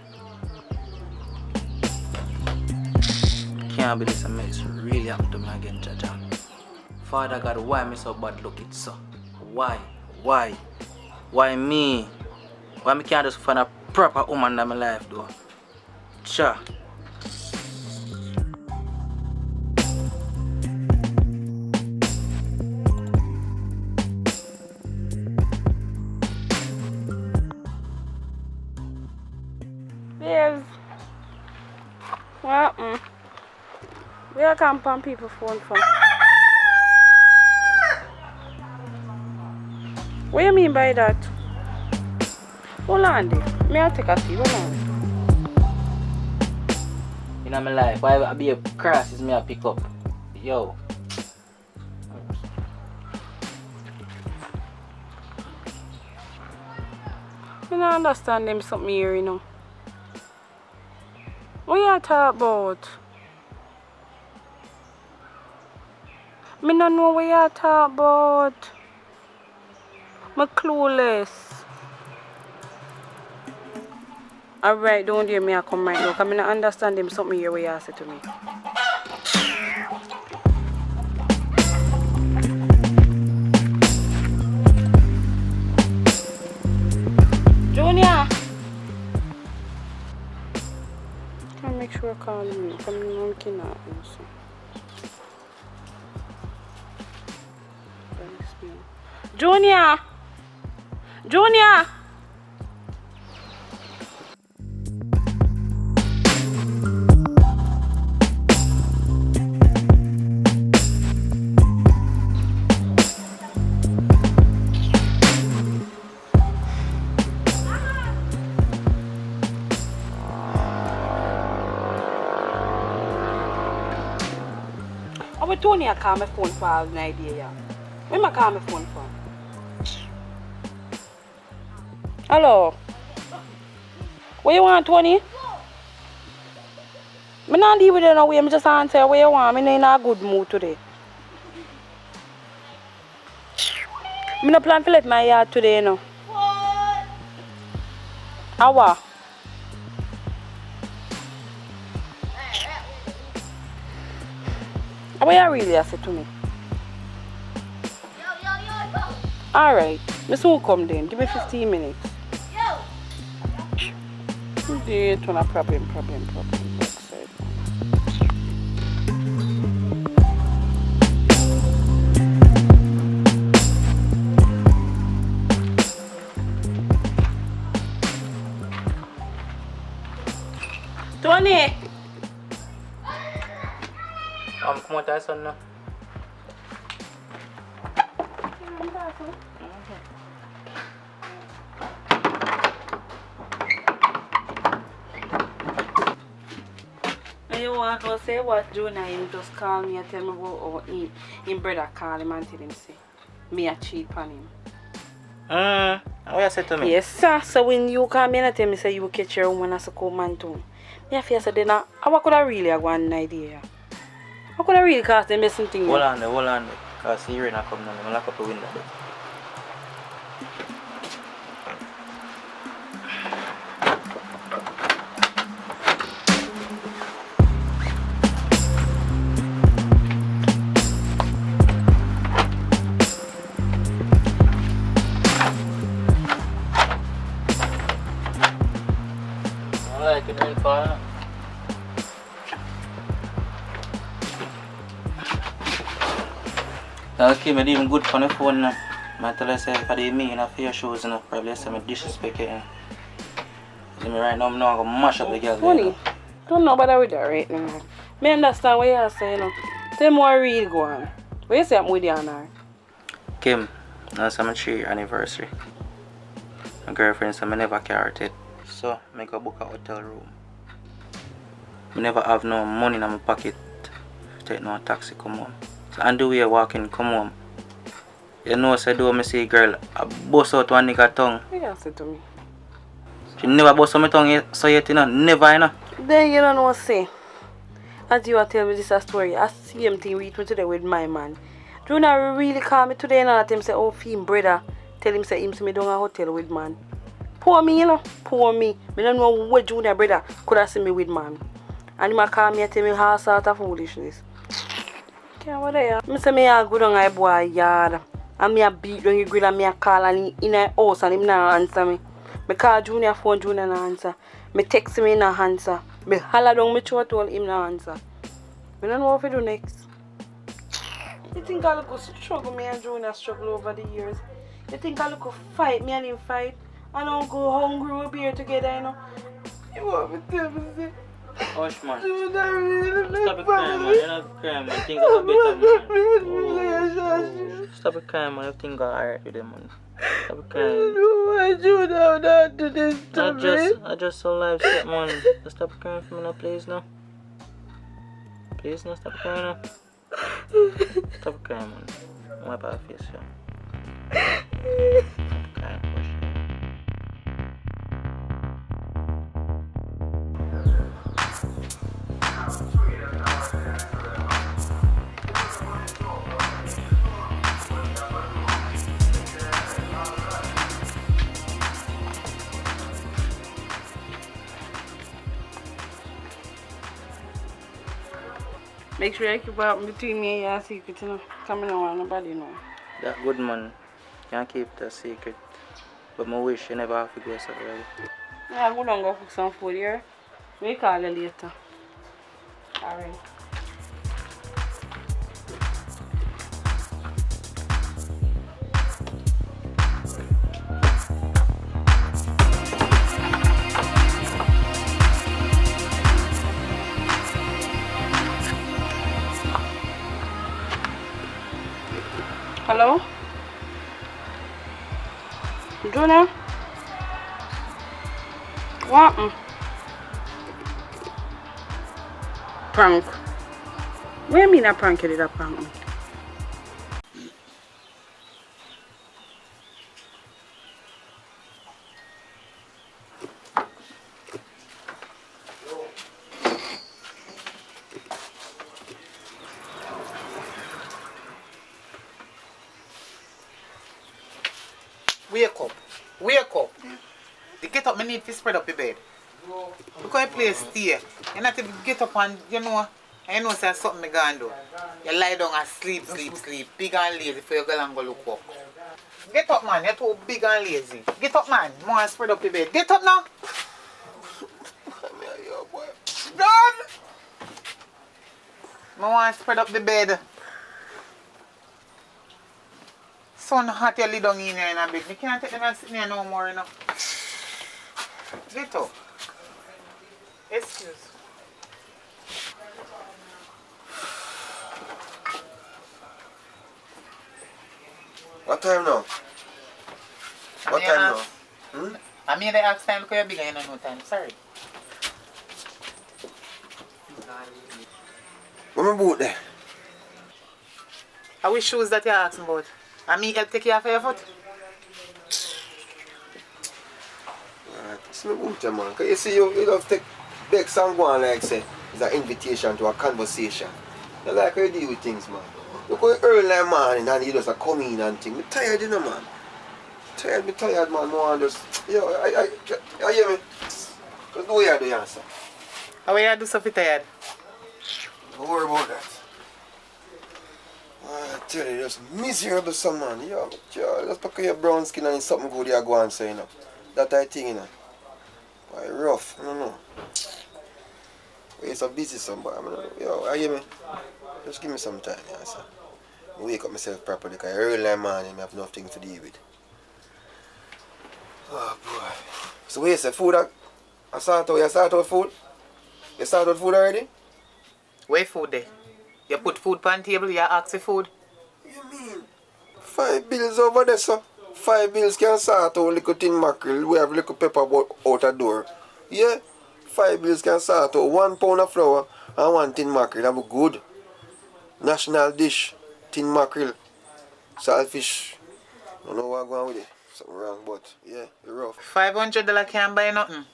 Can't believe something is really happened to me again, Jaja. Father God, why me so bad look it so? Why? Why me? Why me can't just find a proper woman in my life though? Cha. Babes. What happened? Where can pump people phone from? What do you mean by that? Hold on there. May I take a seat? Hold on. In my life, why I be a cross is me I pick up. Yo. don't understand them something here, you know. What you talk about? Me don't know what you talk about. I'm clueless. Alright, don't hear me I come right now, because I don't understand them something here what you say to me. Junior! Can I make sure I call him? Come on, cannot answer. Junior! Junior! I Tony I call my phone for all an idea, yeah. When I call my phone for? Hello? What you want, Tony? I not leave with you no way, I just answer what you want. I'm in a good mood today. I no plan to let my yard today, you know. How? What you really say to me? Alright, I soon come then. Give me 15 minutes. It's not a problem. Tony! Come on, Tyson now. You want to say what Jonah him just call me and tell me about him brother call him and tell him say me a cheat on him. What you say to me? Yes sir, so when you call me and tell me say you catch your woman as a co-man too, me I feel say then I could have really have one idea. I could have really cast them missing thing. Hold on there. Because the rain come down, I'm lock up the window there. I like it, fire. Okay, but even good on the phone now. I tell myself if I did me in a few shows, you know, probably say me disrespect it. See me right now, I'm not going to mash up the girl. Funny, don't know about with that right now. Me understand what you say, you know. Tell me what real go on. What you say I'm with you on her? Kim, that's my 3-year anniversary. My girlfriend said I never carried it. So, I go book a hotel room. I never have no money in my pocket to take no taxi come home. So on the way walking come home, you know say do me see girl I bust out one nigga tongue. What you say to me? She never bust out my tongue so yet you know, never you know. Then you don't know what say. As you are telling me this a story, I see him thing with me today with my man. Junior really call me today and let him say, oh him brother, tell him say him see me down a hotel with man. Poor me, you know, poor me. I don't know what Junior brother could have seen me with man. And he call me and tell me all sort of foolishness. Okay, what are you? I say me a go down a boy yard. And me a beat down the grill and me a call and he in a house and him not answer me. I call Junior phone, Junior not answer. I text him, he not answer. I holler down my throat, told him not answer. I don't know what to do next. You think I look struggle me and Junior struggle over the years? You think I look fight me and him fight? I don't go hungry with beer together, you know? You want me to tell me say? Hush man. Really stop it crying man, you're not crying man. Things are better man. Oh. Stop it crying man, everything got alright with them man. Stop it crying. Why you not do this to me? I just so life set man. Just stop crying for me now please now. Please now stop crying now. Stop crying man. Wipe out your face yeah. Stop crying. Make sure you keep out between me and your secret, you know. Come in on nobody know. That good man can keep it a secret. But I wish you never have to go so early. Yeah, go down go cook some food here. We call you later. Alright. Hello? Junior? What? Prank. What do you mean a prank you did a prank me? Wake up. Wake up. The get up, me need to spread up the bed. Because you play stay. You not to get up and, you know say something me gonna do. You lie down and sleep. Big and lazy for you go and go look up. Get up, man. You're too big and lazy. Get up, man. More spread up the bed. Get up now. Done. I want to spread up the bed. Sun hot, you lay down in here in a bed. I can't take them and sit here no more, you know. Get up. Excuse. What time now? What time now? I made the ask time because you're bigger, you know no time. Sorry. What my boot there? How which shoes that you're asking about? And me help take care of your foot? It's my boot there, man. Because you see, you love take big song go on like say, it's an invitation to a conversation. You like how you deal with things, man. You go early like morning and you just come in and things. I'm tired, you know, man. Me tired, man. More and just, yo, you hear me? Just do what you do, you answer. How you do something tired? Don't worry about that. I tell you, just miserable some man. Yo, just because your brown skin and it's something good you go and say, you know. That I think, you know. Why rough, I don't know. You're so busy somebody. I mean, yo, you hear me? Just give me some time, yeah, sir. I wake up myself properly because early in the morning I have nothing to deal with. Oh boy. So what you say, food you start out food? You start out food already? Where food there? You put food on the table, you ask for food? You mean? 5 bills over there, sir. 5 bills can start out little tin mackerel. We have little pepper out the door. Yeah? 5 bills can start out 1 pound of flour and 1 tin mackerel. That be good. National dish, tin mackerel, saltfish. I don't know what I'm going with it. Something wrong, but yeah, you're rough. $500 can't buy nothing.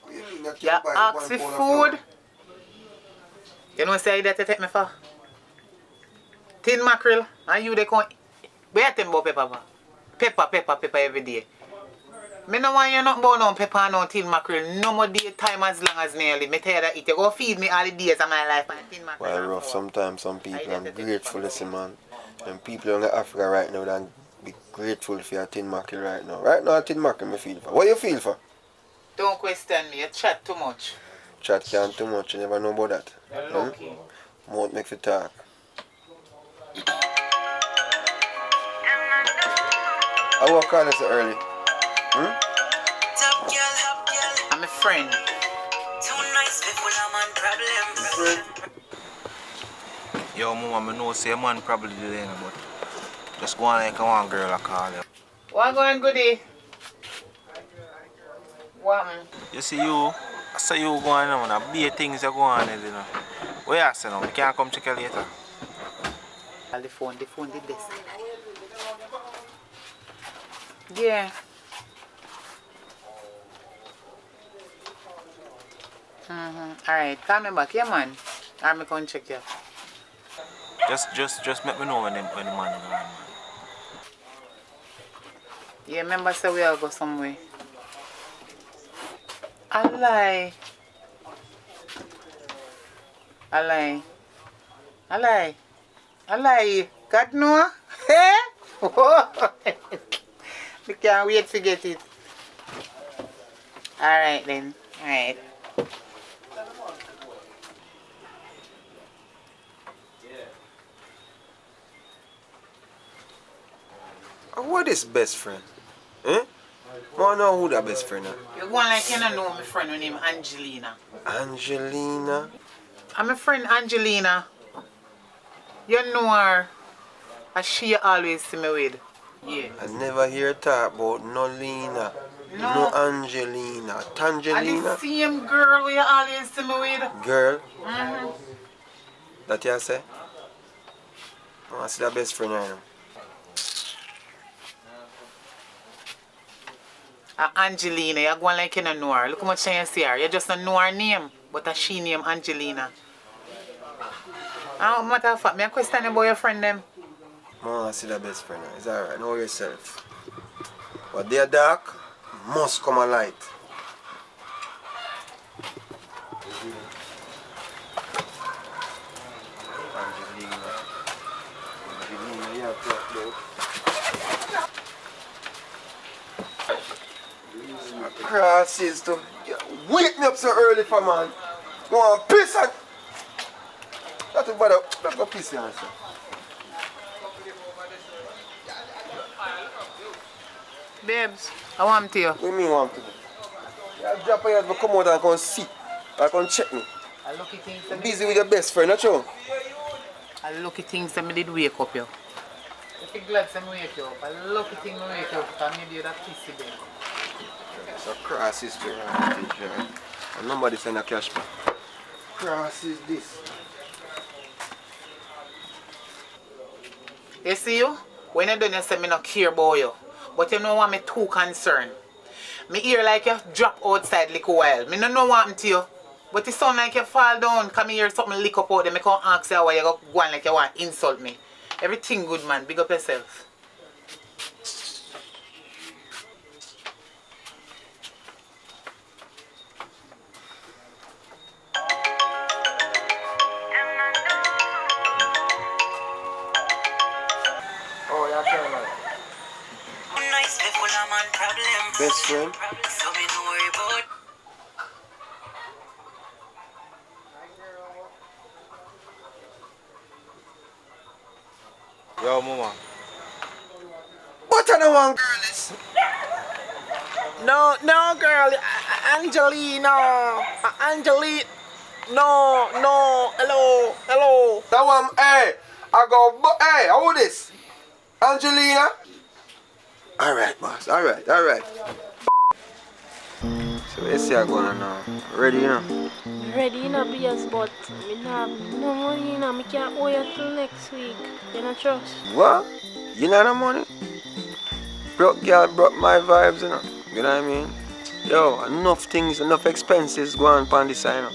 You ask for food. You know say that you take me for? Tin mackerel, and you they come. Where you think about pepper every day. Me no want you nothing about no pepper and no tin mackerel. No more day time as long as nearly. Me tell you that it. You go feed me all the days of my life and tin mackerel. Well, rough sometimes, some people, I'm grateful, listen, man. And people in Africa right now, they be grateful for your tin mackerel right now. Right now, tin mackerel, me feel for. What you feel for? Don't question me, you chat too much. Chat can't too much, you never know about that. You're lucky. Mouth make you talk. I walk on this early. I'm a friend. Yo, mama, I know say a man probably delaying, but just go on like one girl I call you. What going goodie? What? You see you, I say you going on, and be things you go on, you know. Where you say now? We can't come check you later. The phone the best. Yeah. Alright, call me back, yeah man. I'm going to check you. Just let me know when the man is going, man. Yeah, remember say we all go somewhere. I lie. I lie. I lie. God no. Hey? We can't wait to get it. Alright then. Alright. What is best friend? Eh? I want to know who that best friend is. You go on like you don't know my friend named Angelina. Angelina? I'm a friend Angelina. You know her. And she always see me with. Yeah. I never hear talk about no Lena. No Angelina. And Tangelina? the same girl where you always see me with. Girl? Mm-hmm. That you say? I want to see that best friend right now. Angelina, you're going like you don't know her. Look how much you see her. You just don't know her name. But she named Angelina. Matter of fact, me a question about your friend them. I want to see that best friend. It's alright. Know yourself. But they're dark, must come a light. Angelina. Angelina, you have to talk crosses to wake me up so early for man. Go on piss and that's about it. Let's go piss here, sir. Babes, I want to you. What do you mean want to? You drop your head, come out and come sit. Or come check me. I lucky things You're busy with your best friend, not you? I lucky things that me did wake up you. If you glad to wake you up, I lucky thing me wake you up because maybe you're that pissy bed. It's a cross history, right? And nobody send a cash back. Cross is this. You see you? When you done you say me not care about you. But you know what me too concerned. Me hear like you drop outside like a while. Me no know what happened to you. But it sound like you fall down. Come hear something lick up out there. Me can't ask you why you go on like you want to insult me. Everything good man. Big up yourself. Oh, yeah, tell me. Best friend? Yo, mama. What I don't want, girl is? No, girl. Angelina. Angelina. No. Hello. That one, hey. I go, hey, how this? Angelina? Alright, boss. Alright. So let's see how going on now. Ready, you know? Ready, you know, BS, but me not have no money, you know. Me can't owe you till next week. You know, trust? What? You know no money? Broke girl broke my vibes, you know. You know what I mean? Yo, enough things, enough expenses going on this side, you know.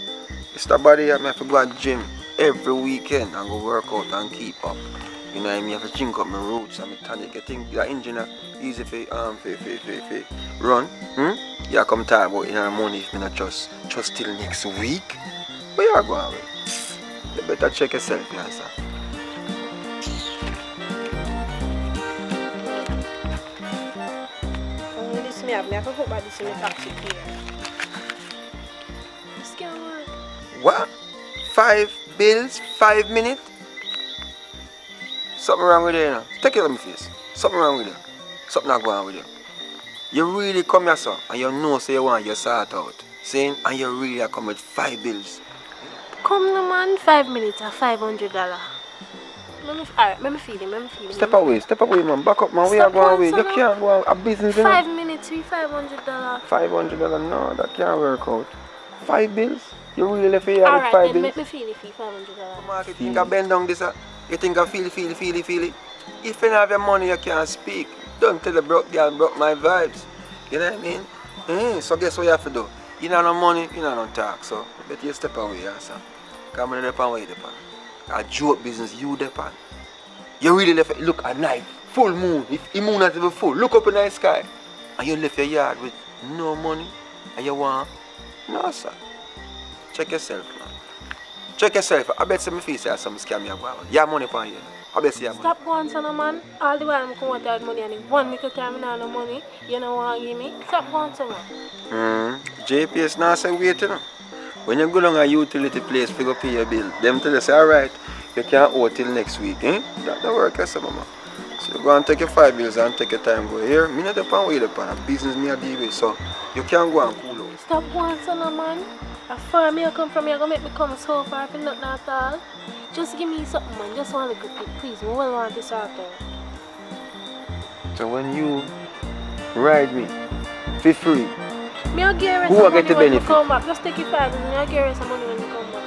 It's the body that I have to go to the gym every weekend and go work out and keep up. You know what I mean? I have to drink up my roots and my tonic. I think that engine easy for run. Yeah, come talk about you know money if me not trust till next week. Where you are going with? You better check yourself, you answer. This me have me. I can hope about this in the taxi here. This can't work. What? 5 bills, 5 minutes? Something wrong with you, you know. Take it on my face. Something wrong with you. Something not going on with you. You really come here, sir, and you know say you want your sort out. Saying, and you really are come with 5 bills. Come no man, 5 minutes at $500. Alright, let me feel him. Step away, man. Back up, man. We are going away. You can't go on a business, you know. 5 minutes, $500. $500, no, that can't work out. 5 bills? You really left here with 5 bills? Alright, then make me feel it, $500. You think I bend down this, you think I feel it? If you don't have your money, you can't speak. Don't tell the broke girl broke my vibes. You know what I mean? So guess what you have to do? You don't have no money, you don't have no talk. So better you step away, son. Come on, where you depend. A joke business, you depend. You really left, look at night, full moon. If the moon not even full, look up in the sky. And you left your yard with no money. And you want? No, sir. Check yourself, man. Check yourself. I bet some face say some scam you go on. You have money for you. I bet you have money. Stop going, son of man. All the while I'm come out with money and in 1 little time I don't have no money. You know what give me? Stop going, son of man. JPS now say wait, you know. When you go down a utility place to go pay your bill, them tell you say, alright, you can't owe till next week. That don't work, yes, mama. So you go and take your 5 bills and take your time go here. Me not depend where you depend. Business me a deal with, so you can't go and cool out. Stop going, son of man. A far me come from here, gonna make me come so far for nothing at all. Just give me something, man. Just one little bit, please. I will want this out there. So when you ride me for free, Me I'll give who you will some get the money when you benefit? come back. Just take your 5 and I'll give you some money when you come back.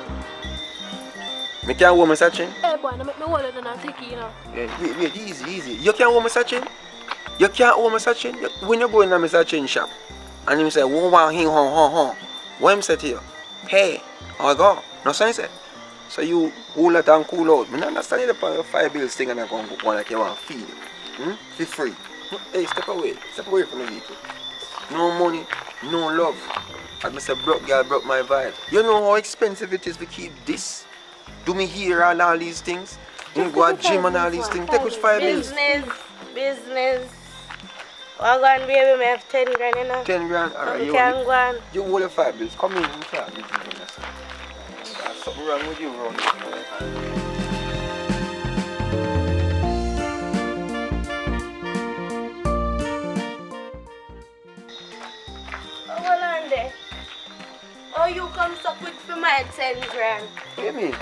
Me can't wear my sachin? Hey boy, don't make me hold it and I'll take it, you know. Yeah, wait, easy. You can't wear my sachin? You can't wear my sachin? When you go in my sachin shop, and him say, "Wah hing hong." What him say to you? Hey, I go. No sense it. So you hold it and cool out. I don't understand you the 5 bills thing and I go like you want to feed it. For free. Hey, step away from the vehicle. No money, no love. As I say, broke girl broke my vibe. You know how expensive it is to keep this? Do me hear all these things? You go to gym and all these things. Take us 5 bills. Business. I go and baby, me have 10 grand, you know. 10 grand? Alright, You can go on. You hold your 5 bills. Come in and talk business with us. There's something wrong with you, Ron. Hold on there. Oh, you come so quick for my 10 grand. What do you mean?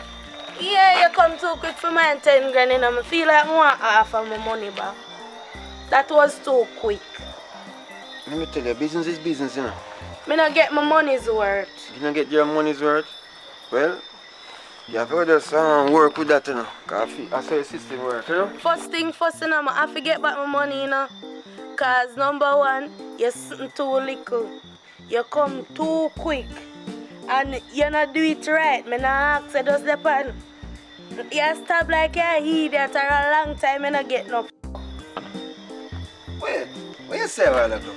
Yeah, you come too quick for my 10 grand, you know. I feel like I want half of my money back. That was too quick. Let me tell you, business is business, you know. Me not get my money's worth. You don't get your money's worth? Well, you have to just work with that, you know. Because I saw your system work, you know. First thing first, you know, I have to get back my money, you know. Because number one, you're sitting too little. You come too quick. And you not do it right. Me not ask you, just depend. You stop like you're idiot for a long time and I get no. Wait, what you say a while ago?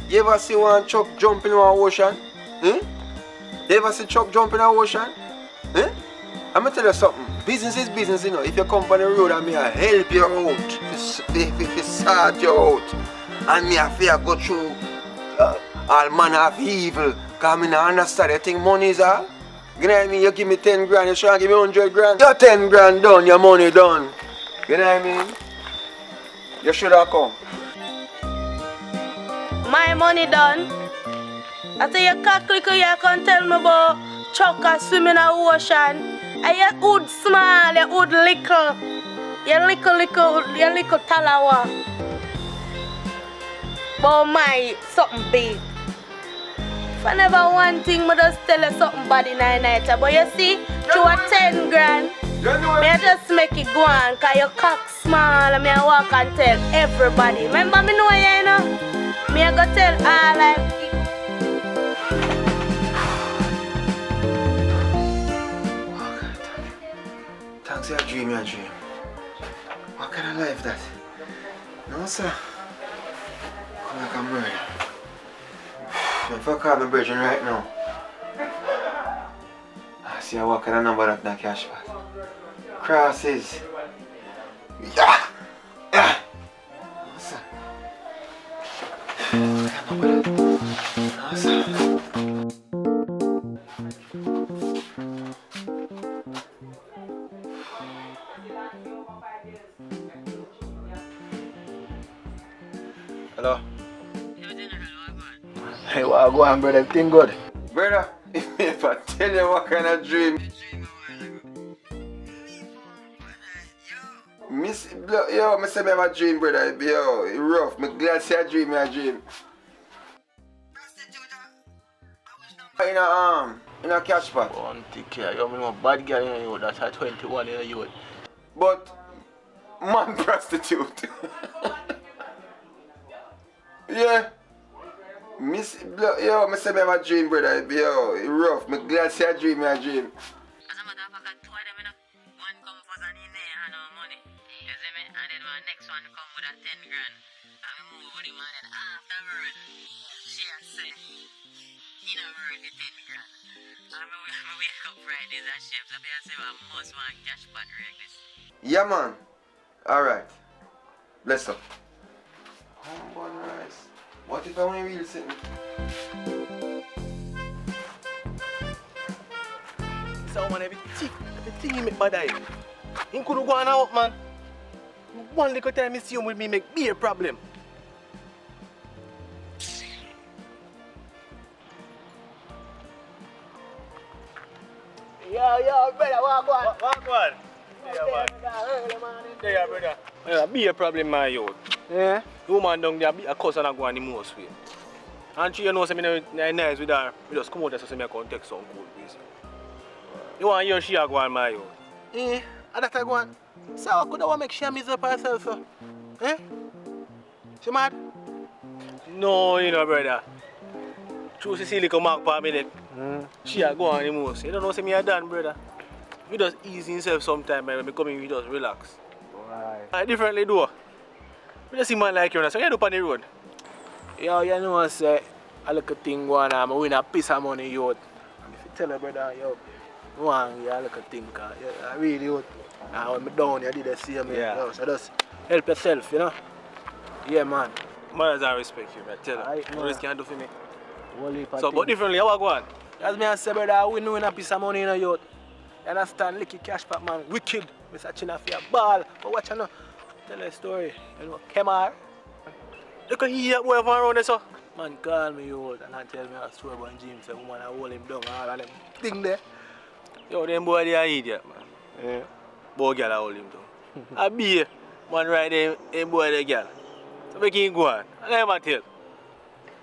You ever see one truck jump in an ocean? You ever see truck jump in an ocean? I'm going to tell you something. Business is business, you know. If you come on the road and me I help you out, if you sort you out, and me I fear go through all manner of evil, because I don't understand you think money is all? You know what I mean? You give me 10 grand, you try to give me 100 grand. Your 10 grand done, your money done. You know what I mean? You should have come. My money done. I say you can't click you can tell me about truck and swim in the ocean. And you hood small, you hood little. You little talawa. But my something big. If I never one thing, I just tell you something bad in the night. But you see, through a 10 grand, I just make it go on, because your cock small and I walk and tell everybody. Remember me know you know? Me I go tell all like Thanks, your dream, your dream. What kind of life that? No, sir. Come like a murder. If I call my virgin right now, I see what kind of number that cash back. Crosses. Yeah! Yeah! No, sir. No, sir. Hello? Hey, what go on, brother? Everything good? Brother, if I tell you what kind of dream. Yo, I say I have a dream, brother. Yo, it's rough. I'm glad to see a dream, my dream. In a catch spot. One take care. You know, bad girl in you. That's a 21 in you. But, man prostitute. Yeah. I say I have a dream, brother. Yo, it's rough. I'm glad to see a dream, my dream. wake up Fridays and chefs, so I say I must want cash pot this. Yeah, man. Alright. Bless up. Humble rice. What if I want to real sitting? So man, everything you make bad eye. He could go on out, man. One little time you see him with me make me a problem. Yo, brother, walk on. Yeah, man. There, brother. Yeah, be a problem, my youth. Yeah? You man down there be a cuss and I go on the most way. And you know, say me nice with her. We just come out and say me I can take some cool piece. You want your she go on my youth? Eh? And that I go on. So I could have make she miserable herself, so. Eh? She mad? No, you know, brother. True, she see little mark for me neck. She a go on the most. You don't know, say me a done, brother. We just ease himself sometime, when we come in, we just relax. Right. I differently do. We just see man like you, so you do on the road. Yo, you know what I say? I look a thing going on, I win a piece of money, yo. And if you tell her, brother, yo, you want to look a thing, cause I really, yo. And when I'm down, you did the same, yo. So just help yourself, you know? Yeah, man. Man, I respect you, man. Tell her. What else can you do for me? So, but differently, how I go on? As me I say, brother, I win a piece of money in a yacht. You understand? Licky cash pack, man. Wicked. Mr. China for your ball. But watch you know. Tell a story. You know, Kemar. You can hear boy from around there, so. Man, call me out and tell me a story about Jim. Say, woman, I hold him down. All of them thing there. Yo, them boy, they are idiot, man. Yeah. Boy, girl, I hold him down. I be man, right there, them boy, the girl. So make him go on. And I tell.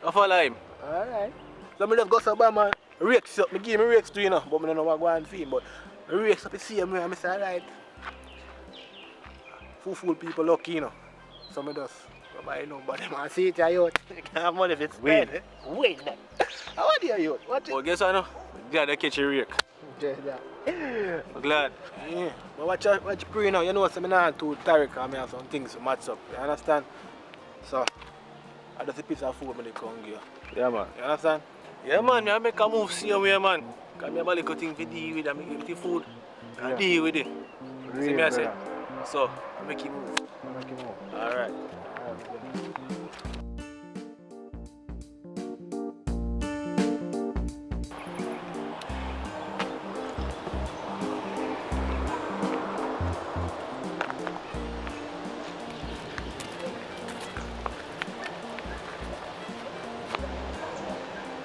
I follow him. Alright. So I just go so bad, man. Rakes up. I give me rakes too, you know. But I don't know what I go and see him. But I rakes up the same way. I say, alright. Fool people lucky, you know. So I just go buy nobody. I see it, I out. You can't have money if it's spent. Wait then. How are you, out? What? Well, guess what, no? Glad I catch a rake. Just that. I'm glad. Yeah. But watch you pray now. You know what, I'm not too tired because I have some things to match up. You understand? So, I just a piece of food when they come here. Yeah, man. You understand? Yeah, man. I make a move see way, man. Because I have a little thing to deal with. I make it with food. I deal with it. Really, see me, I say? So, I make it move. Alright.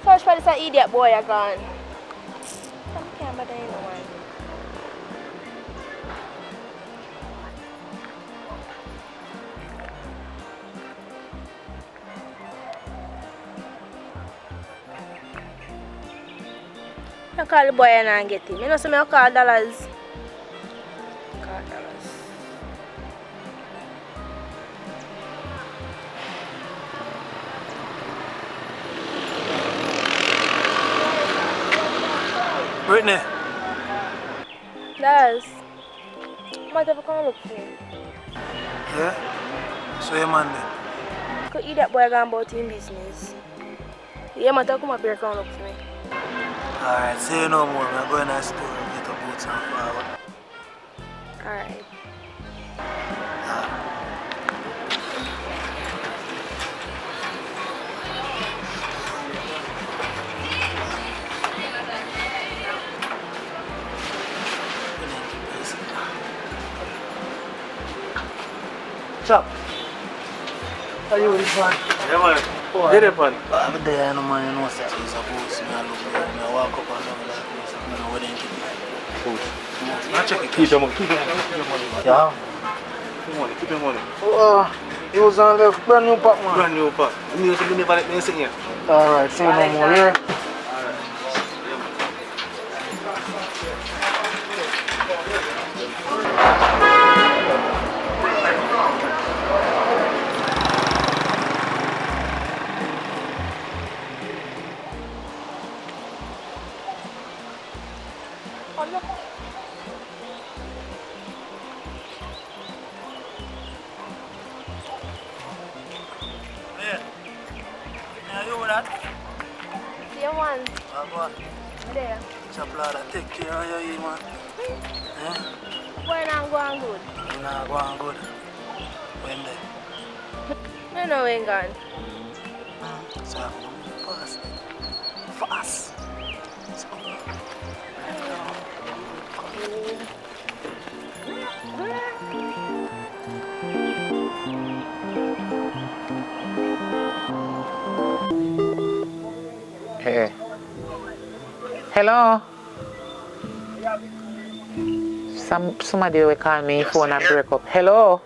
Search for this idiot boy again. Some camera there, you know, man. I call the boy and I get him. You know, so I call dollars. Call dollars. Brittany. Dollars. Might have come look for you. Yeah? So your man then? Could idiot boy gone about him business. Yeah, man, come up here and come look for me. Alright, say no more. I'm going to the store and get a boots and flour. Alright. Chop. Are you with this one? Yeah, man. Get it, man. I'm there, no man, you know, sir. It's a boots. I look there, I walk up and down like this. I don't know where they keep it. Boots. Now check it. Keep your money. Keep your money. Yeah. Keep your money. Keep your money. It was on the brand new pack, man. Brand new pack. You never let me sit here. Alright, see you no more, yeah? Chaplada, take care of you, man. Eh? When I'm going good. You know, going good. When they? I know when gone. So I'm going fast. Fast. Hey. Hello? Somebody will call me phone and break up. Hello?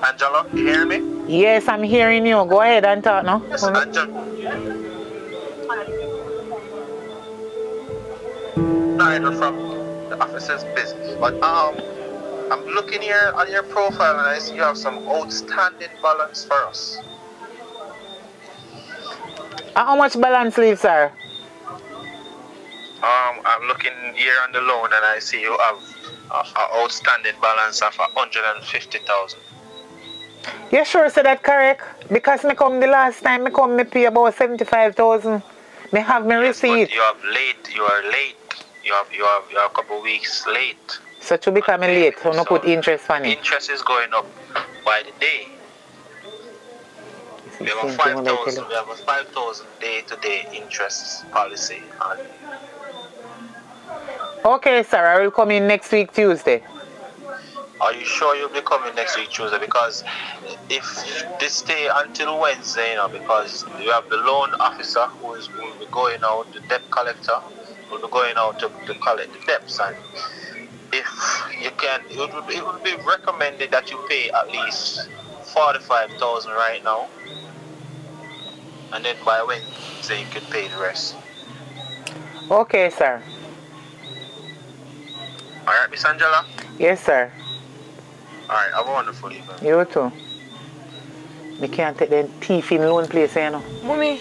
Angela, you hear me? Yes, I'm hearing you. Go ahead and talk now. Yes, Angela. Neither from the officer's business, but I'm looking here on your profile and I see you have some outstanding balance for us. How much balance leave, sir? I'm looking here on the loan and I see you have an outstanding balance of 150,000. You sure say that correct? Because me come the last time me pay about 75,000. Me have my receipt. But you are late. You are a couple of weeks late. So to become late, so no put interest on it. Interest is going up by the day. We have a 5,000 day-to-day interest policy on. Okay, sir, I will come in next week Tuesday. Are you sure you'll be coming next week Tuesday? Because if this stay until Wednesday, because you have the loan officer who will be going out, the debt collector will be going out to collect the debts, and if you can, it would be recommended that you pay at least 45,000 right now, and then by Wednesday you can pay the rest. Okay, sir. All right, Miss Angela. Yes, sir. All right, have a wonderful evening. You too. Me can't take the thief in loan place, you know. Mommy,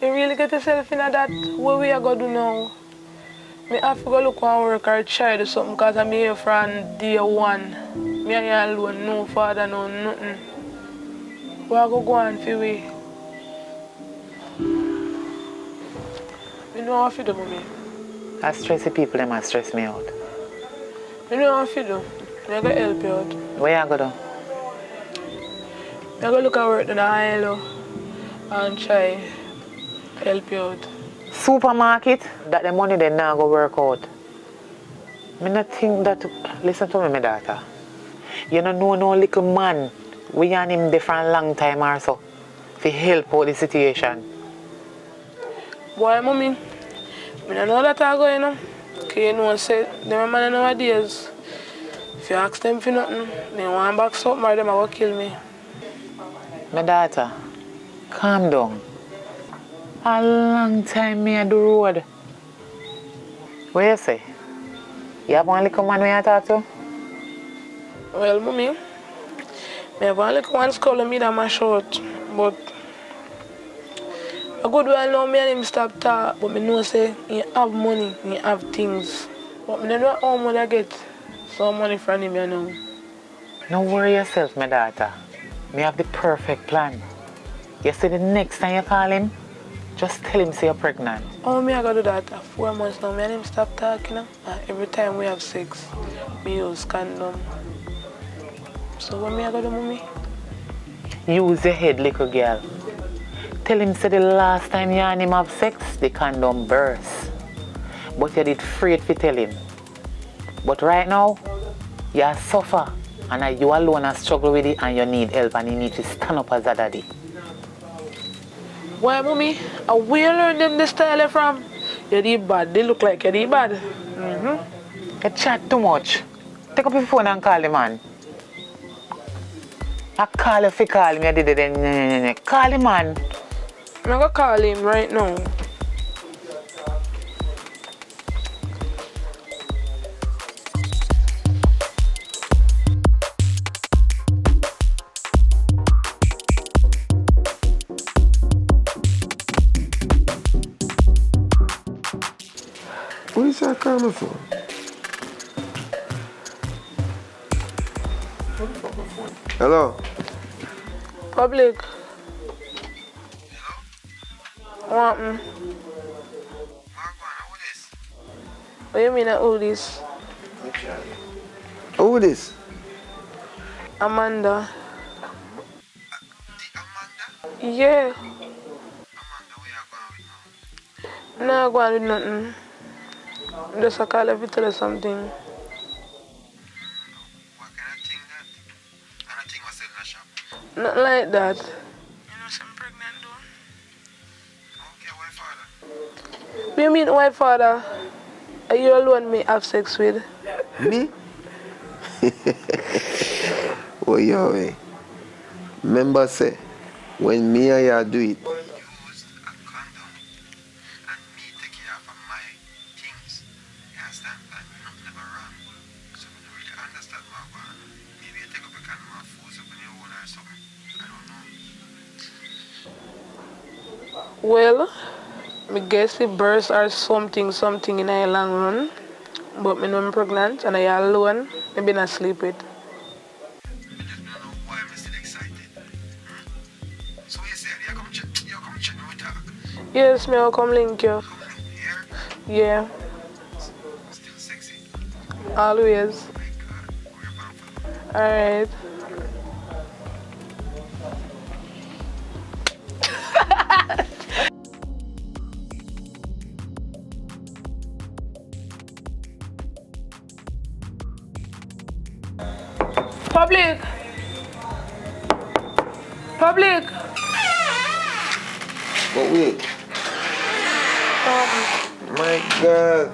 you really get yourself in that? What we are going to do now? Me have to go look and work or try to do something because I'm here from day one. Me and you alone, no father, no nothing. We are going to go on for we. You know what to do, Mommy? I stress the people, them stress me out. You know what to do? I'm going to help you out. Where you go do? I'm going to look at work in the ILO and try help you out. Supermarket, that the money they now go work out. Me not think that, listen to me, my daughter. You don't know no little man. We and him different long time or so. To help out the situation. Boy, Mommy, I don't know that I go, you know. Because you know, say, them man nowadays, if you ask them for nothing, they want back something or them are going to kill me. My daughter, calm down. A long time me at the road. What you say? You have one little man when you talk to? Well, Mommy, I have one little one scholar me that my short, but a good while now me and him stop talk, but I know say he have money, he have things. But I don't know how much I get some money from him, you know. Don't worry yourself, my daughter. Me have the perfect plan. You see the next time you call him, just tell him say you're pregnant. Oh, me I gotta do that 4 months now. Me and him stop talking, and every time we have sex, me use condom. So what me I gotta do, Mommy? Use your head, little girl. Tell him say the last time you and him have sex, the condom burst. But you did afraid to tell him. But right now, you suffer. And you alone are struggle with it and you need help and you need to stand up as a daddy. Why, Mommy? Where you learn them this style from? You're the bad. They look like you're the bad. You chat too much. Take up your phone and call the man. I call if you call me, I did it then. Call the man. I'm going to call him right now. What is that coming for? Hello? Public. What happened? What you mean who this? Who this? Amanda. Yeah. No, go on with nothing. Just a call if you tell her something. Nothing like that. You know, I'm pregnant though. Okay, white father. What do you mean white father? Are you alone me have sex with? Me? Oh, yo, eh. Remember, say, when me and you do it, Well, I guess the birds are something in a long run. But me know I'm pregnant and I alone. Maybe not sleep with. Yes, me will come link you. Yeah. Still sexy. Always. Alright. Public. Public. but wait. My God.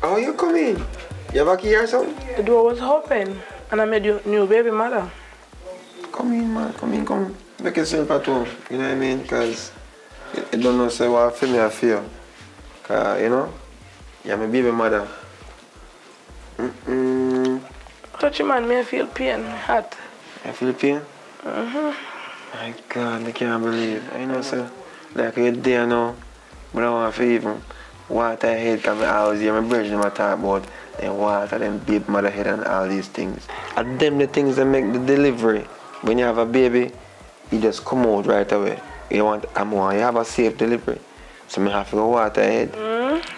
How you coming? You have a key or something? The door was open and I made your new baby mother. Come in, man. Come. Make yourself at home. You know what I mean? Because you don't know say what feel me I feel. Because, you know, you're my baby mother. Touch your man, me I feel pain, hot. I feel pain? Mm-hmm. My God, I can't believe. I know, sir. Like you're there now, but I want to even water head because I always hear my brethren talk about them water, them baby mother head and all these things. And them the things that make the delivery. When you have a baby, you just come out right away. You want to come on, you have a safe delivery. So I have to go water head.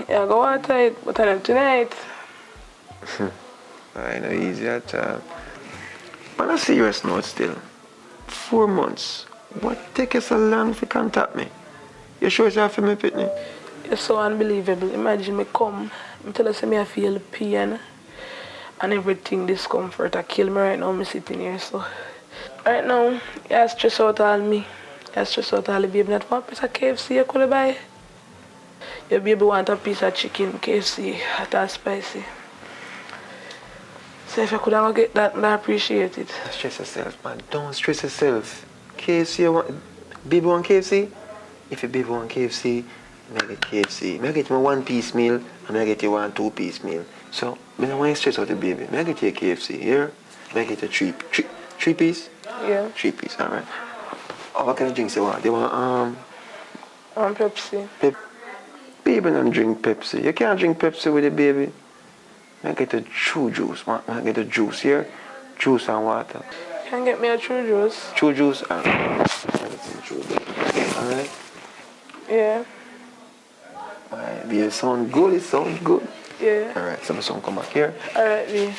Yeah, go water it, but I'm tonight. I know easy at all. On a serious note still, 4 months. What take you so long to contact me? You sure it's for me, Pitney? It's so unbelievable. Imagine me come, I tell you me I feel pain and everything discomfort. I kill me right now, me sitting here so. Right now, you stress out all me. You stress out all the baby. Not one piece of KFC you could buy. Your baby want a piece of chicken, KFC, hot and spicy. So if you could get that, I appreciate it. Don't stress yourself, man. Don't stress yourself. KFC, you want, baby want KFC? If your baby want KFC, I get KFC. I get my 1-piece meal and I get you 1 2-piece meal. So, I don't want you to stress out the baby. I get you a KFC here. I get you 3 piece? Yeah. 3 piece, alright. Oh, what kind of drinks you want? They want Pepsi. Baby don't drink Pepsi. You can't drink Pepsi with the baby. I get a true juice, man. I get a juice here. Juice and water. Can you get me a true juice? True juice and alright? Yeah. Alright, it sound good, Yeah. Alright, so my son come back here. Alright, B.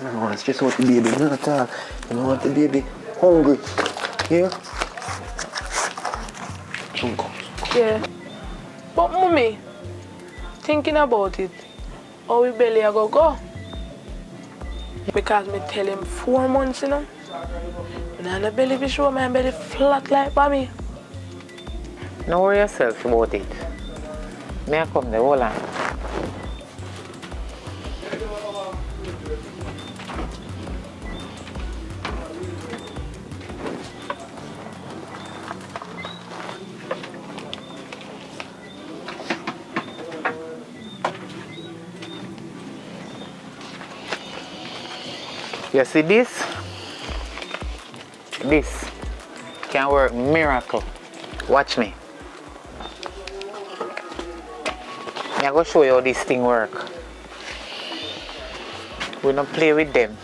No, it's just what the baby not at all. You don't want the baby hungry. Here? Yeah. But mommy, thinking about it, how we belly a go? Because me tell him 4 months, you know. And I the belly be show my belly flat like for me. Don't worry yourself about it. May I come there, hold on. You see this? This can work miracle. Watch me. I'm going to show you how this thing works. We don't play with them.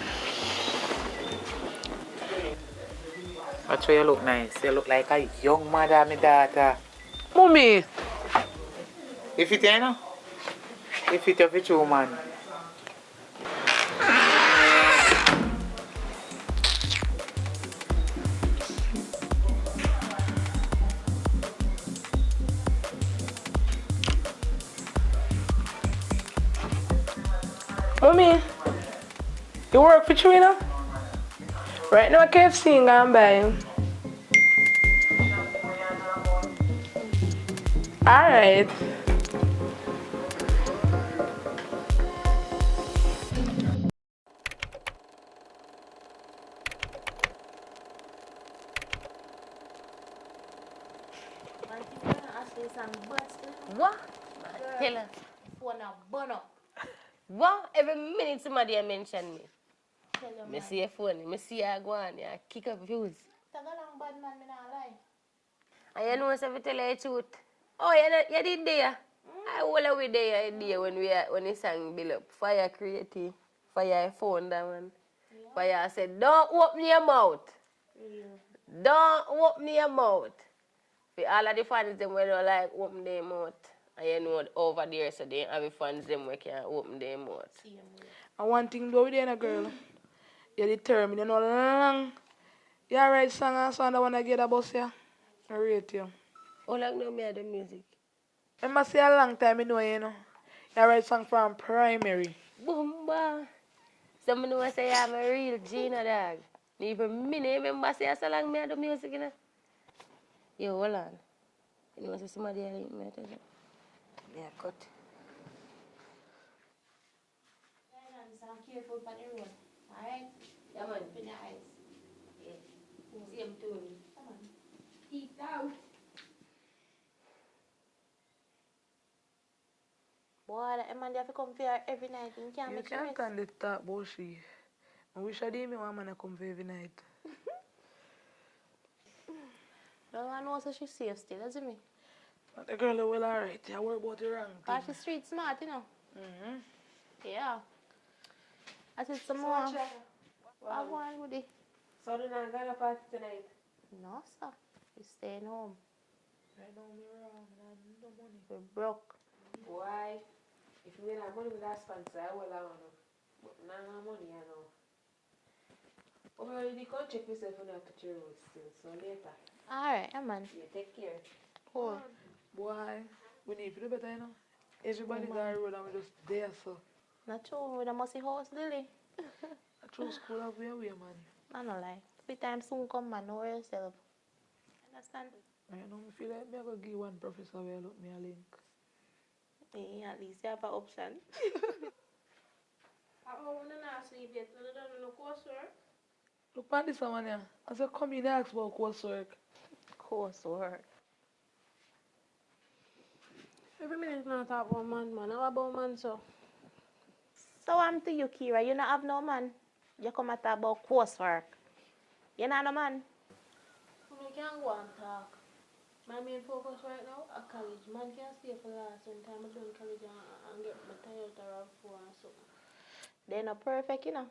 That's why you look nice. You look like a young mother, my daughter. Mommy! If it ain't, if it is true, man. Mommy, you work for Trina? Right now, KFC and I'm buying. Alright. What? Tell her, phone a burn up. What? Every minute somebody a mention me. Me see your phone, me see her go on, yeah, kick up views. Tag along bad man, me not lie. And you know, so if I tell you the truth. Oh, you did there. I will away there when the song build up. Fire creative, fire phone that one. Fire said, don't open your mouth. Don't open your mouth. For all of the fans them when they like open their mouth. And you know over there so they have the fans them where can open their mouth. And one thing though with you, girl, you're determined, you know, long. You write song and song that when I get a bus here, I rate you. How long know me at the music? I must say a long time, you know. You write song from primary. Boomba. Some know say I'm a real Gina dog. Even me remember say so long me at the music, you know. Yo, hold on. You know, say somebody else me at it. Yeah, cut. Careful on the road. Alright? Yeah, man. Open your eyes. Yeah. Same to me. Come on. Eat out. Boy, that man, they have to come here every night. You can't You make can't sure. stand the talk about she. I wish I did me one man to come for every night. No one knows that she's safe still, doesn't me? But the girl is well alright. I worry about the wrong thing. She's street smart, you know. Mm-hmm. Yeah. I said some more. I want with it. So they're not going to party tonight? No, sir. We're staying home. Right now, me wrong. I have no money. We're broke. Why? If we have money with that sponsor, I will have enough. But now I have money, I know. Oh, you can check yourself on that picture road still, so later. Alright, yeah, man. Yeah, take care. Cool. Boy, we need to do better, you know. Everybody's on the road and we're just there, so. Not true. We don't must see house, Lily. I true school have way, man. I don't lie. Every time soon come, man. Know yourself. Understand? I know me feel like me I go give one professor where look me a link. Yeah, at least you have an option. I want to sleep yet. I don't know coursework. Look at this one here. I said come in and ask about coursework. Coursework. Every minute I talk about man. How about man, so? So I'm to you, Kira. You not have no man. You come and talk about coursework. You not no man. We can't go and talk. My main focus right now at college. Man can't stay for last one time I done college and get my Toyota RAV4 and something. They're not perfect, you know.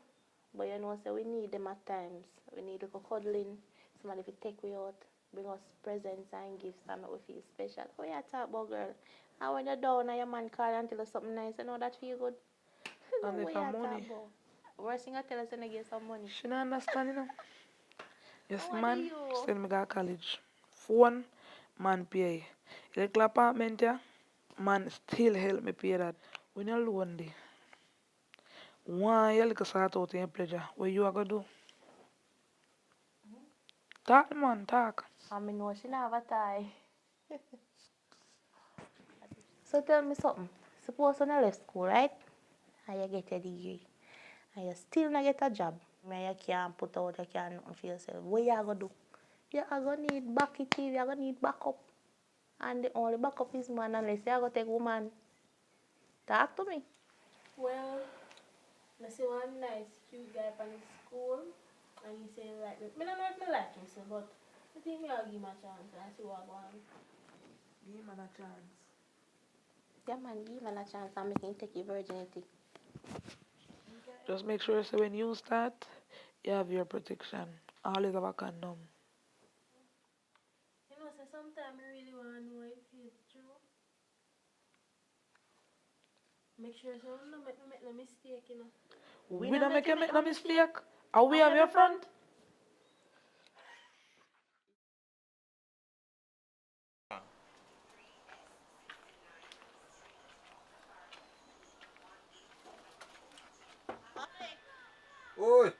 But you know, so we need them at times. We need a cuddling. Somebody to take we out, bring us presents and gifts and make we feel special. Oh, you talk about, girl. And when you're down and your man call you and tell you something nice, you know that feel good. And if I'm money. Worst thing I tell us when I get some money. She don't understand, you know. Yes, How man. do you? Send me to college. Phone, man pay. Little apartment, yeah. Man still help me pay that. When you're lonely. One, you look start out in your pleasure. What you are going to do? Talk, man, talk. I mean, no, she not have a tie. So tell me something. Suppose when you left school, right? And you get a degree. And you still not get a job. And you can't put out, you can't nothing for yourself. What you going to do? You are going to need backy TV, you are going to need backup. And the only backup is man unless you are going to take woman. Talk to me. Well, I see one nice cute guy from the school and he say like me. I don't know if I like him, so, but I think I'll give him a chance and see what I want. Give him a chance. Yeah, man, give him a chance and make him take your virginity. You can Just make sure so when you start, you have your protection. Always have a condom. You know, so sometimes I really want to know if it's true. Make sure so I don't make no mistake, you know. We don't make no mistake. Are we have your front? Oi!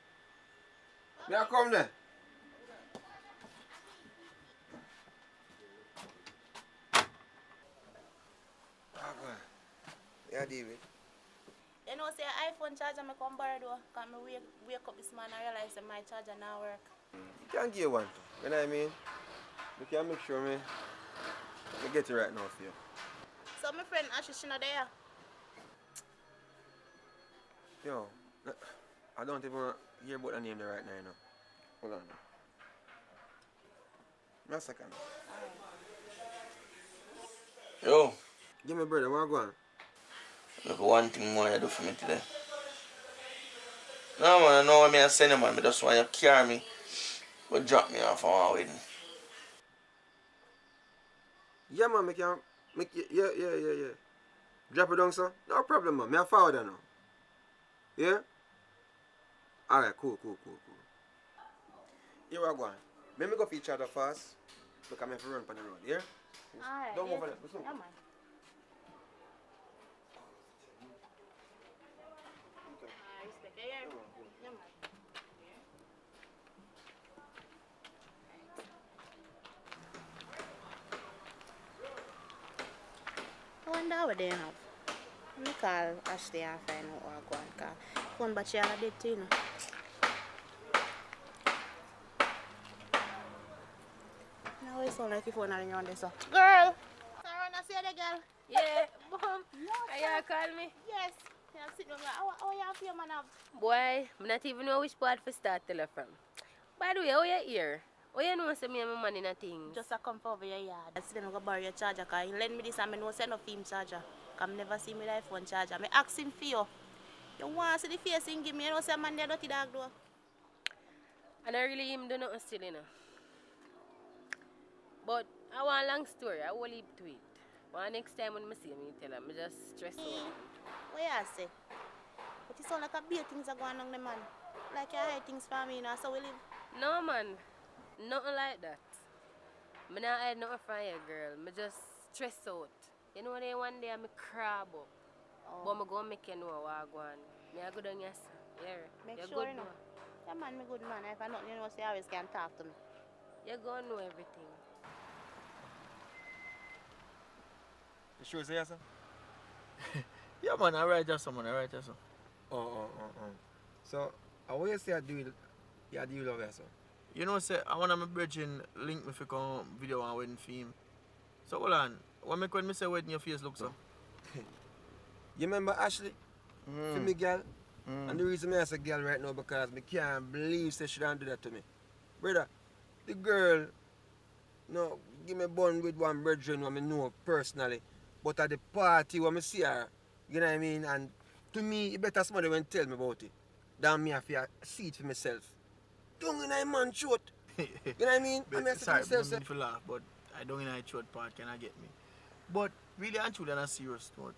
Me a come there. Ah, boy. Yeah, David. You know, say iPhone charger me come borrow though. Cause me wake up this morning and realize that my charger now work. You can give one too. You know what I mean? You can make sure me get it right now for you. So my friend Ashish not there. Yo, I don't even hear about the name there right now, you know. Hold on. One second. Yo. Give me brother, what go on? Look, one thing more you do for me today. No man, I know what I send you man, I just want you to carry me. But drop me off on my wedding. Yeah man, yeah. Drop it down, sir. No problem, man. Me a forward now. Yeah? Alright, cool. Here we go on. Let me go for each other first. Look, I'm going to run on the road, yeah? Alright. Don't yeah. move over there. Yeah, man. I respect you. Yeah, yeah, man. I wonder what they have. Let me call Ashley and find out what I go and call. Phone battery all dead too, you know. Now it sound like your phone ring around there, so. Girl! Sorry, I see the girl. Yeah, boom. Are you call me? Yes. Yeah, sit down. How you feel, man? Boy, I not even know which part to start tell her from. By the way, how you here? How you know say me and my man in a thing? Just a come over your yard. I see them go borrow your charger, because you lend me this and I know say no film charger. Because I never see me iPhone charger. I ask him for you. You want to see the face he give me, you know say man there dirty dog though. And I really him do nothing still, you know. But I want a long story, I will leave to it. But next time when I see him, tell him, I just stress out. What you say? But it sound like a big things are going on the man. Like you hide things from me, you know, so we live. No man, nothing like that. I not hide nothing from you, girl. I just stress out. You know, then one day I crab up. But I go make you know what I go on. I go down here, yeah. Make You're sure good you know. now. That man, me good man. If I not, you know, say you always can talk to me. You go know everything. You sure say yes, sir? Yeah, man, I write just someone, I write just some. Oh. So, how you say I do it? Yeah, do you love it, sir? You know, say, I want my bridging link me for come video and wedding film. So, hold on. When me say wedding, your face look so? You remember Ashley? For me, girl? And the reason I say girl right now because I can't believe she don't do that to me. Brother, the girl, no, give me bun with one brethren who I know personally. But at the party when I see her, you know what I mean? And to me, it better somebody when tell me about it than me have to see it for myself. Don't in a man throat. You know what I mean? I mean, Sorry, I myself, mean to laugh, but I don't in a throat part, can I get me? But really and truly on a serious note,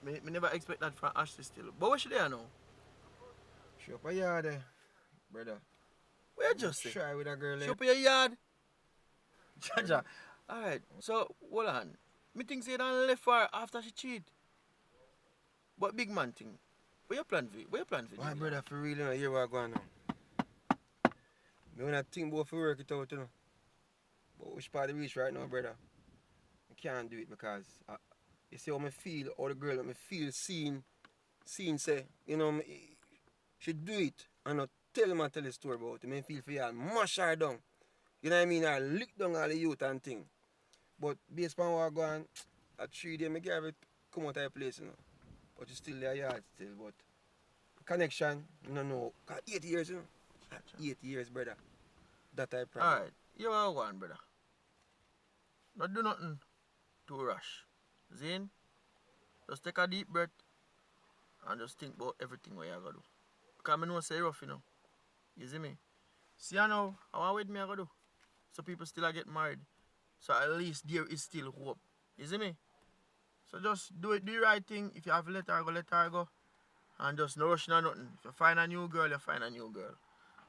me never expect that from Ashley still. But where she there now? She up a yard there, brother. Where you just say? Try with a girl She there. up in your yard? Jaja. Alright, so hold on. Me think say done left for her after she cheat. But big man thing. Where you plan for? Why, brother, for real, you know, hear what going on. Me wanna think about for work it out, you know. But which part of the reach right now, brother? I can't do it because you see how I feel, how the girl me feel seen say, you know, she do it and not tell the story about it. I feel for y'all mash her down. You know what I mean? I lick down all the youth and thing. But based on what I go on, at 3 days I get it come out of the place, you know. But you still there yard still, but connection, no. 'Cause 8 years, you know. 8 years, brother. That I promise. Alright, you are one, brother. Not do nothing too rush. Zane, just take a deep breath and just think about everything what you gotta do. Because I know say rough, you know. You see me? See I know how with me I gotta do. So people still get married. So at least there is still hope. You see me? So just do the right thing. If you have to let her go. And just no rushing or nothing. If you find a new girl, you find a new girl.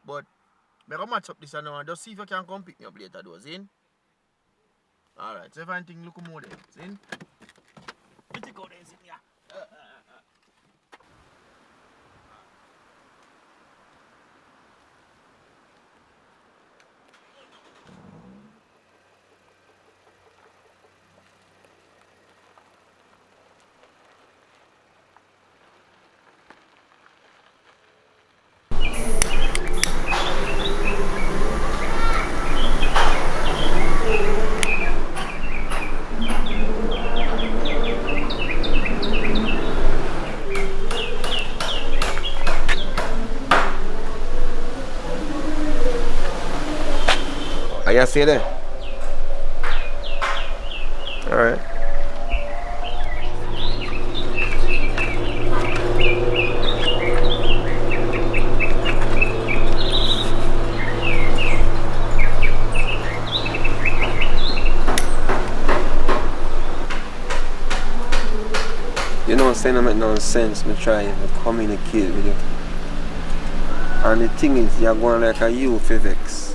But I go match up this now and just see if you can come pick me up later though, Zin? Alright, so if anything look more there, Zin? You take out there, Zin, yeah. You see there? Alright. You know, saying that make no sense, me try to communicate with you. And the thing is, you're going like a you for vex.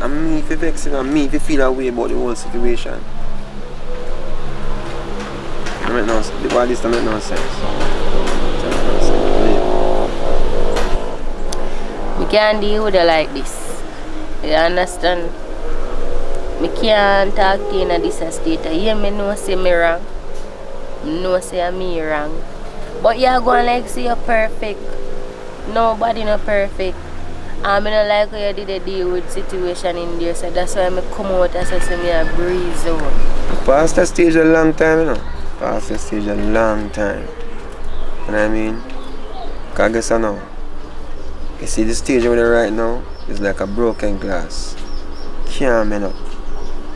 And me for vexing and me to feel that way about the whole situation. It make no sense. All this don't make no sense. We can't deal with it like this. You understand? Me can't talk to you in this state. Yeah, me know say me wrong. Me know say I'm me wrong. But you're going like say you're perfect. Nobody not perfect. I don't like how you did a deal with situation in there, so that's why I come out and say me a breeze out. Past that stage a long time, you know. Past that stage a long time. You know what I mean? Because I guess I know. You see the stage over there right now is like a broken glass. Can't mend up.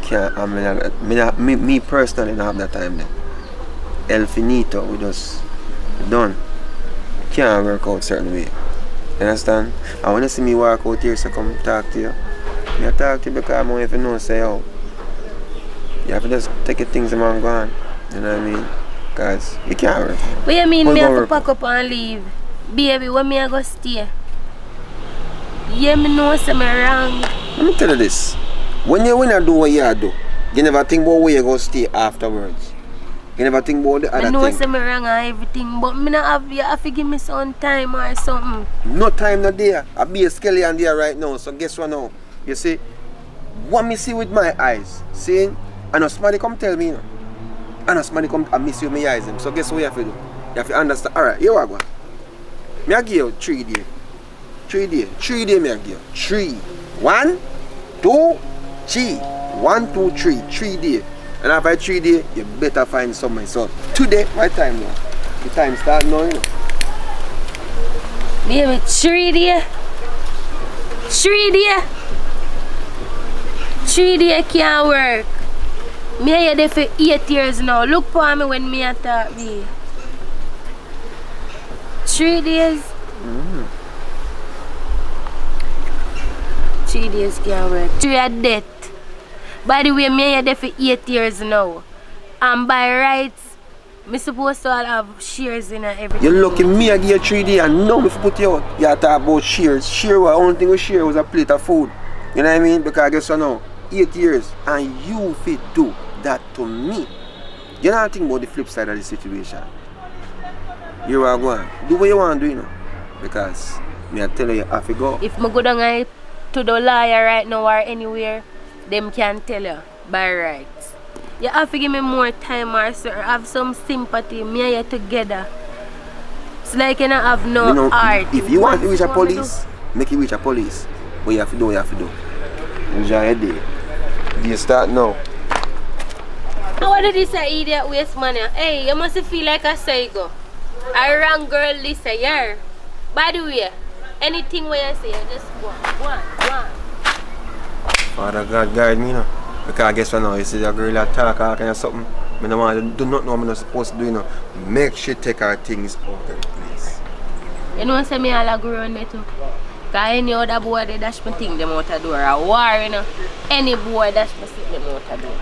Can't, me personally don't have that time there. El finito, we just done. Can't work out certain way. You understand? And when you see me walk out here, so come talk to you. I talk to you because I'm going to know, say, oh, you have to just take your things and go on. You know what I mean? Because you can't work. What you mean me have to pack up and leave? Baby, when me I go stay? Yeah, me know say me wrong. Let me tell you this. When you do what you do, you never think about where you go stay afterwards. You never think about the other thing. I know say me wrong and everything, but me not have, you have to give me some time or something. No time not there. I be a skeleton there right now. So guess what now? You see, what me see with my eyes, seeing, I know somebody come tell me, you know. I know somebody come and miss you with my eyes. So guess what you have to do? You have to understand. Alright, here we go. Me I give you 3 days. 3 days. 3 days me I give you. 3. 1, 2, 3. 1, 2, 3. 3 days. And after 3 days, you better find somebody. So today, my time now. The time start now, you know. Baby, 3 days. 3 days. 3 days can't work. Me are there for 8 years now. Look for me when me attack me. 3 days. 3 days can't work. 3 are dead. By the way, me are there for 8 years now. And by rights, me supposed to have shares in everything. You're lucky me I give you 3 days and now me put you out. You talk about shares. Share was the only thing we share was a plate of food. You know what I mean? Because I guess you know, 8 years and you fit do that to me. You don't think about the flip side of the situation. You are going. Do what you want to do, you know. Because me I tell you have to go. If I go down to the lawyer right now or anywhere, them can tell you by rights. You have to give me more time or sir, have some sympathy. Me and you together. It's like you don't have no you know, heart. If you want to reach a police, make it reach a police. What you have to do, you have to do. Enjoy your day. You start now. How did this idiot waste money? Hey, you must feel like a psycho. A wrong girl this year. By the way, anything where you say, just go on. Father God guide me, you know. Because I guess right now, you see that girl that talk or kind of something. I don't want to do not know I'm not supposed to do, you know. Make she take her things out of the place. You know, say me all a go around there too. Because any other boy they dash me thing them out the door. A war, you know. Any boy dash me sit them out the door.